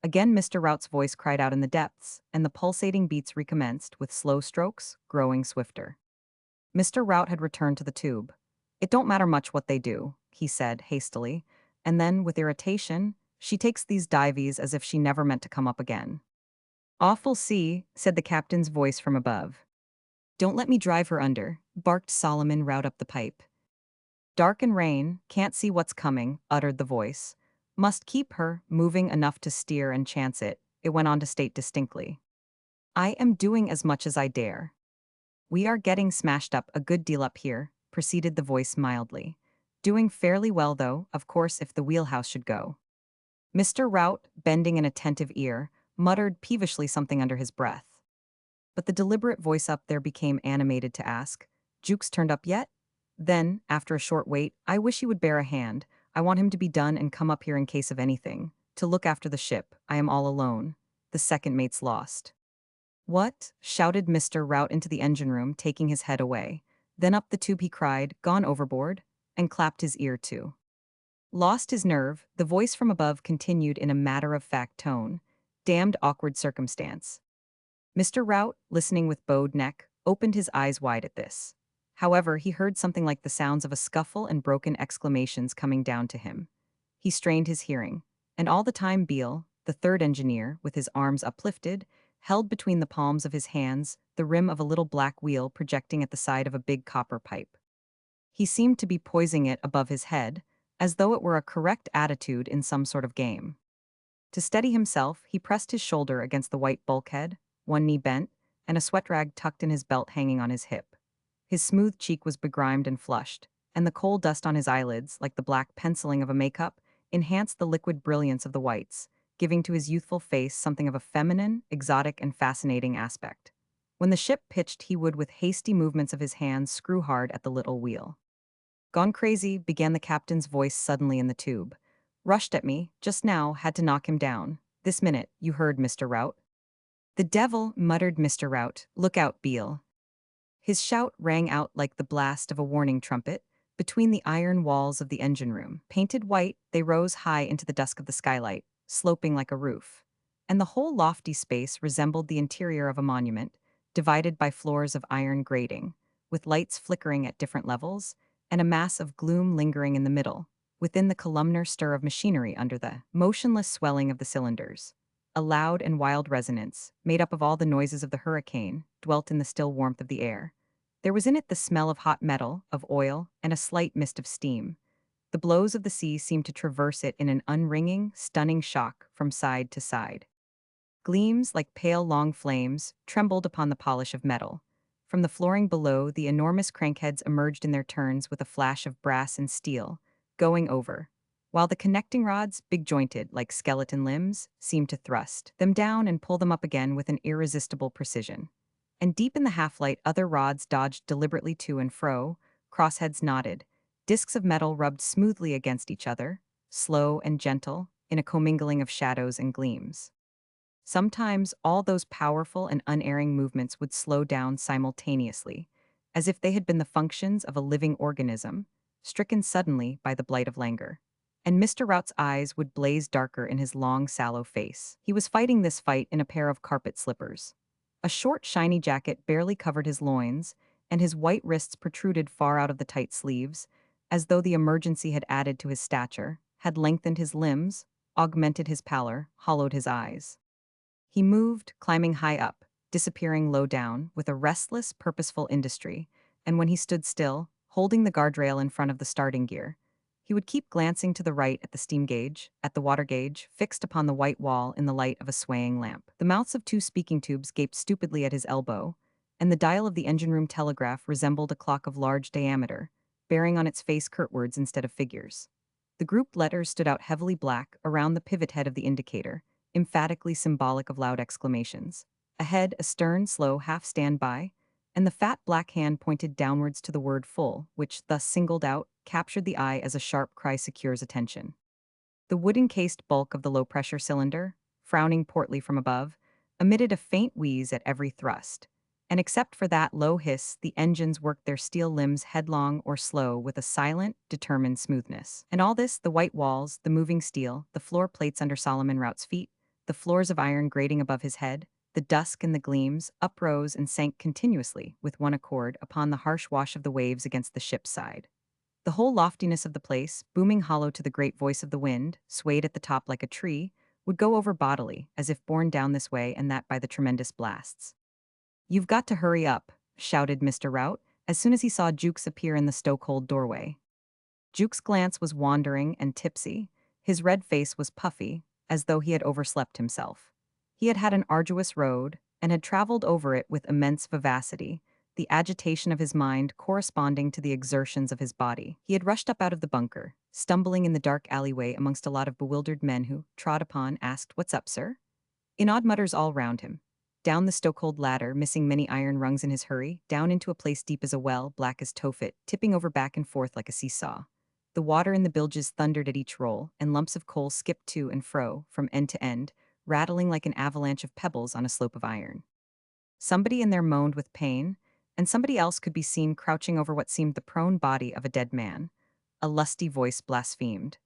Again Mr. Rout's voice cried out in the depths, and the pulsating beats recommenced, with slow strokes, growing swifter. Mr. Rout had returned to the tube. "It don't matter much what they do," he said hastily, and then, with irritation, "she takes these dives as if she never meant to come up again." "Awful sea," said the captain's voice from above. "Don't let me drive her under," barked Solomon Rout up the pipe. "Dark and rain, can't see what's coming," uttered the voice. "Must keep her moving enough to steer and chance it," it went on to state distinctly. "I am doing as much as I dare." "We are getting smashed up a good deal up here," proceeded the voice mildly. "Doing fairly well, though, of course, if the wheelhouse should go." Mr. Rout, bending an attentive ear, muttered peevishly something under his breath. But the deliberate voice up there became animated to ask, "Jukes turned up yet?" Then, after a short wait, "I wish he would bear a hand. I want him to be done and come up here in case of anything. To look after the ship. I am all alone. The second mate's lost." "What?" shouted Mr. Rout into the engine room, taking his head away. Then up the tube he cried, "Gone overboard?" and clapped his ear too. Lost his nerve, the voice from above continued in a matter-of-fact tone. "Damned awkward circumstance." Mr. Rout, listening with bowed neck, opened his eyes wide at this. However, he heard something like the sounds of a scuffle and broken exclamations coming down to him. He strained his hearing, and all the time Beale, the third engineer, with his arms uplifted, held between the palms of his hands the rim of a little black wheel projecting at the side of a big copper pipe. He seemed to be poising it above his head, as though it were a correct attitude in some sort of game. To steady himself, he pressed his shoulder against the white bulkhead, one knee bent, and a sweat rag tucked in his belt hanging on his hip. His smooth cheek was begrimed and flushed, and the coal dust on his eyelids, like the black penciling of a makeup, enhanced the liquid brilliance of the whites, giving to his youthful face something of a feminine, exotic, and fascinating aspect. When the ship pitched, he would, with hasty movements of his hands, screw hard at the little wheel. "Gone crazy," began the captain's voice suddenly in the tube. "Rushed at me, just now, had to knock him down. This minute, you heard, Mr. Rout." "The devil," muttered Mr. Rout. "Look out, Beale." His shout rang out like the blast of a warning trumpet between the iron walls of the engine room. Painted white, they rose high into the dusk of the skylight, sloping like a roof. And the whole lofty space resembled the interior of a monument, divided by floors of iron grating, with lights flickering at different levels, and a mass of gloom lingering in the middle, within the columnar stir of machinery under the motionless swelling of the cylinders. A loud and wild resonance, made up of all the noises of the hurricane, dwelt in the still warmth of the air. There was in it the smell of hot metal, of oil, and a slight mist of steam. The blows of the sea seemed to traverse it in an unringing, stunning shock from side to side. Gleams, like pale long flames, trembled upon the polish of metal. From the flooring below, the enormous crankheads emerged in their turns with a flash of brass and steel, going over, while the connecting rods, big-jointed like skeleton limbs, seemed to thrust them down and pull them up again with an irresistible precision. And deep in the half-light, other rods dodged deliberately to and fro, crossheads nodded, discs of metal rubbed smoothly against each other, slow and gentle, in a commingling of shadows and gleams. Sometimes all those powerful and unerring movements would slow down simultaneously, as if they had been the functions of a living organism, stricken suddenly by the blight of languor. And Mr. Rout's eyes would blaze darker in his long, sallow face. He was fighting this fight in a pair of carpet slippers. A short, shiny jacket barely covered his loins, and his white wrists protruded far out of the tight sleeves, as though the emergency had added to his stature, had lengthened his limbs, augmented his pallor, hollowed his eyes. He moved, climbing high up, disappearing low down, with a restless, purposeful industry, and when he stood still, holding the guardrail in front of the starting gear, he would keep glancing to the right at the steam gauge, at the water gauge, fixed upon the white wall in the light of a swaying lamp. The mouths of two speaking tubes gaped stupidly at his elbow, and the dial of the engine room telegraph resembled a clock of large diameter, bearing on its face curtwords instead of figures. The grouped letters stood out heavily black around the pivot head of the indicator, emphatically symbolic of loud exclamations. Ahead, a stern, slow half-standby, and the fat black hand pointed downwards to the word full, which, thus singled out, captured the eye as a sharp cry secures attention. The wood-encased bulk of the low-pressure cylinder, frowning portly from above, emitted a faint wheeze at every thrust, and except for that low hiss, the engines worked their steel limbs headlong or slow with a silent, determined smoothness. And all this, the white walls, the moving steel, the floor plates under Solomon Rout's feet, the floors of iron grating above his head, the dusk and the gleams, uprose and sank continuously, with one accord, upon the harsh wash of the waves against the ship's side. The whole loftiness of the place, booming hollow to the great voice of the wind, swayed at the top like a tree, would go over bodily, as if borne down this way and that by the tremendous blasts. "You've got to hurry up," shouted Mr. Rout, as soon as he saw Jukes appear in the stokehold doorway. Jukes' glance was wandering and tipsy. His red face was puffy, as though he had overslept himself. He had had an arduous road, and had traveled over it with immense vivacity, the agitation of his mind corresponding to the exertions of his body. He had rushed up out of the bunker, stumbling in the dark alleyway amongst a lot of bewildered men who, trod upon, asked, "What's up, sir?" In odd mutters all round him. Down the stokehold ladder, missing many iron rungs in his hurry, down into a place deep as a well, black as Tophet, tipping over back and forth like a seesaw. The water in the bilges thundered at each roll, and lumps of coal skipped to and fro, from end to end, rattling like an avalanche of pebbles on a slope of iron. Somebody in there moaned with pain, and somebody else could be seen crouching over what seemed the prone body of a dead man. A lusty voice blasphemed.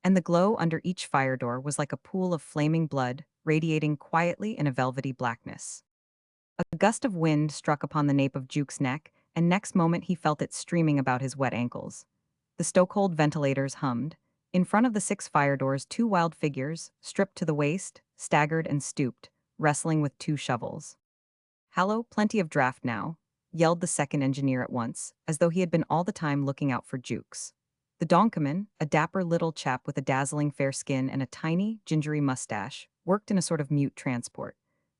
And the glow under each fire door was like a pool of flaming blood, radiating quietly in a velvety blackness. A gust of wind struck upon the nape of Juke's neck, and next moment he felt it streaming about his wet ankles. The stokehold ventilators hummed. In front of the 6 fire doors, 2 wild figures, stripped to the waist, staggered and stooped, wrestling with 2 shovels. "Hallo, plenty of draft now," yelled the second engineer at once, as though he had been all the time looking out for Jukes. The donkerman, a dapper little chap with a dazzling fair skin and a tiny, gingery mustache, worked in a sort of mute transport.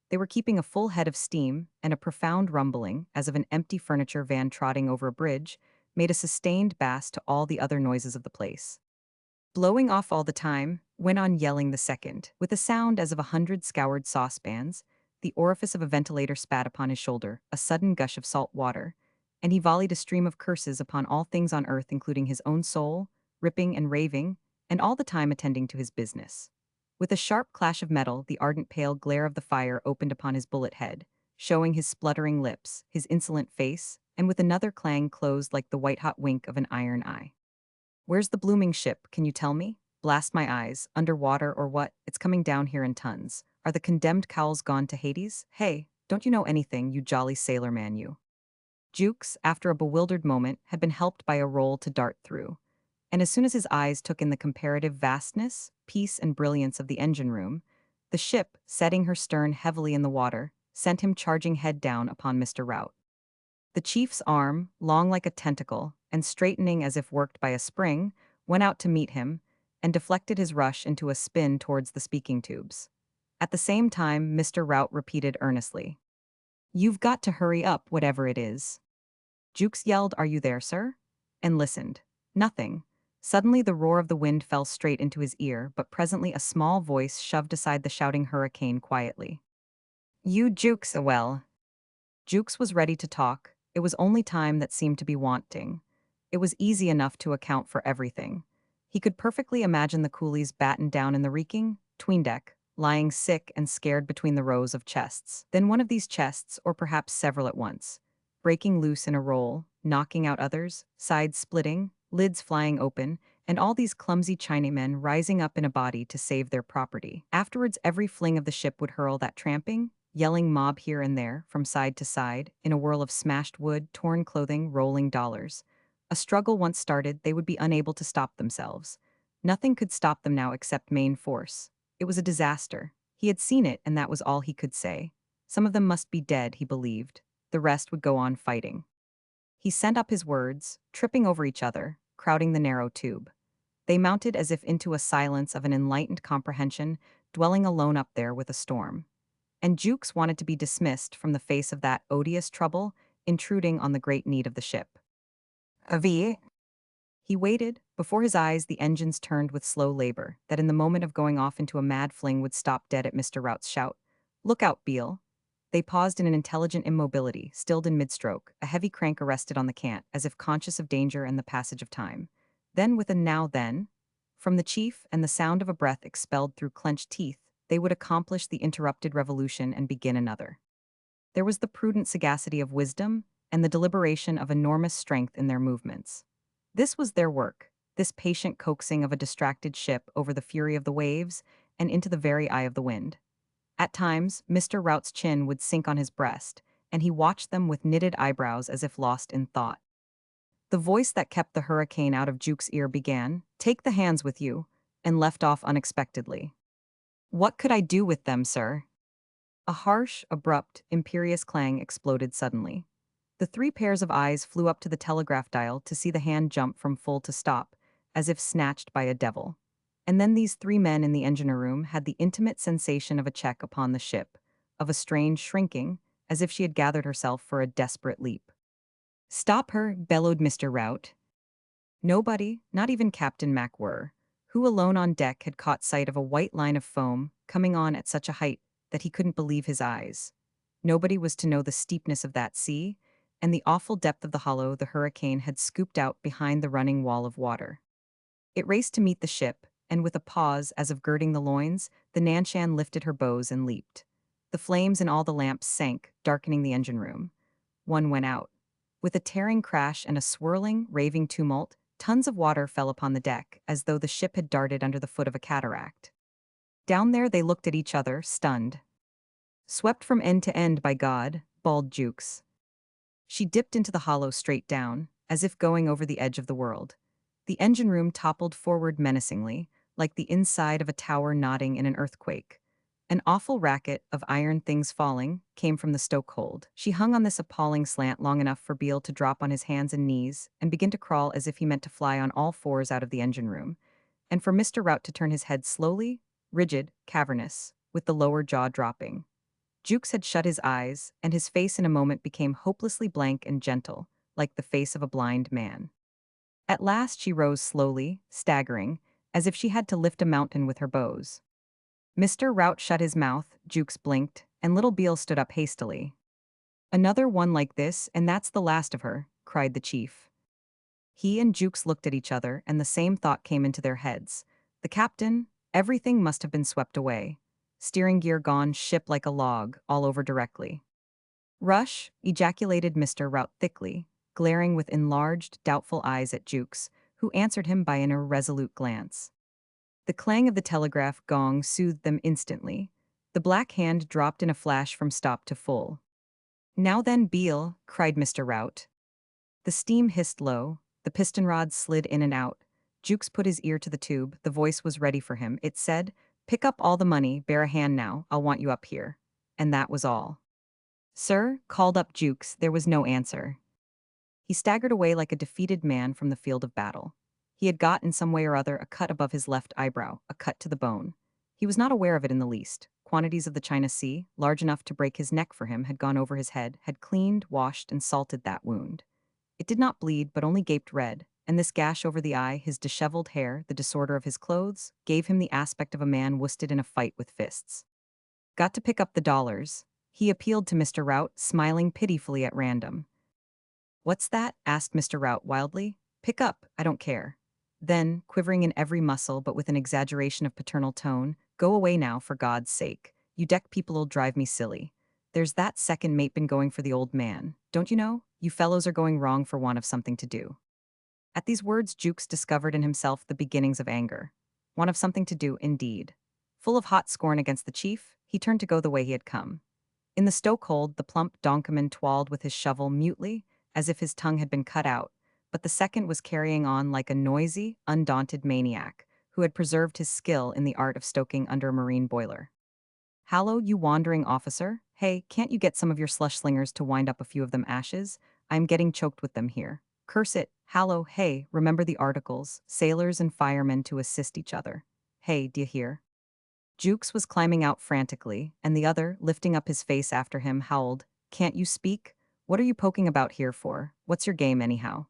They were keeping a full head of steam, and a profound rumbling, as of an empty furniture van trotting over a bridge, made a sustained bass to all the other noises of the place. "Blowing off all the time," went on yelling the second, with a sound as of 100 scoured saucepans. The orifice of a ventilator spat upon his shoulder, a sudden gush of salt water, and he volleyed a stream of curses upon all things on earth, including his own soul, ripping and raving, and all the time attending to his business. With a sharp clash of metal, the ardent pale glare of the fire opened upon his bullet head, showing his spluttering lips, his insolent face, and with another clang closed like the white-hot wink of an iron eye. "Where's the blooming ship, can you tell me? Blast my eyes, underwater or what, it's coming down here in tons. Are the condemned cowls gone to Hades? Hey, don't you know anything, you jolly sailor man you?" Jukes, after a bewildered moment, had been helped by a roll to dart through. And as soon as his eyes took in the comparative vastness, peace, and brilliance of the engine room, the ship, setting her stern heavily in the water, sent him charging head down upon Mr. Rout. The chief's arm, long like a tentacle, and straightening as if worked by a spring, went out to meet him, and deflected his rush into a spin towards the speaking tubes. At the same time, Mr. Rout repeated earnestly, "You've got to hurry up, whatever it is." Jukes yelled, "Are you there, sir?" and listened. Nothing. Suddenly the roar of the wind fell straight into his ear, but presently a small voice shoved aside the shouting hurricane quietly. "You Jukes, well." Jukes was ready to talk. It was only time that seemed to be wanting. It was easy enough to account for everything. He could perfectly imagine the coolies battened down in the reeking 'tween-deck, lying sick and scared between the rows of chests. Then one of these chests, or perhaps several at once, breaking loose in a roll, knocking out others, sides splitting, lids flying open, and all these clumsy Chinamen rising up in a body to save their property. Afterwards, every fling of the ship would hurl that tramping, yelling mob here and there, from side to side, in a whirl of smashed wood, torn clothing, rolling dollars. A struggle once started, they would be unable to stop themselves. Nothing could stop them now except main force. It was a disaster. He had seen it, and that was all he could say. Some of them must be dead, he believed. The rest would go on fighting. He sent up his words, tripping over each other, crowding the narrow tube. They mounted as if into a silence of an enlightened comprehension, dwelling alone up there with a storm. And Jukes wanted to be dismissed from the face of that odious trouble, intruding on the great need of the ship. "Avi." He waited. Before his eyes the engines turned with slow labor, that in the moment of going off into a mad fling would stop dead at Mr. Rout's shout. "Look out, Beale." They paused in an intelligent immobility, stilled in mid-stroke, a heavy crank arrested on the cant, as if conscious of danger and the passage of time. Then, with a "now-then," from the chief and the sound of a breath expelled through clenched teeth, they would accomplish the interrupted revolution and begin another. There was the prudent sagacity of wisdom and the deliberation of enormous strength in their movements. This was their work, this patient coaxing of a distracted ship over the fury of the waves and into the very eye of the wind. At times, Mr. Rout's chin would sink on his breast, and he watched them with knitted eyebrows as if lost in thought. The voice that kept the hurricane out of Juke's ear began, "Take the hands with you," and left off unexpectedly. "What could I do with them, sir?" A harsh, abrupt, imperious clang exploded suddenly. The 3 pairs of eyes flew up to the telegraph dial to see the hand jump from full to stop, as if snatched by a devil. And then these 3 men in the engineer room had the intimate sensation of a check upon the ship, of a strange shrinking, as if she had gathered herself for a desperate leap. "Stop her," bellowed Mr. Rout. Nobody, not even Captain MacWhirr, who alone on deck had caught sight of a white line of foam coming on at such a height that he couldn't believe his eyes. Nobody was to know the steepness of that sea, and the awful depth of the hollow the hurricane had scooped out behind the running wall of water. It raced to meet the ship, and with a pause as of girding the loins, the Nanshan lifted her bows and leaped. The flames in all the lamps sank, darkening the engine room. One went out. With a tearing crash and a swirling, raving tumult, tons of water fell upon the deck, as though the ship had darted under the foot of a cataract. Down there they looked at each other, stunned. Swept from end to end by God, bawled Jukes. She dipped into the hollow straight down, as if going over the edge of the world. The engine room toppled forward menacingly, like the inside of a tower nodding in an earthquake. An awful racket of iron things falling came from the stokehold. She hung on this appalling slant long enough for Beale to drop on his hands and knees and begin to crawl as if he meant to fly on all fours out of the engine room, and for Mr. Rout to turn his head slowly, rigid, cavernous, with the lower jaw dropping. Jukes had shut his eyes, and his face in a moment became hopelessly blank and gentle, like the face of a blind man. At last she rose slowly, staggering, as if she had to lift a mountain with her bows. Mr. Rout shut his mouth, Jukes blinked, and little Beale stood up hastily. "Another one like this, and that's the last of her," cried the chief. He and Jukes looked at each other, and the same thought came into their heads. The captain, everything must have been swept away. Steering gear gone, ship like a log, all over directly. "Rush," ejaculated Mr. Rout thickly, glaring with enlarged, doubtful eyes at Jukes, who answered him by an irresolute glance. The clang of the telegraph gong soothed them instantly. The black hand dropped in a flash from stop to full. "Now then, Beale," cried Mr. Rout. The steam hissed low, the piston rods slid in and out. Jukes put his ear to the tube, the voice was ready for him. It said, "Pick up all the money, bear a hand now, I'll want you up here." And that was all. "Sir," called up Jukes, there was no answer. He staggered away like a defeated man from the field of battle. He had got, in some way or other, a cut above his left eyebrow, a cut to the bone. He was not aware of it in the least. Quantities of the China Sea, large enough to break his neck for him, had gone over his head, had cleaned, washed, and salted that wound. It did not bleed, but only gaped red, and this gash over the eye, his disheveled hair, the disorder of his clothes, gave him the aspect of a man worsted in a fight with fists. "Got to pick up the dollars." He appealed to Mr. Rout, smiling pitifully at random. "What's that?" asked Mr. Rout wildly. "Pick up, I don't care." Then, quivering in every muscle but with an exaggeration of paternal tone, "Go away now, for God's sake. You deck people'll drive me silly. There's that second mate been going for the old man. Don't you know? You fellows are going wrong for want of something to do." At these words Jukes discovered in himself the beginnings of anger. Want of something to do, indeed. Full of hot scorn against the chief, he turned to go the way he had come. In the stokehold, the plump donkeyman twirled with his shovel mutely, as if his tongue had been cut out, but the second was carrying on like a noisy, undaunted maniac, who had preserved his skill in the art of stoking under a marine boiler. "Hallo, you wandering officer. Hey, can't you get some of your slush slingers to wind up a few of them ashes? I'm getting choked with them here. Curse it. Hallo, hey, remember the articles, sailors and firemen to assist each other. Hey, d'ye hear?" Jukes was climbing out frantically, and the other, lifting up his face after him, howled, "Can't you speak? What are you poking about here for? What's your game, anyhow?"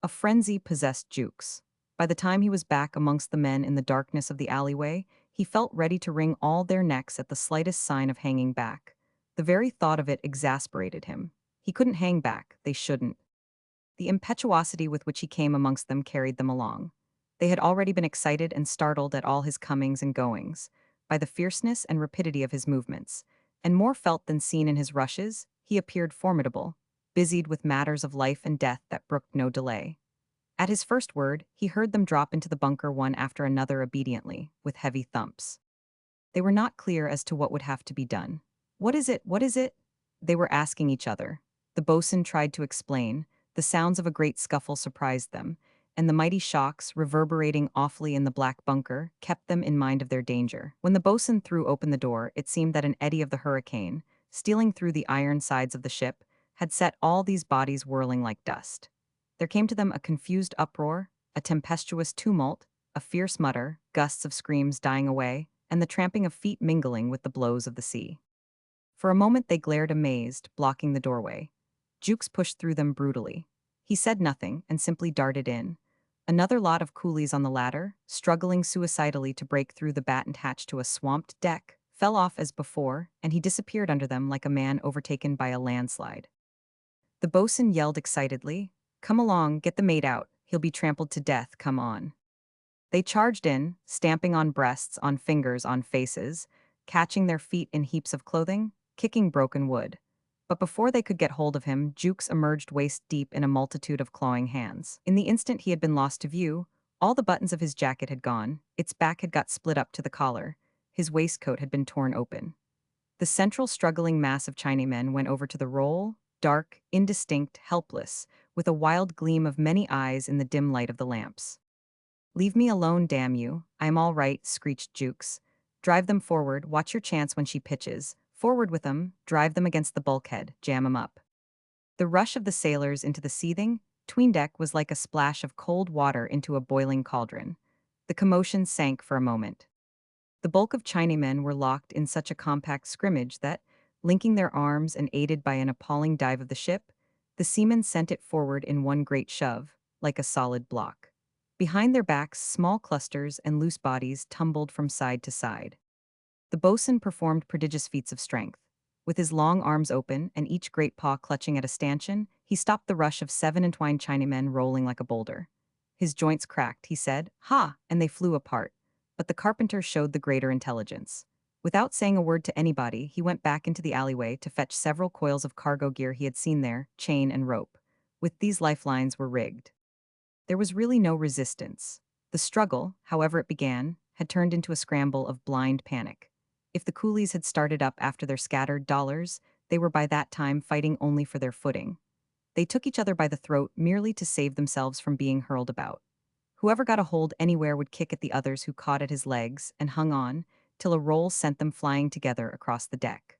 A frenzy possessed Jukes. By the time he was back amongst the men in the darkness of the alleyway, he felt ready to wring all their necks at the slightest sign of hanging back. The very thought of it exasperated him. He couldn't hang back, they shouldn't. The impetuosity with which he came amongst them carried them along. They had already been excited and startled at all his comings and goings, by the fierceness and rapidity of his movements, and more felt than seen in his rushes, he appeared formidable, busied with matters of life and death that brooked no delay. At his first word, he heard them drop into the bunker one after another obediently, with heavy thumps. They were not clear as to what would have to be done. "What is it? What is it?" they were asking each other. The boatswain tried to explain. The sounds of a great scuffle surprised them, and the mighty shocks, reverberating awfully in the black bunker, kept them in mind of their danger. When the boatswain threw open the door, it seemed that an eddy of the hurricane, stealing through the iron sides of the ship, had set all these bodies whirling like dust. There came to them a confused uproar, a tempestuous tumult, a fierce mutter, gusts of screams dying away, and the tramping of feet mingling with the blows of the sea. For a moment they glared amazed, blocking the doorway. Jukes pushed through them brutally. He said nothing and simply darted in. Another lot of coolies on the ladder, struggling suicidally to break through the battened hatch to a swamped deck, fell off as before, and he disappeared under them like a man overtaken by a landslide. The bosun yelled excitedly, "Come along, get the mate out. He'll be trampled to death, come on." They charged in, stamping on breasts, on fingers, on faces, catching their feet in heaps of clothing, kicking broken wood. But before they could get hold of him, Jukes emerged waist deep in a multitude of clawing hands. In the instant he had been lost to view, all the buttons of his jacket had gone, its back had got split up to the collar, his waistcoat had been torn open. The central struggling mass of Chinamen went over to the roll, dark, indistinct, helpless, with a wild gleam of many eyes in the dim light of the lamps. "Leave me alone, damn you. I'm all right," screeched Jukes. "Drive them forward, watch your chance when she pitches. Forward with them, drive them against the bulkhead, jam 'em up." The rush of the sailors into the seething, 'tween deck was like a splash of cold water into a boiling cauldron. The commotion sank for a moment. The bulk of Chinamen were locked in such a compact scrimmage that, linking their arms and aided by an appalling dive of the ship, the seamen sent it forward in one great shove, like a solid block. Behind their backs, small clusters and loose bodies tumbled from side to side. The bosun performed prodigious feats of strength. With his long arms open and each great paw clutching at a stanchion, he stopped the rush of 7 entwined Chinamen rolling like a boulder. His joints cracked, he said, "Ha!" and they flew apart. But the carpenter showed the greater intelligence. Without saying a word to anybody, he went back into the alleyway to fetch several coils of cargo gear he had seen there, chain and rope. With these lifelines were rigged. There was really no resistance. The struggle, however it began, had turned into a scramble of blind panic. If the coolies had started up after their scattered dollars, they were by that time fighting only for their footing. They took each other by the throat merely to save themselves from being hurled about. Whoever got a hold anywhere would kick at the others who caught at his legs and hung on, till a roll sent them flying together across the deck.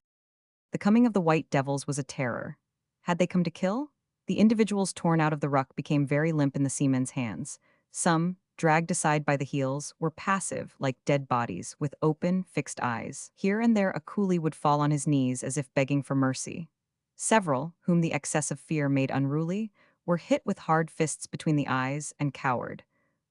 The coming of the white devils was a terror. Had they come to kill? The individuals torn out of the ruck became very limp in the seamen's hands. Some, dragged aside by the heels, were passive, like dead bodies, with open, fixed eyes. Here and there a coolie would fall on his knees as if begging for mercy. Several, whom the excess of fear made unruly, were hit with hard fists between the eyes and cowered,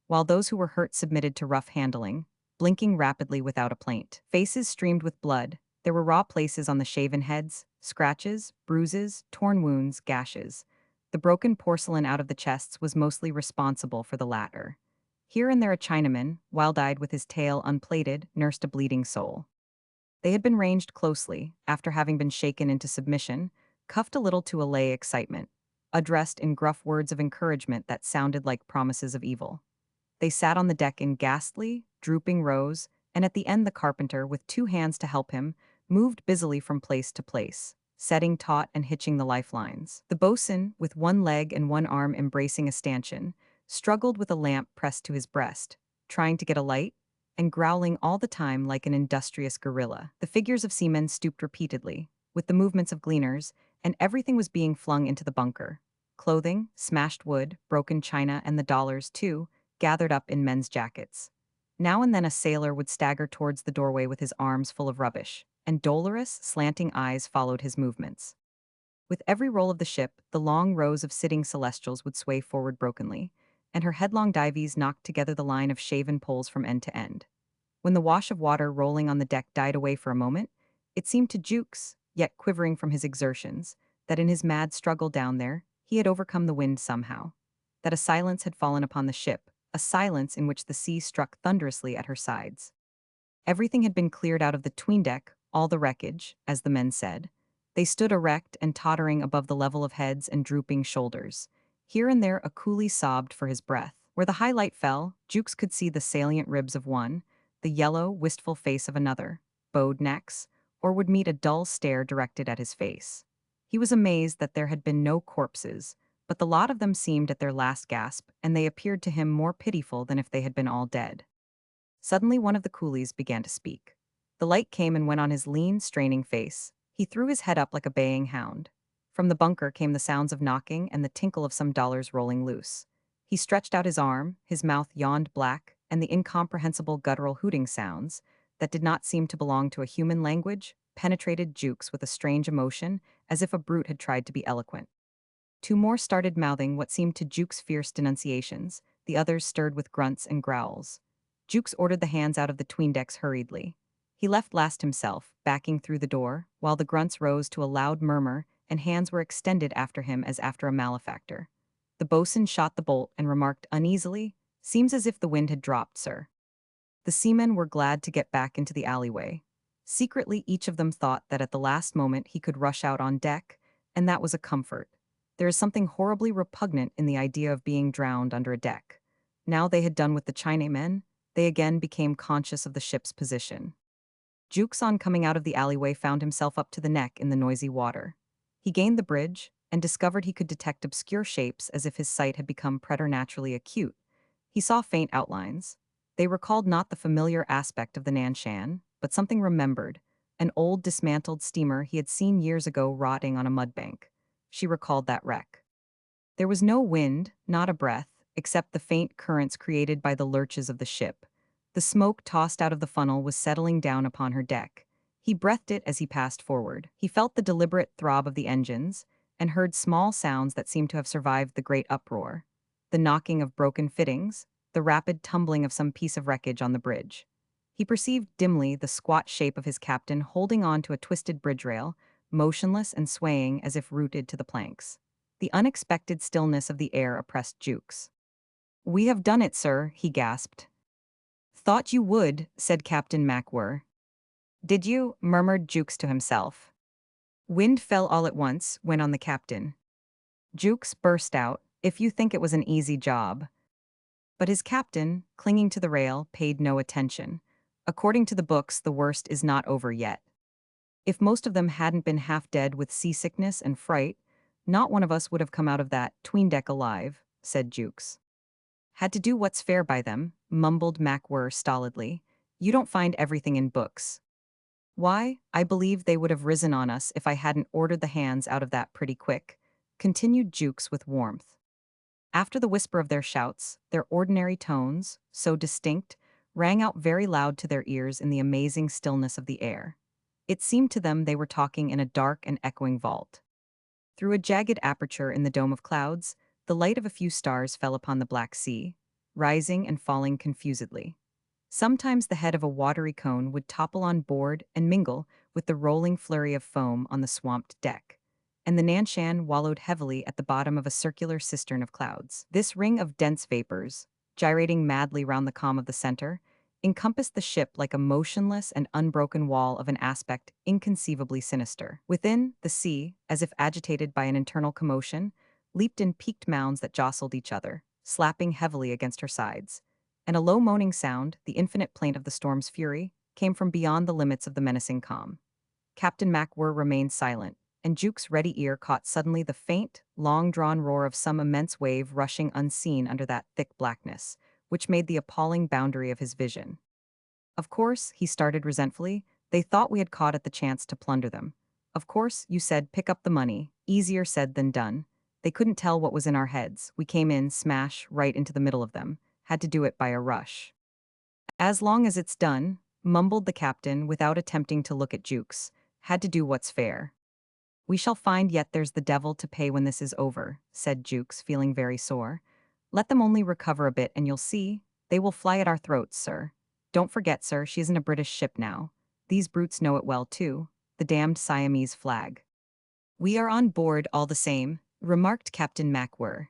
while those who were hurt submitted to rough handling, blinking rapidly without a plaint. Faces streamed with blood. There were raw places on the shaven heads, scratches, bruises, torn wounds, gashes. The broken porcelain out of the chests was mostly responsible for the latter. Here and there a Chinaman, wild-eyed with his tail unplaited, nursed a bleeding soul. They had been ranged closely, after having been shaken into submission, cuffed a little to allay excitement, addressed in gruff words of encouragement that sounded like promises of evil. They sat on the deck in ghastly, drooping rows, and at the end the carpenter, with 2 hands to help him, moved busily from place to place, setting taut and hitching the lifelines. The bosun, with 1 leg and 1 arm embracing a stanchion, struggled with a lamp pressed to his breast, trying to get a light, and growling all the time like an industrious gorilla. The figures of seamen stooped repeatedly, with the movements of gleaners, and everything was being flung into the bunker. Clothing, smashed wood, broken china, and the dollars, too, gathered up in men's jackets. Now and then a sailor would stagger towards the doorway with his arms full of rubbish, and dolorous, slanting eyes followed his movements. With every roll of the ship, the long rows of sitting celestials would sway forward brokenly, and her headlong dives knocked together the line of shaven poles from end to end. When the wash of water rolling on the deck died away for a moment, it seemed to Jukes, yet quivering from his exertions, that in his mad struggle down there, he had overcome the wind somehow. That a silence had fallen upon the ship, a silence in which the sea struck thunderously at her sides. Everything had been cleared out of the 'tween deck, all the wreckage, as the men said. They stood erect and tottering above the level of heads and drooping shoulders. Here and there a coolie sobbed for his breath. Where the high light fell, Jukes could see the salient ribs of one, the yellow, wistful face of another, bowed necks, or would meet a dull stare directed at his face. He was amazed that there had been no corpses, but the lot of them seemed at their last gasp, and they appeared to him more pitiful than if they had been all dead. Suddenly one of the coolies began to speak. The light came and went on his lean, straining face. He threw his head up like a baying hound. From the bunker came the sounds of knocking and the tinkle of some dollars rolling loose. He stretched out his arm, his mouth yawned black, and the incomprehensible guttural hooting sounds, that did not seem to belong to a human language, penetrated Jukes with a strange emotion, as if a brute had tried to be eloquent. 2 more started mouthing what seemed to Jukes fierce denunciations, the others stirred with grunts and growls. Jukes ordered the hands out of the 'tween decks hurriedly. He left last himself, backing through the door, while the grunts rose to a loud murmur and hands were extended after him as after a malefactor. The boatswain shot the bolt and remarked uneasily, "Seems as if the wind had dropped, sir." The seamen were glad to get back into the alleyway. Secretly, each of them thought that at the last moment he could rush out on deck, and that was a comfort. There is something horribly repugnant in the idea of being drowned under a deck. Now they had done with the Chinamen, they again became conscious of the ship's position. Jukes, on coming out of the alleyway, found himself up to the neck in the noisy water. He gained the bridge and discovered he could detect obscure shapes as if his sight had become preternaturally acute. He saw faint outlines. They recalled not the familiar aspect of the Nanshan, but something remembered, an old dismantled steamer he had seen years ago rotting on a mudbank. She recalled that wreck. There was no wind, not a breath, except the faint currents created by the lurches of the ship. The smoke tossed out of the funnel was settling down upon her deck. He breathed it as he passed forward. He felt the deliberate throb of the engines and heard small sounds that seemed to have survived the great uproar. The knocking of broken fittings, the rapid tumbling of some piece of wreckage on the bridge. He perceived dimly the squat shape of his captain holding on to a twisted bridge rail, motionless and swaying as if rooted to the planks. The unexpected stillness of the air oppressed Jukes. "We have done it, sir," he gasped. "Thought you would," said Captain MacWhirr. "Did you?" murmured Jukes to himself. "Wind fell all at once," went on the captain. Jukes burst out, "If you think it was an easy job." But his captain, clinging to the rail, paid no attention. According to the books, the worst is not over yet. If most of them hadn't been half dead with seasickness and fright, not one of us would have come out of that tween-deck alive, said Jukes. Had to do what's fair by them, mumbled MacWhirr stolidly. You don't find everything in books. Why, I believe they would have risen on us if I hadn't ordered the hands out of that pretty quick, continued Jukes with warmth. After the whisper of their shouts, their ordinary tones, so distinct, rang out very loud to their ears in the amazing stillness of the air. It seemed to them they were talking in a dark and echoing vault. Through a jagged aperture in the dome of clouds, the light of a few stars fell upon the black sea, rising and falling confusedly. Sometimes the head of a watery cone would topple on board and mingle with the rolling flurry of foam on the swamped deck, and the Nanshan wallowed heavily at the bottom of a circular cistern of clouds. This ring of dense vapors, gyrating madly round the calm of the center, encompassed the ship like a motionless and unbroken wall of an aspect inconceivably sinister. Within, the sea, as if agitated by an internal commotion, leaped in peaked mounds that jostled each other, slapping heavily against her sides. And a low moaning sound, the infinite plaint of the storm's fury, came from beyond the limits of the menacing calm. Captain MacWhirr remained silent, and Jukes' ready ear caught suddenly the faint, long-drawn roar of some immense wave rushing unseen under that thick blackness, which made the appalling boundary of his vision. Of course, he started resentfully, they thought we had caught at the chance to plunder them. Of course, you said pick up the money, easier said than done. They couldn't tell what was in our heads, we came in, smash, right into the middle of them, had to do it by a rush. As long as it's done, mumbled the captain without attempting to look at Jukes, had to do what's fair. We shall find yet there's the devil to pay when this is over, said Jukes, feeling very sore. Let them only recover a bit and you'll see, they will fly at our throats, sir. Don't forget, sir, she isn't a British ship now. These brutes know it well, too. The damned Siamese flag. We are on board all the same, remarked Captain MacWhirr.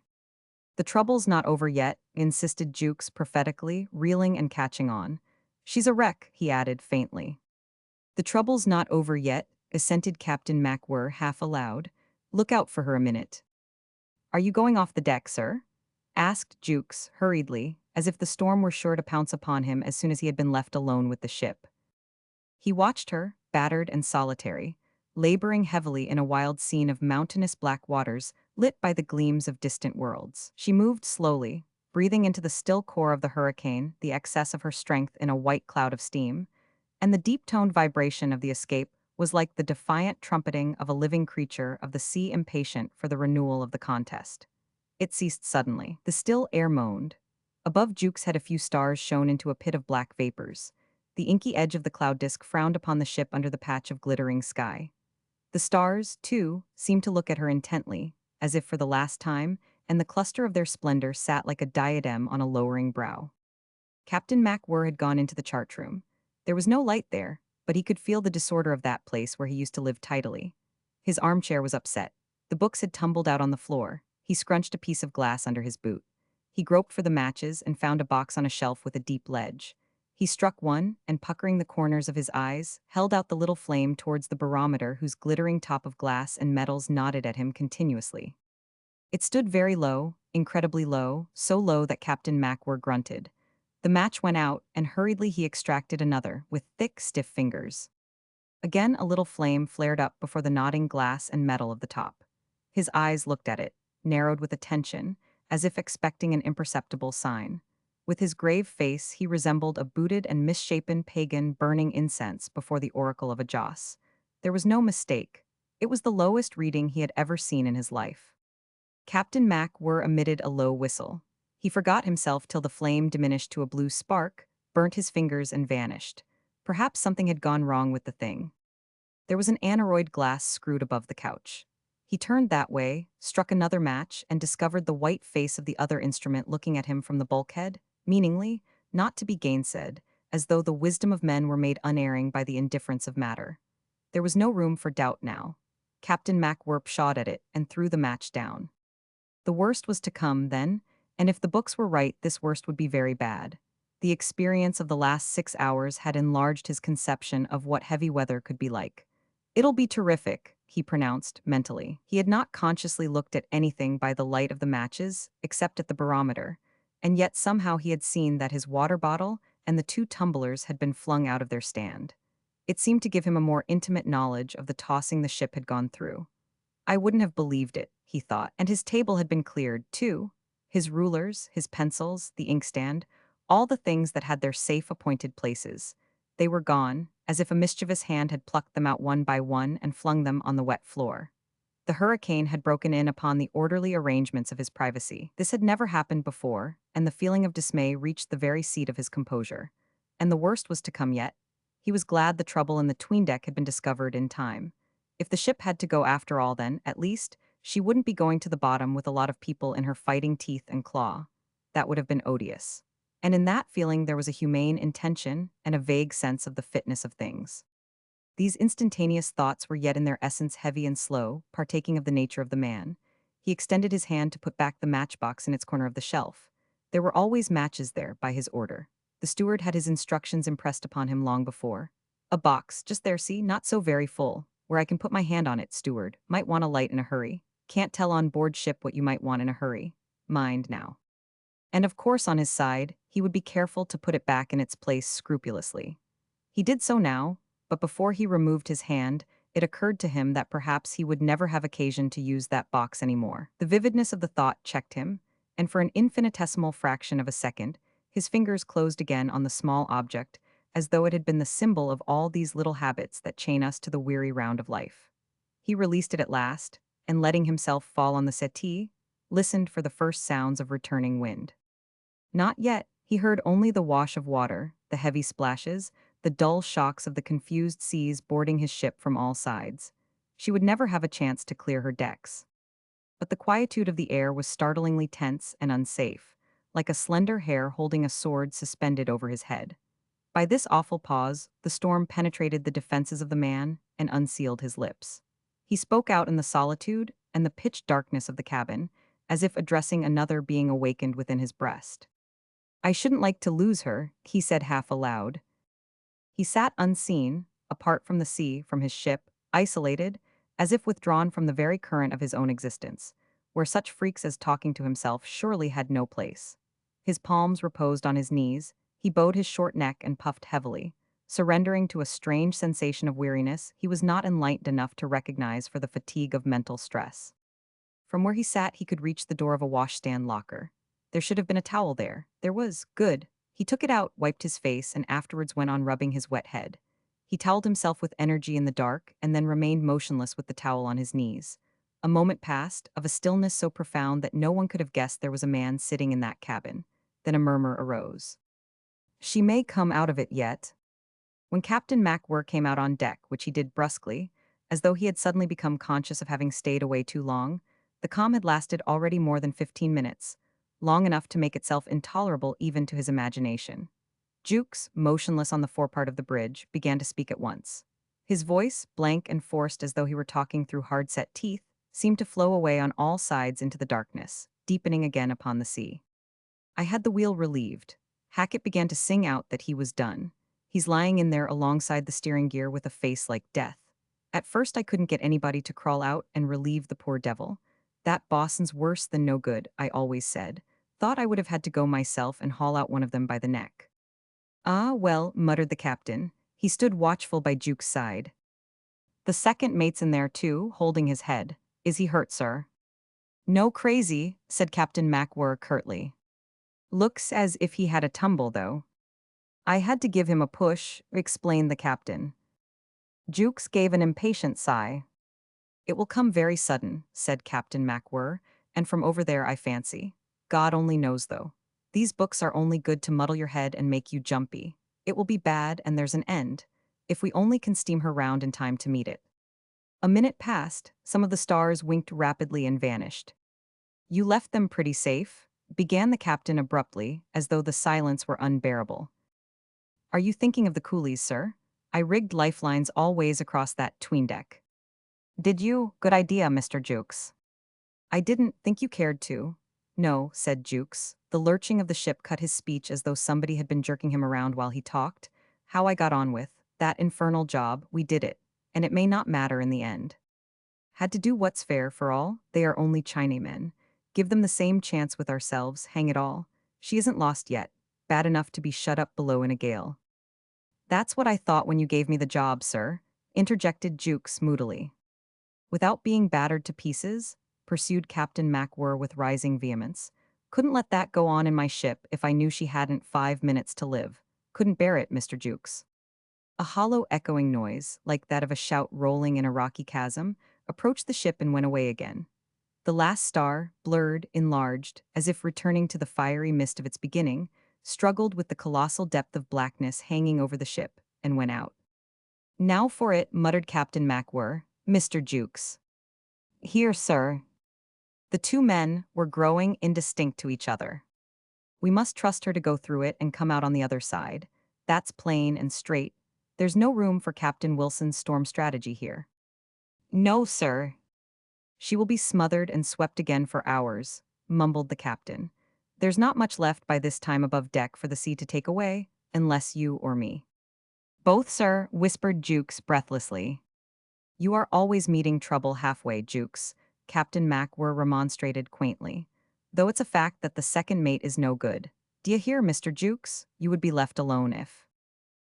The trouble's not over yet, insisted Jukes prophetically, reeling and catching on. She's a wreck, he added faintly. The trouble's not over yet, assented Captain MacWhirr half aloud. Look out for her a minute. Are you going off the deck, sir? Asked Jukes, hurriedly, as if the storm were sure to pounce upon him as soon as he had been left alone with the ship. He watched her, battered and solitary, laboring heavily in a wild scene of mountainous black waters lit by the gleams of distant worlds. She moved slowly, breathing into the still core of the hurricane the excess of her strength in a white cloud of steam, and the deep-toned vibration of the escape was like the defiant trumpeting of a living creature of the sea impatient for the renewal of the contest. It ceased suddenly. The still air moaned. Above Jukes' head a few stars shone into a pit of black vapors. The inky edge of the cloud disk frowned upon the ship under the patch of glittering sky. The stars, too, seemed to look at her intently, as if for the last time, and the cluster of their splendor sat like a diadem on a lowering brow. Captain MacWhirr had gone into the chart room. There was no light there, but he could feel the disorder of that place where he used to live tidily. His armchair was upset. The books had tumbled out on the floor. He scrunched a piece of glass under his boot. He groped for the matches and found a box on a shelf with a deep ledge. He struck one, and puckering the corners of his eyes, held out the little flame towards the barometer whose glittering top of glass and metals nodded at him continuously. It stood very low, incredibly low, so low that Captain MacWhirr grunted. The match went out, and hurriedly he extracted another, with thick, stiff fingers. Again a little flame flared up before the nodding glass and metal of the top. His eyes looked at it, narrowed with attention, as if expecting an imperceptible sign. With his grave face he resembled a booted and misshapen pagan burning incense before the oracle of a joss. There was no mistake. It was the lowest reading he had ever seen in his life. Captain MacWhirr emitted a low whistle. He forgot himself till the flame diminished to a blue spark, burnt his fingers and vanished. Perhaps something had gone wrong with the thing. There was an aneroid glass screwed above the couch. He turned that way, struck another match, and discovered the white face of the other instrument looking at him from the bulkhead, meaningly, not to be gainsaid, as though the wisdom of men were made unerring by the indifference of matter. There was no room for doubt now. Captain MacWhirr pshawed at it and threw the match down. The worst was to come, then, and if the books were right, this worst would be very bad. The experience of the last 6 hours had enlarged his conception of what heavy weather could be like. "It'll be terrific," he pronounced, mentally. He had not consciously looked at anything by the light of the matches, except at the barometer, and yet somehow he had seen that his water bottle and the 2 tumblers had been flung out of their stand. It seemed to give him a more intimate knowledge of the tossing the ship had gone through. I wouldn't have believed it, he thought, and his table had been cleared, too. His rulers, his pencils, the inkstand, all the things that had their safe appointed places. They were gone, as if a mischievous hand had plucked them out one by one and flung them on the wet floor. The hurricane had broken in upon the orderly arrangements of his privacy. This had never happened before, and the feeling of dismay reached the very seat of his composure. And the worst was to come yet. He was glad the trouble in the 'tween-deck had been discovered in time. If the ship had to go after all, then, at least, she wouldn't be going to the bottom with a lot of people in her fighting teeth and claw. That would have been odious. And in that feeling there was a humane intention and a vague sense of the fitness of things. These instantaneous thoughts were yet in their essence heavy and slow, partaking of the nature of the man. He extended his hand to put back the matchbox in its corner of the shelf. There were always matches there, by his order. The steward had his instructions impressed upon him long before. "A box, just there, see, not so very full, where I can put my hand on it, steward. Might want a light in a hurry. Can't tell on board ship what you might want in a hurry. Mind, now." And of course on his side, he would be careful to put it back in its place scrupulously. He did so now, but before he removed his hand, it occurred to him that perhaps he would never have occasion to use that box any more. The vividness of the thought checked him, and for an infinitesimal fraction of a second, his fingers closed again on the small object, as though it had been the symbol of all these little habits that chain us to the weary round of life. He released it at last, and letting himself fall on the settee, listened for the first sounds of returning wind. Not yet. He heard only the wash of water, the heavy splashes, the dull shocks of the confused seas boarding his ship from all sides. She would never have a chance to clear her decks. But the quietude of the air was startlingly tense and unsafe, like a slender hair holding a sword suspended over his head. By this awful pause, the storm penetrated the defenses of the man and unsealed his lips. He spoke out in the solitude and the pitch darkness of the cabin, as if addressing another being awakened within his breast. "I shouldn't like to lose her," he said half aloud. He sat unseen, apart from the sea, from his ship, isolated, as if withdrawn from the very current of his own existence, where such freaks as talking to himself surely had no place. His palms reposed on his knees, he bowed his short neck and puffed heavily, surrendering to a strange sensation of weariness he was not enlightened enough to recognize for the fatigue of mental stress. From where he sat he could reach the door of a washstand locker. There should have been a towel there. There was. Good. He took it out, wiped his face, and afterwards went on rubbing his wet head. He toweled himself with energy in the dark, and then remained motionless with the towel on his knees. A moment passed, of a stillness so profound that no one could have guessed there was a man sitting in that cabin. Then a murmur arose. "She may come out of it yet." When Captain MacWhirr came out on deck, which he did brusquely, as though he had suddenly become conscious of having stayed away too long, the calm had lasted already more than 15 minutes, long enough to make itself intolerable even to his imagination. Jukes, motionless on the forepart of the bridge, began to speak at once. His voice, blank and forced as though he were talking through hard-set teeth, seemed to flow away on all sides into the darkness, deepening again upon the sea. I had the wheel relieved. Hackett began to sing out that he was done. He's lying in there alongside the steering gear with a face like death. At first I couldn't get anybody to crawl out and relieve the poor devil. That boss'n's worse than no good, I always said. Thought I would have had to go myself and haul out one of them by the neck. Ah, well, muttered the captain. He stood watchful by Jukes' side. The second mate's in there too, holding his head. Is he hurt, sir? No crazy, said Captain MacWhirr curtly. Looks as if he had a tumble, though. I had to give him a push, explained the captain. Jukes gave an impatient sigh. It will come very sudden, said Captain MacWhirr, and from over there I fancy. God only knows, though. These books are only good to muddle your head and make you jumpy. It will be bad, and there's an end. If we only can steam her round in time to meet it. A minute passed, some of the stars winked rapidly and vanished. You left them pretty safe, began the captain abruptly, as though the silence were unbearable. Are you thinking of the coolies, sir? I rigged lifelines all ways across that tween-deck. Did you? Good idea, Mr. Jukes. I didn't think you cared to. No, said Jukes. The lurching of the ship cut his speech as though somebody had been jerking him around while he talked. How I got on with that infernal job, we did it, and it may not matter in the end. Had to do what's fair for all, they are only Chinamen. Give them the same chance with ourselves, hang it all. She isn't lost yet, bad enough to be shut up below in a gale. That's what I thought when you gave me the job, sir, interjected Jukes moodily. Without being battered to pieces, pursued Captain MacWhirr with rising vehemence. Couldn't let that go on in my ship if I knew she hadn't 5 minutes to live. Couldn't bear it, Mr. Jukes. A hollow echoing noise, like that of a shout rolling in a rocky chasm, approached the ship and went away again. The last star, blurred, enlarged, as if returning to the fiery mist of its beginning, struggled with the colossal depth of blackness hanging over the ship, and went out. Now for it, muttered Captain MacWhirr. Mr. Jukes. Here, sir. The two men were growing indistinct to each other. We must trust her to go through it and come out on the other side. That's plain and straight. There's no room for Captain Wilson's storm strategy here. No, sir. She will be smothered and swept again for hours, mumbled the captain. There's not much left by this time above deck for the sea to take away, unless you or me. Both, sir, whispered Jukes breathlessly. You are always meeting trouble halfway, Jukes, Captain MacWhirr remonstrated quaintly. Though it's a fact that the second mate is no good. D'ye hear, Mr. Jukes? You would be left alone if...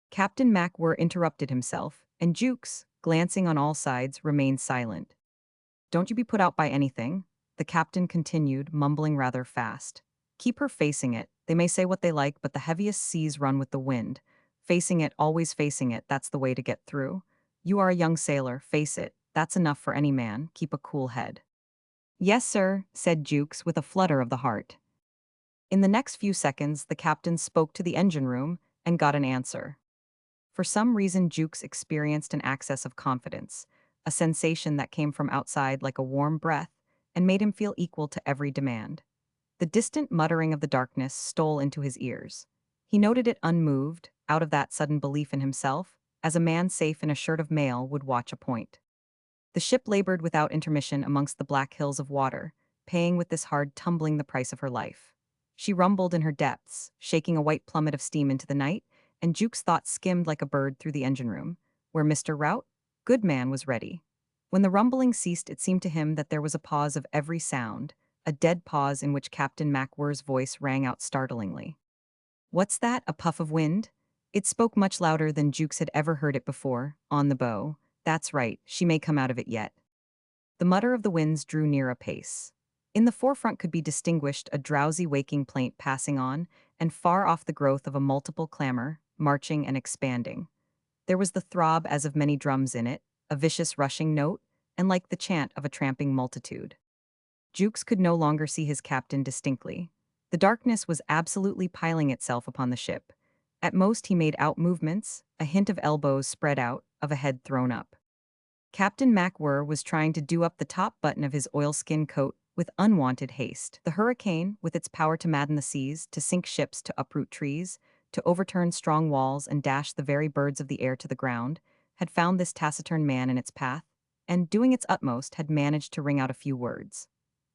Captain MacWhirr interrupted himself, and Jukes, glancing on all sides, remained silent. Don't you be put out by anything, the captain continued, mumbling rather fast. Keep her facing it. They may say what they like, but the heaviest seas run with the wind. Facing it, always facing it, that's the way to get through. You are a young sailor, face it. That's enough for any man. Keep a cool head. Yes, sir, said Jukes with a flutter of the heart. In the next few seconds, the captain spoke to the engine room and got an answer. For some reason, Jukes experienced an access of confidence, a sensation that came from outside like a warm breath and made him feel equal to every demand. The distant muttering of the darkness stole into his ears. He noted it unmoved, out of that sudden belief in himself, as a man safe in a shirt of mail would watch a point. The ship labored without intermission amongst the black hills of water, paying with this hard tumbling the price of her life. She rumbled in her depths, shaking a white plummet of steam into the night, and Jukes' thoughts skimmed like a bird through the engine room, where Mr. Rout, good man, was ready. When the rumbling ceased, it seemed to him that there was a pause of every sound, a dead pause in which Captain MacWhirr's voice rang out startlingly. What's that, a puff of wind? It spoke much louder than Jukes had ever heard it before, on the bow. That's right, she may come out of it yet. The mutter of the winds drew near apace. In the forefront could be distinguished a drowsy waking plaint passing on, and far off the growth of a multiple clamor, marching and expanding. There was the throb as of many drums in it, a vicious rushing note, and like the chant of a tramping multitude. Jukes could no longer see his captain distinctly. The darkness was absolutely piling itself upon the ship. At most he made out movements, a hint of elbows spread out, of a head thrown up. Captain MacWhirr was trying to do up the top button of his oilskin coat with unwanted haste. The hurricane, with its power to madden the seas, to sink ships, to uproot trees, to overturn strong walls and dash the very birds of the air to the ground, had found this taciturn man in its path, and, doing its utmost, had managed to wring out a few words.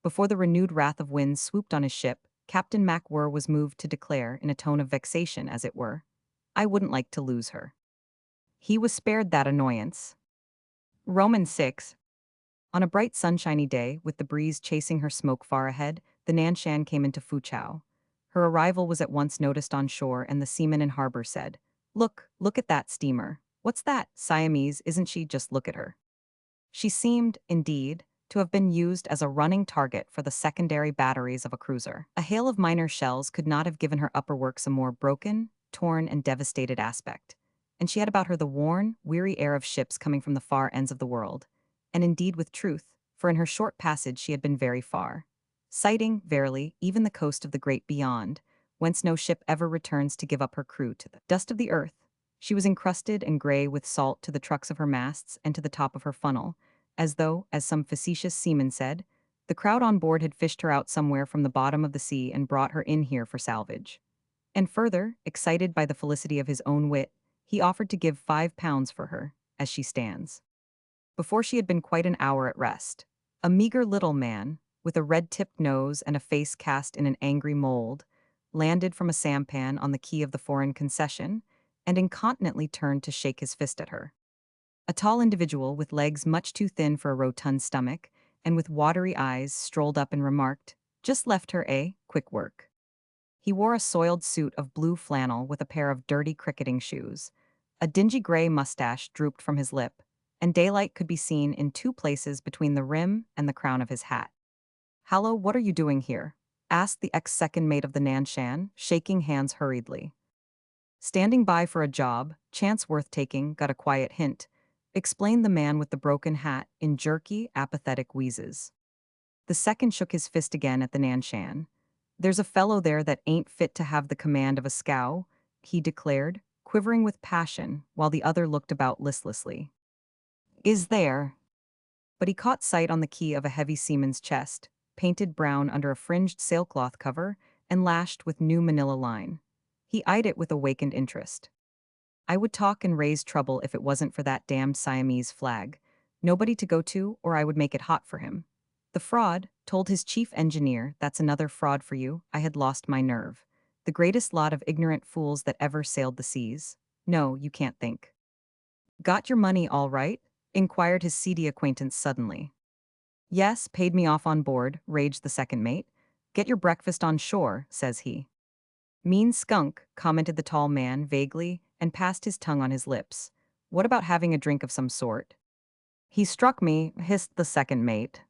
Before the renewed wrath of winds swooped on his ship, Captain MacWhirr was moved to declare, in a tone of vexation as it were, "I wouldn't like to lose her." He was spared that annoyance. Romans 6. On a bright sunshiny day, with the breeze chasing her smoke far ahead, the Nanshan came into Foochow. Her arrival was at once noticed on shore, and the seaman in harbor said, Look at that steamer. What's that, Siamese, isn't she? Just look at her." She seemed, indeed, to have been used as a running target for the secondary batteries of a cruiser. A hail of minor shells could not have given her upper works a more broken, torn, and devastated aspect. And she had about her the worn, weary air of ships coming from the far ends of the world. And indeed with truth, for in her short passage she had been very far. Sighting, verily, even the coast of the great beyond, whence no ship ever returns to give up her crew to the dust of the earth. She was encrusted and grey with salt to the trucks of her masts and to the top of her funnel, as though, as some facetious seaman said, the crowd on board had fished her out somewhere from the bottom of the sea and brought her in here for salvage. And further, excited by the felicity of his own wit, he offered to give £5 for her, as she stands. Before she had been quite an hour at rest, a meagre little man, with a red-tipped nose and a face cast in an angry mold, landed from a sampan on the quay of the foreign concession, and incontinently turned to shake his fist at her. A tall individual with legs much too thin for a rotund stomach, and with watery eyes, strolled up and remarked, "Just left her, eh? Quick work." He wore a soiled suit of blue flannel with a pair of dirty cricketing shoes. A dingy gray mustache drooped from his lip, and daylight could be seen in two places between the rim and the crown of his hat. "Hallo, what are you doing here?" asked the ex-second mate of the Nanshan, shaking hands hurriedly. "Standing by for a job, chance worth taking, got a quiet hint," explained the man with the broken hat in jerky, apathetic wheezes. The second shook his fist again at the Nanshan. "There's a fellow there that ain't fit to have the command of a scow," he declared, quivering with passion, while the other looked about listlessly. "Is there?" But he caught sight on the quay of a heavy seaman's chest, painted brown under a fringed sailcloth cover and lashed with new manila line. He eyed it with awakened interest. "I would talk and raise trouble if it wasn't for that damned Siamese flag. Nobody to go to, or I would make it hot for him." The fraud told his chief engineer, "That's another fraud for you." I had lost my nerve. The greatest lot of ignorant fools that ever sailed the seas. No, you can't think. "Got your money all right?" inquired his seedy acquaintance suddenly. "Yes, paid me off on board," raged the second mate. "Get your breakfast on shore," says he. "Mean skunk," commented the tall man vaguely and passed his tongue on his lips. "What about having a drink of some sort?" "He struck me," hissed the second mate.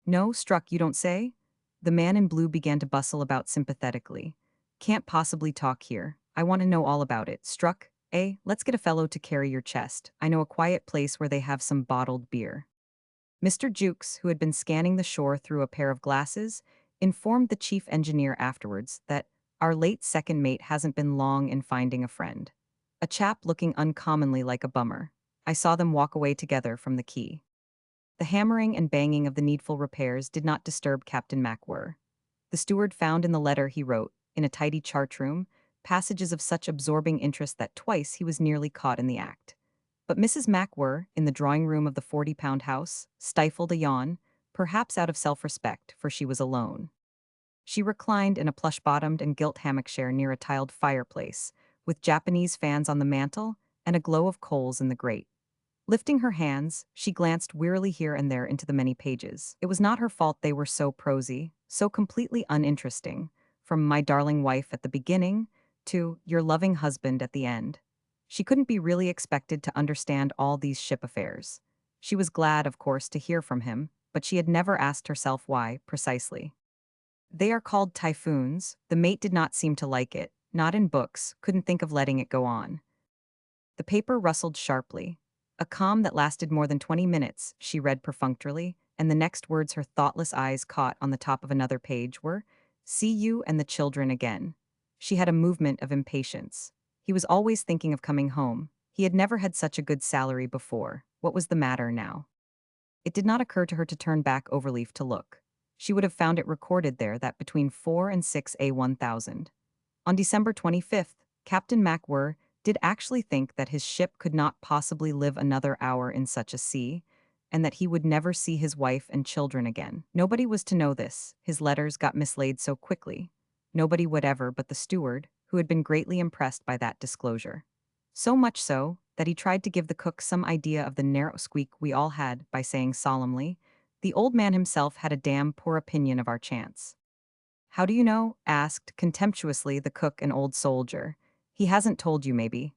"No, struck, you don't say?" The man in blue began to bustle about sympathetically. "Can't possibly talk here. I want to know all about it. Struck, eh? Let's get a fellow to carry your chest. I know a quiet place where they have some bottled beer." Mr. Jukes, who had been scanning the shore through a pair of glasses, informed the chief engineer afterwards that "our late second mate hasn't been long in finding a friend. A chap looking uncommonly like a bummer. I saw them walk away together from the quay." The hammering and banging of the needful repairs did not disturb Captain MacWhirr. The steward found in the letter he wrote, in a tidy chart room, passages of such absorbing interest that twice he was nearly caught in the act. But Mrs. MacWhirr, in the drawing-room of the 40-pound house, stifled a yawn, perhaps out of self-respect, for she was alone. She reclined in a plush-bottomed and gilt hammock chair near a tiled fireplace, with Japanese fans on the mantel and a glow of coals in the grate. Lifting her hands, she glanced wearily here and there into the many pages. It was not her fault they were so prosy, so completely uninteresting, from "My darling wife" at the beginning to "Your loving husband" at the end. She couldn't be really expected to understand all these ship affairs. She was glad, of course, to hear from him, but she had never asked herself why, precisely. "They are called typhoons." The mate did not seem to like it, not in books, couldn't think of letting it go on. The paper rustled sharply. "A calm that lasted more than 20 minutes, she read perfunctorily, and the next words her thoughtless eyes caught on the top of another page were, "See you and the children again." She had a movement of impatience. He was always thinking of coming home. He had never had such a good salary before. What was the matter now? It did not occur to her to turn back overleaf to look. She would have found it recorded there that between 4 and 6 A 1000. On December 25th, Captain MacWhirr did actually think that his ship could not possibly live another hour in such a sea, and that he would never see his wife and children again. Nobody was to know this. His letters got mislaid so quickly. Nobody would ever but the steward, who had been greatly impressed by that disclosure. So much so that he tried to give the cook some idea of the narrow squeak we all had by saying solemnly, "The old man himself had a damn poor opinion of our chance." "How do you know?" asked contemptuously the cook, an old soldier. "He hasn't told you, maybe."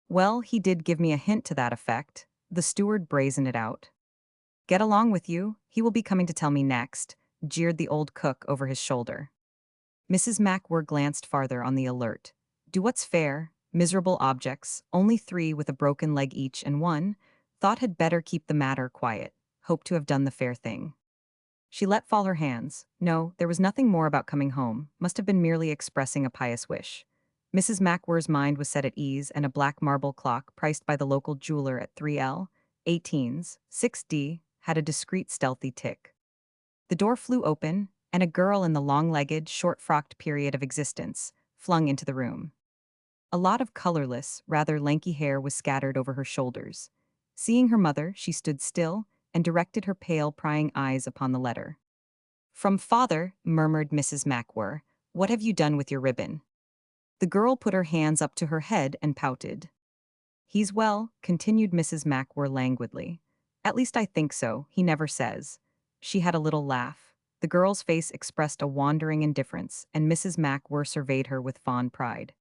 "Well, he did give me a hint to that effect." The steward brazened it out. "Get along with you, he will be coming to tell me next," jeered the old cook over his shoulder. Mrs. MacWhirr glanced farther on the alert. "Do what's fair, miserable objects, only 3 with a broken leg each and one, thought had better keep the matter quiet, hope to have done the fair thing." She let fall her hands. No, there was nothing more about coming home, must have been merely expressing a pious wish. Mrs. MacWhirr's mind was set at ease, and a black marble clock, priced by the local jeweler at 3L, 18s, 6D, had a discreet stealthy tick. The door flew open, and a girl in the long-legged, short-frocked period of existence flung into the room. A lot of colorless, rather lanky hair was scattered over her shoulders. Seeing her mother, she stood still and directed her pale, prying eyes upon the letter. "From father," murmured Mrs. MacWhirr. "What have you done with your ribbon?" The girl put her hands up to her head and pouted. "He's well," continued Mrs. MacWhirr languidly. "At least I think so, he never says." She had a little laugh. The girl's face expressed a wandering indifference, and Mrs. MacWhirr surveyed her with fond pride.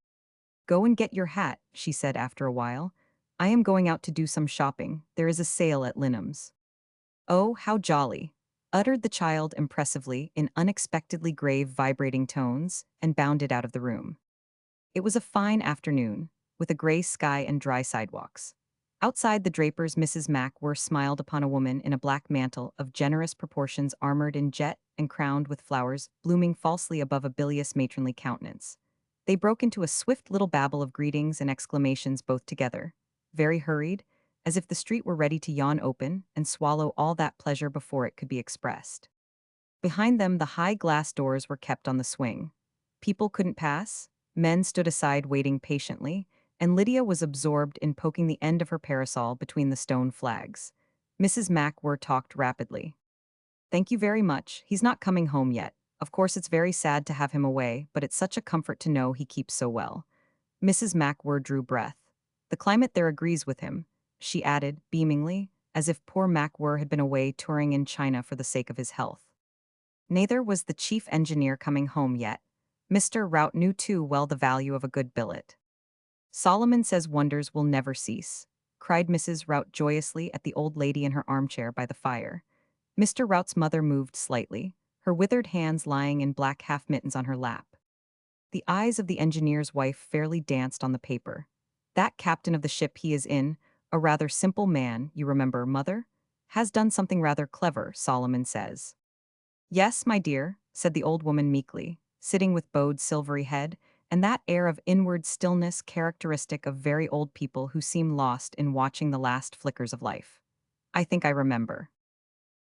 "Go and get your hat," she said after a while. "I am going out to do some shopping. There is a sale at Linham's." "Oh, how jolly," uttered the child impressively in unexpectedly grave, vibrating tones, and bounded out of the room. It was a fine afternoon, with a gray sky and dry sidewalks. Outside the draper's, Mrs. MacWhirr smiled upon a woman in a black mantle of generous proportions, armored in jet and crowned with flowers blooming falsely above a bilious matronly countenance. They broke into a swift little babble of greetings and exclamations both together, very hurried, as if the street were ready to yawn open and swallow all that pleasure before it could be expressed. Behind them, the high glass doors were kept on the swing. People couldn't pass, men stood aside waiting patiently, and Lydia was absorbed in poking the end of her parasol between the stone flags. Mrs. MacWhirr talked rapidly. "Thank you very much, he's not coming home yet. Of course it's very sad to have him away, but it's such a comfort to know he keeps so well." Mrs. MacWhirr drew breath. "The climate there agrees with him," she added, beamingly, as if poor MacWhirr had been away touring in China for the sake of his health. Neither was the chief engineer coming home yet. Mr. Rout knew too well the value of a good billet. "Solomon says wonders will never cease," cried Mrs. Rout joyously at the old lady in her armchair by the fire. Mr. Rout's mother moved slightly, her withered hands lying in black half-mittens on her lap. The eyes of the engineer's wife fairly danced on the paper. "That captain of the ship he is in, a rather simple man, you remember, mother, has done something rather clever, Solomon says." "Yes, my dear," said the old woman meekly, sitting with bowed silvery head, and that air of inward stillness characteristic of very old people who seem lost in watching the last flickers of life. "I think I remember.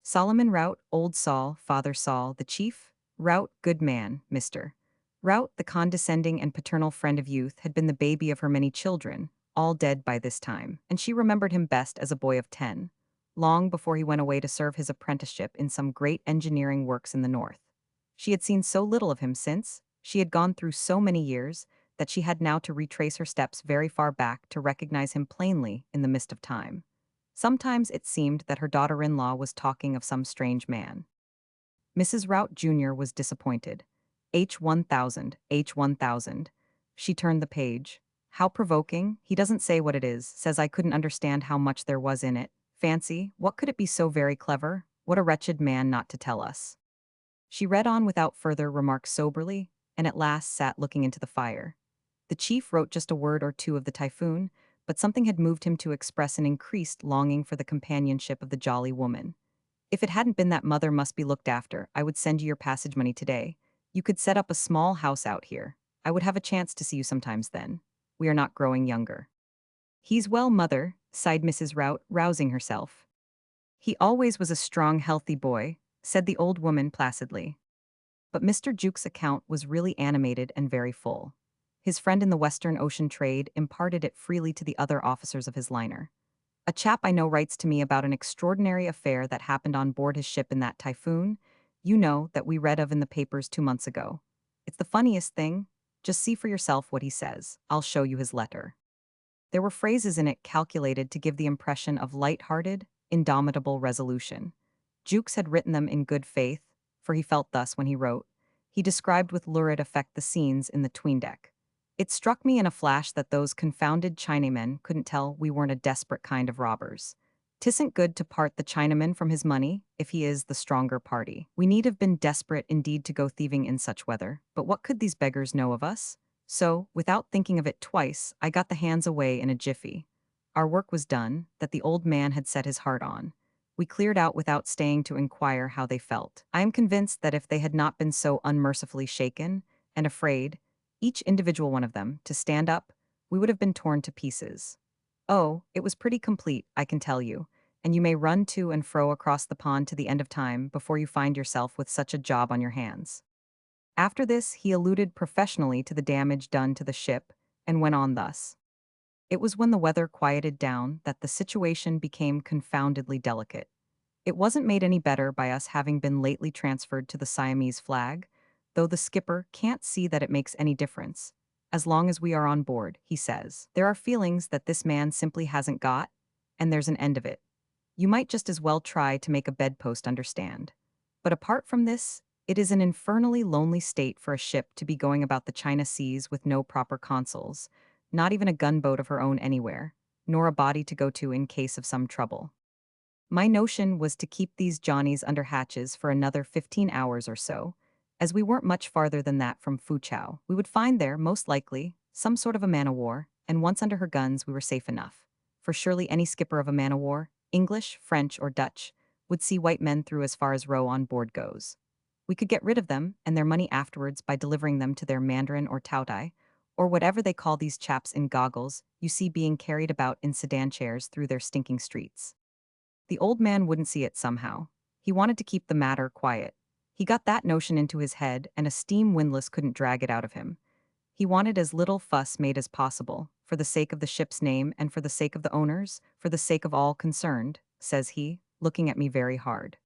Solomon Rout, old Saul, Father Saul, the chief? Rout, good man, Mr. Rout, the condescending and paternal friend of youth, had been the baby of her many children, all dead by this time, and she remembered him best as a boy of 10, long before he went away to serve his apprenticeship in some great engineering works in the north. She had seen so little of him since, she had gone through so many years, that she had now to retrace her steps very far back to recognize him plainly in the mist of time. Sometimes it seemed that her daughter-in-law was talking of some strange man. Mrs. Rout Jr. was disappointed. H1000, H1000. She turned the page. "How provoking, he doesn't say what it is, says I couldn't understand how much there was in it. Fancy, what could it be so very clever? What a wretched man not to tell us." She read on without further remark soberly, and at last sat looking into the fire. The chief wrote just a word or two of the Typhoon, but something had moved him to express an increased longing for the companionship of the jolly woman. "If it hadn't been that mother must be looked after, I would send you your passage money today. You could set up a small house out here. I would have a chance to see you sometimes then. We are not growing younger." "He's well, mother," sighed Mrs. Rout, rousing herself. "He always was a strong, healthy boy," said the old woman placidly. But Mr. Jukes' account was really animated and very full. His friend in the Western Ocean trade imparted it freely to the other officers of his liner. A chap I know writes to me about an extraordinary affair that happened on board his ship in that Typhoon, that we read of in the papers 2 months ago. It's the funniest thing. Just see for yourself what he says. I'll show you his letter. There were phrases in it calculated to give the impression of light-hearted, indomitable resolution. Jukes had written them in good faith, for he felt thus when he wrote. He described with lurid effect the scenes in the 'tween-deck. It struck me in a flash that those confounded Chinamen couldn't tell we weren't a desperate kind of robbers. 'Tisn't good to part the Chinaman from his money, if he is the stronger party. We need have been desperate indeed to go thieving in such weather, but what could these beggars know of us? So, without thinking of it twice, I got the hands away in a jiffy. Our work was done, that the old man had set his heart on. We cleared out without staying to inquire how they felt. I am convinced that if they had not been so unmercifully shaken and afraid, each individual one of them, to stand up, we would have been torn to pieces. Oh, it was pretty complete, I can tell you, and you may run to and fro across the pond to the end of time before you find yourself with such a job on your hands. After this, he alluded professionally to the damage done to the ship, and went on thus. It was when the weather quieted down that the situation became confoundedly delicate. It wasn't made any better by us having been lately transferred to the Siamese flag, though the skipper can't see that it makes any difference. As long as we are on board, he says. There are feelings that this man simply hasn't got, and there's an end of it. You might just as well try to make a bedpost understand. But apart from this, it is an infernally lonely state for a ship to be going about the China seas with no proper consuls, not even a gunboat of her own anywhere, nor a body to go to in case of some trouble. My notion was to keep these Johnnies under hatches for another 15 hours or so. As we weren't much farther than that from Foochow, we would find there, most likely, some sort of a man-o'-war, and once under her guns we were safe enough. For surely any skipper of a man-o'-war, English, French, or Dutch, would see white men through as far as row on board goes. We could get rid of them and their money afterwards by delivering them to their mandarin or taotai, or whatever they call these chaps in goggles you see being carried about in sedan chairs through their stinking streets. The old man wouldn't see it somehow. He wanted to keep the matter quiet. He got that notion into his head, and a steam windlass couldn't drag it out of him. He wanted as little fuss made as possible, for the sake of the ship's name and for the sake of the owners, for the sake of all concerned, says he, looking at me very hard.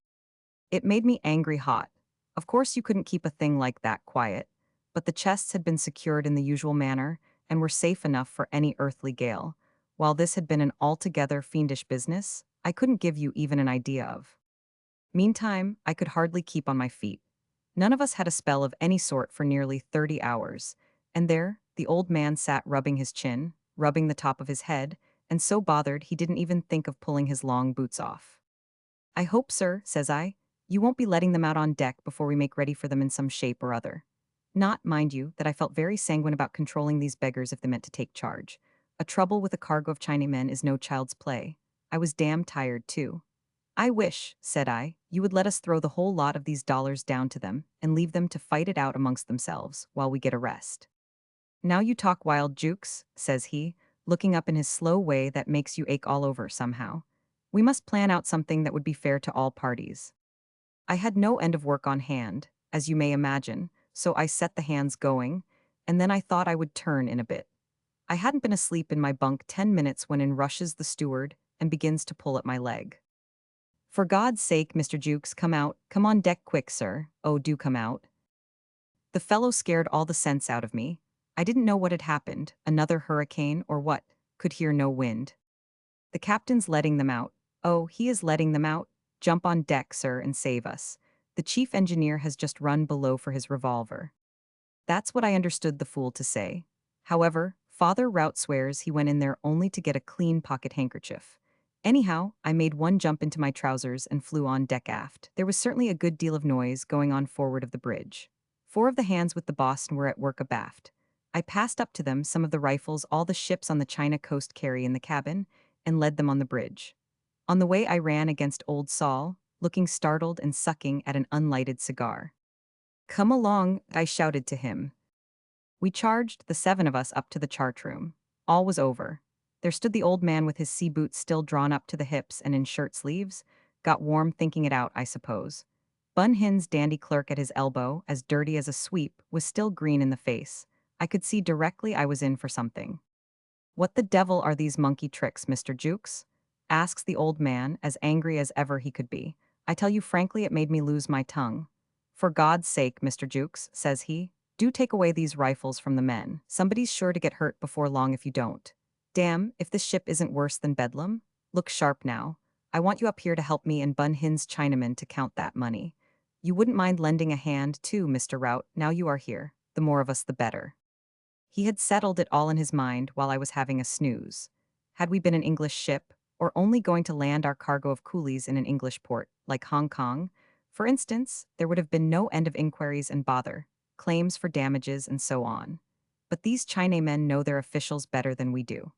It made me angry hot. Of course you couldn't keep a thing like that quiet, but the chests had been secured in the usual manner and were safe enough for any earthly gale. While this had been an altogether fiendish business, I couldn't give you even an idea of. Meantime, I could hardly keep on my feet. None of us had a spell of any sort for nearly 30 hours, and there, the old man sat rubbing his chin, rubbing the top of his head, and so bothered he didn't even think of pulling his long boots off. I hope, sir, says I, you won't be letting them out on deck before we make ready for them in some shape or other. Not, mind you, that I felt very sanguine about controlling these beggars if they meant to take charge. A trouble with a cargo of Chinamen is no child's play. I was damn tired, too. I wish, said I, you would let us throw the whole lot of these dollars down to them and leave them to fight it out amongst themselves while we get a rest. Now you talk wild, Jukes, says he, looking up in his slow way that makes you ache all over somehow. We must plan out something that would be fair to all parties. I had no end of work on hand, as you may imagine, so I set the hands going, and then I thought I would turn in a bit. I hadn't been asleep in my bunk 10 minutes when in rushes the steward and begins to pull at my leg. For God's sake, Mr. Jukes, come out, come on deck quick, sir, oh do come out. The fellow scared all the sense out of me. I didn't know what had happened, another hurricane or what, could hear no wind. The captain's letting them out. Oh, he is letting them out. Jump on deck, sir, and save us. The chief engineer has just run below for his revolver. That's what I understood the fool to say. However, Father Rout swears he went in there only to get a clean pocket handkerchief. Anyhow, I made one jump into my trousers and flew on deck aft. There was certainly a good deal of noise going on forward of the bridge. 4 of the hands with the boss were at work abaft. I passed up to them some of the rifles all the ships on the China coast carry in the cabin, and led them on the bridge. On the way I ran against old Saul, looking startled and sucking at an unlighted cigar. Come along, I shouted to him. We charged, the 7 of us, up to the chart room. All was over. There stood the old man with his sea boots still drawn up to the hips and in shirt sleeves, got warm thinking it out, I suppose. Bun Hin's dandy clerk at his elbow, as dirty as a sweep, was still green in the face. I could see directly I was in for something. "What the devil are these monkey tricks, Mr. Jukes?" asks the old man, as angry as ever he could be. I tell you frankly, it made me lose my tongue. "For God's sake, Mr. Jukes," says he, "do take away these rifles from the men. Somebody's sure to get hurt before long if you don't. Damn, if this ship isn't worse than Bedlam. Look sharp now. I want you up here to help me and Bun Hin's Chinaman to count that money. You wouldn't mind lending a hand, too, Mr. Rout, now you are here. The more of us, the better." He had settled it all in his mind while I was having a snooze. Had we been an English ship, or only going to land our cargo of coolies in an English port, like Hong Kong, for instance, there would have been no end of inquiries and bother, claims for damages and so on. But these Chinamen know their officials better than we do.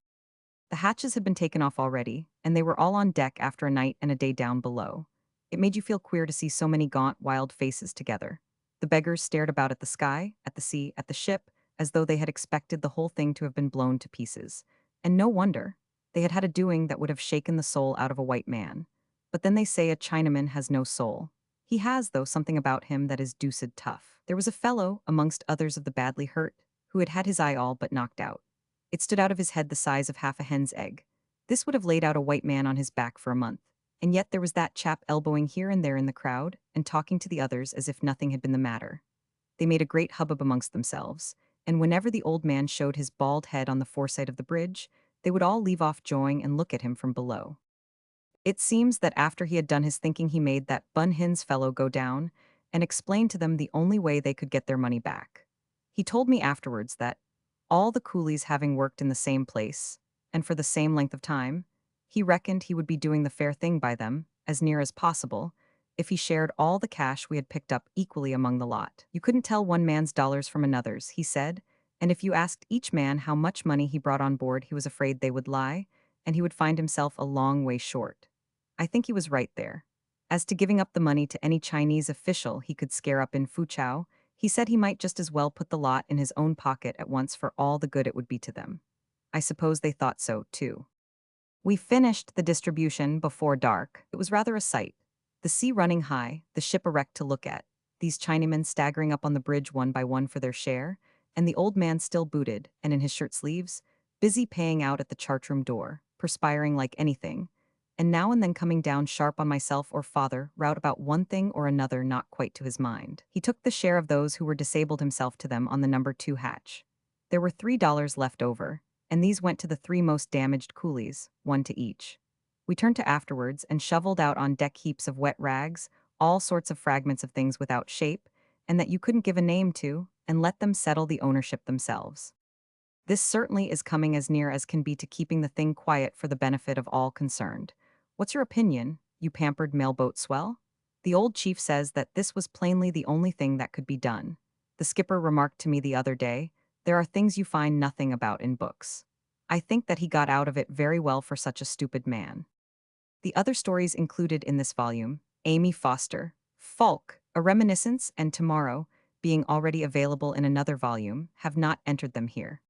The hatches had been taken off already, and they were all on deck after a night and a day down below. It made you feel queer to see so many gaunt, wild faces together. The beggars stared about at the sky, at the sea, at the ship, as though they had expected the whole thing to have been blown to pieces. And no wonder. They had had a doing that would have shaken the soul out of a white man. But then they say a Chinaman has no soul. He has, though, something about him that is deuced tough. There was a fellow, amongst others of the badly hurt, who had had his eye all but knocked out. It stood out of his head the size of half a hen's egg. This would have laid out a white man on his back for a month. And yet there was that chap elbowing here and there in the crowd, and talking to the others as if nothing had been the matter. They made a great hubbub amongst themselves, and whenever the old man showed his bald head on the foresight of the bridge, they would all leave off jawing and look at him from below. It seems that after he had done his thinking, he made that Bun Hin's fellow go down and explain to them the only way they could get their money back. He told me afterwards that, all the coolies having worked in the same place, and for the same length of time, he reckoned he would be doing the fair thing by them, as near as possible, if he shared all the cash we had picked up equally among the lot. You couldn't tell one man's dollars from another's, he said, and if you asked each man how much money he brought on board, he was afraid they would lie, and he would find himself a long way short. I think he was right there. As to giving up the money to any Chinese official he could scare up in Fuchao, he said he might just as well put the lot in his own pocket at once for all the good it would be to them. I suppose they thought so, too. We finished the distribution before dark. It was rather a sight. The sea running high, the ship a wreck to look at, these Chinamen staggering up on the bridge one by one for their share, and the old man still booted, and in his shirt sleeves, busy paying out at the chart-room door, perspiring like anything, and now and then coming down sharp on myself or father, rout about one thing or another not quite to his mind. He took the share of those who were disabled himself to them on the number 2 hatch. There were $3 left over, and these went to the 3 most damaged coolies, one to each. We turned to afterwards and shoveled out on deck heaps of wet rags, all sorts of fragments of things without shape, and that you couldn't give a name to, and let them settle the ownership themselves. This certainly is coming as near as can be to keeping the thing quiet for the benefit of all concerned. What's your opinion, you pampered mailboat swell? The old chief says that this was plainly the only thing that could be done. The skipper remarked to me the other day, there are things you find nothing about in books. I think that he got out of it very well for such a stupid man. The other stories included in this volume, Amy Foster, Falk, A Reminiscence, and Tomorrow, being already available in another volume, have not entered them here.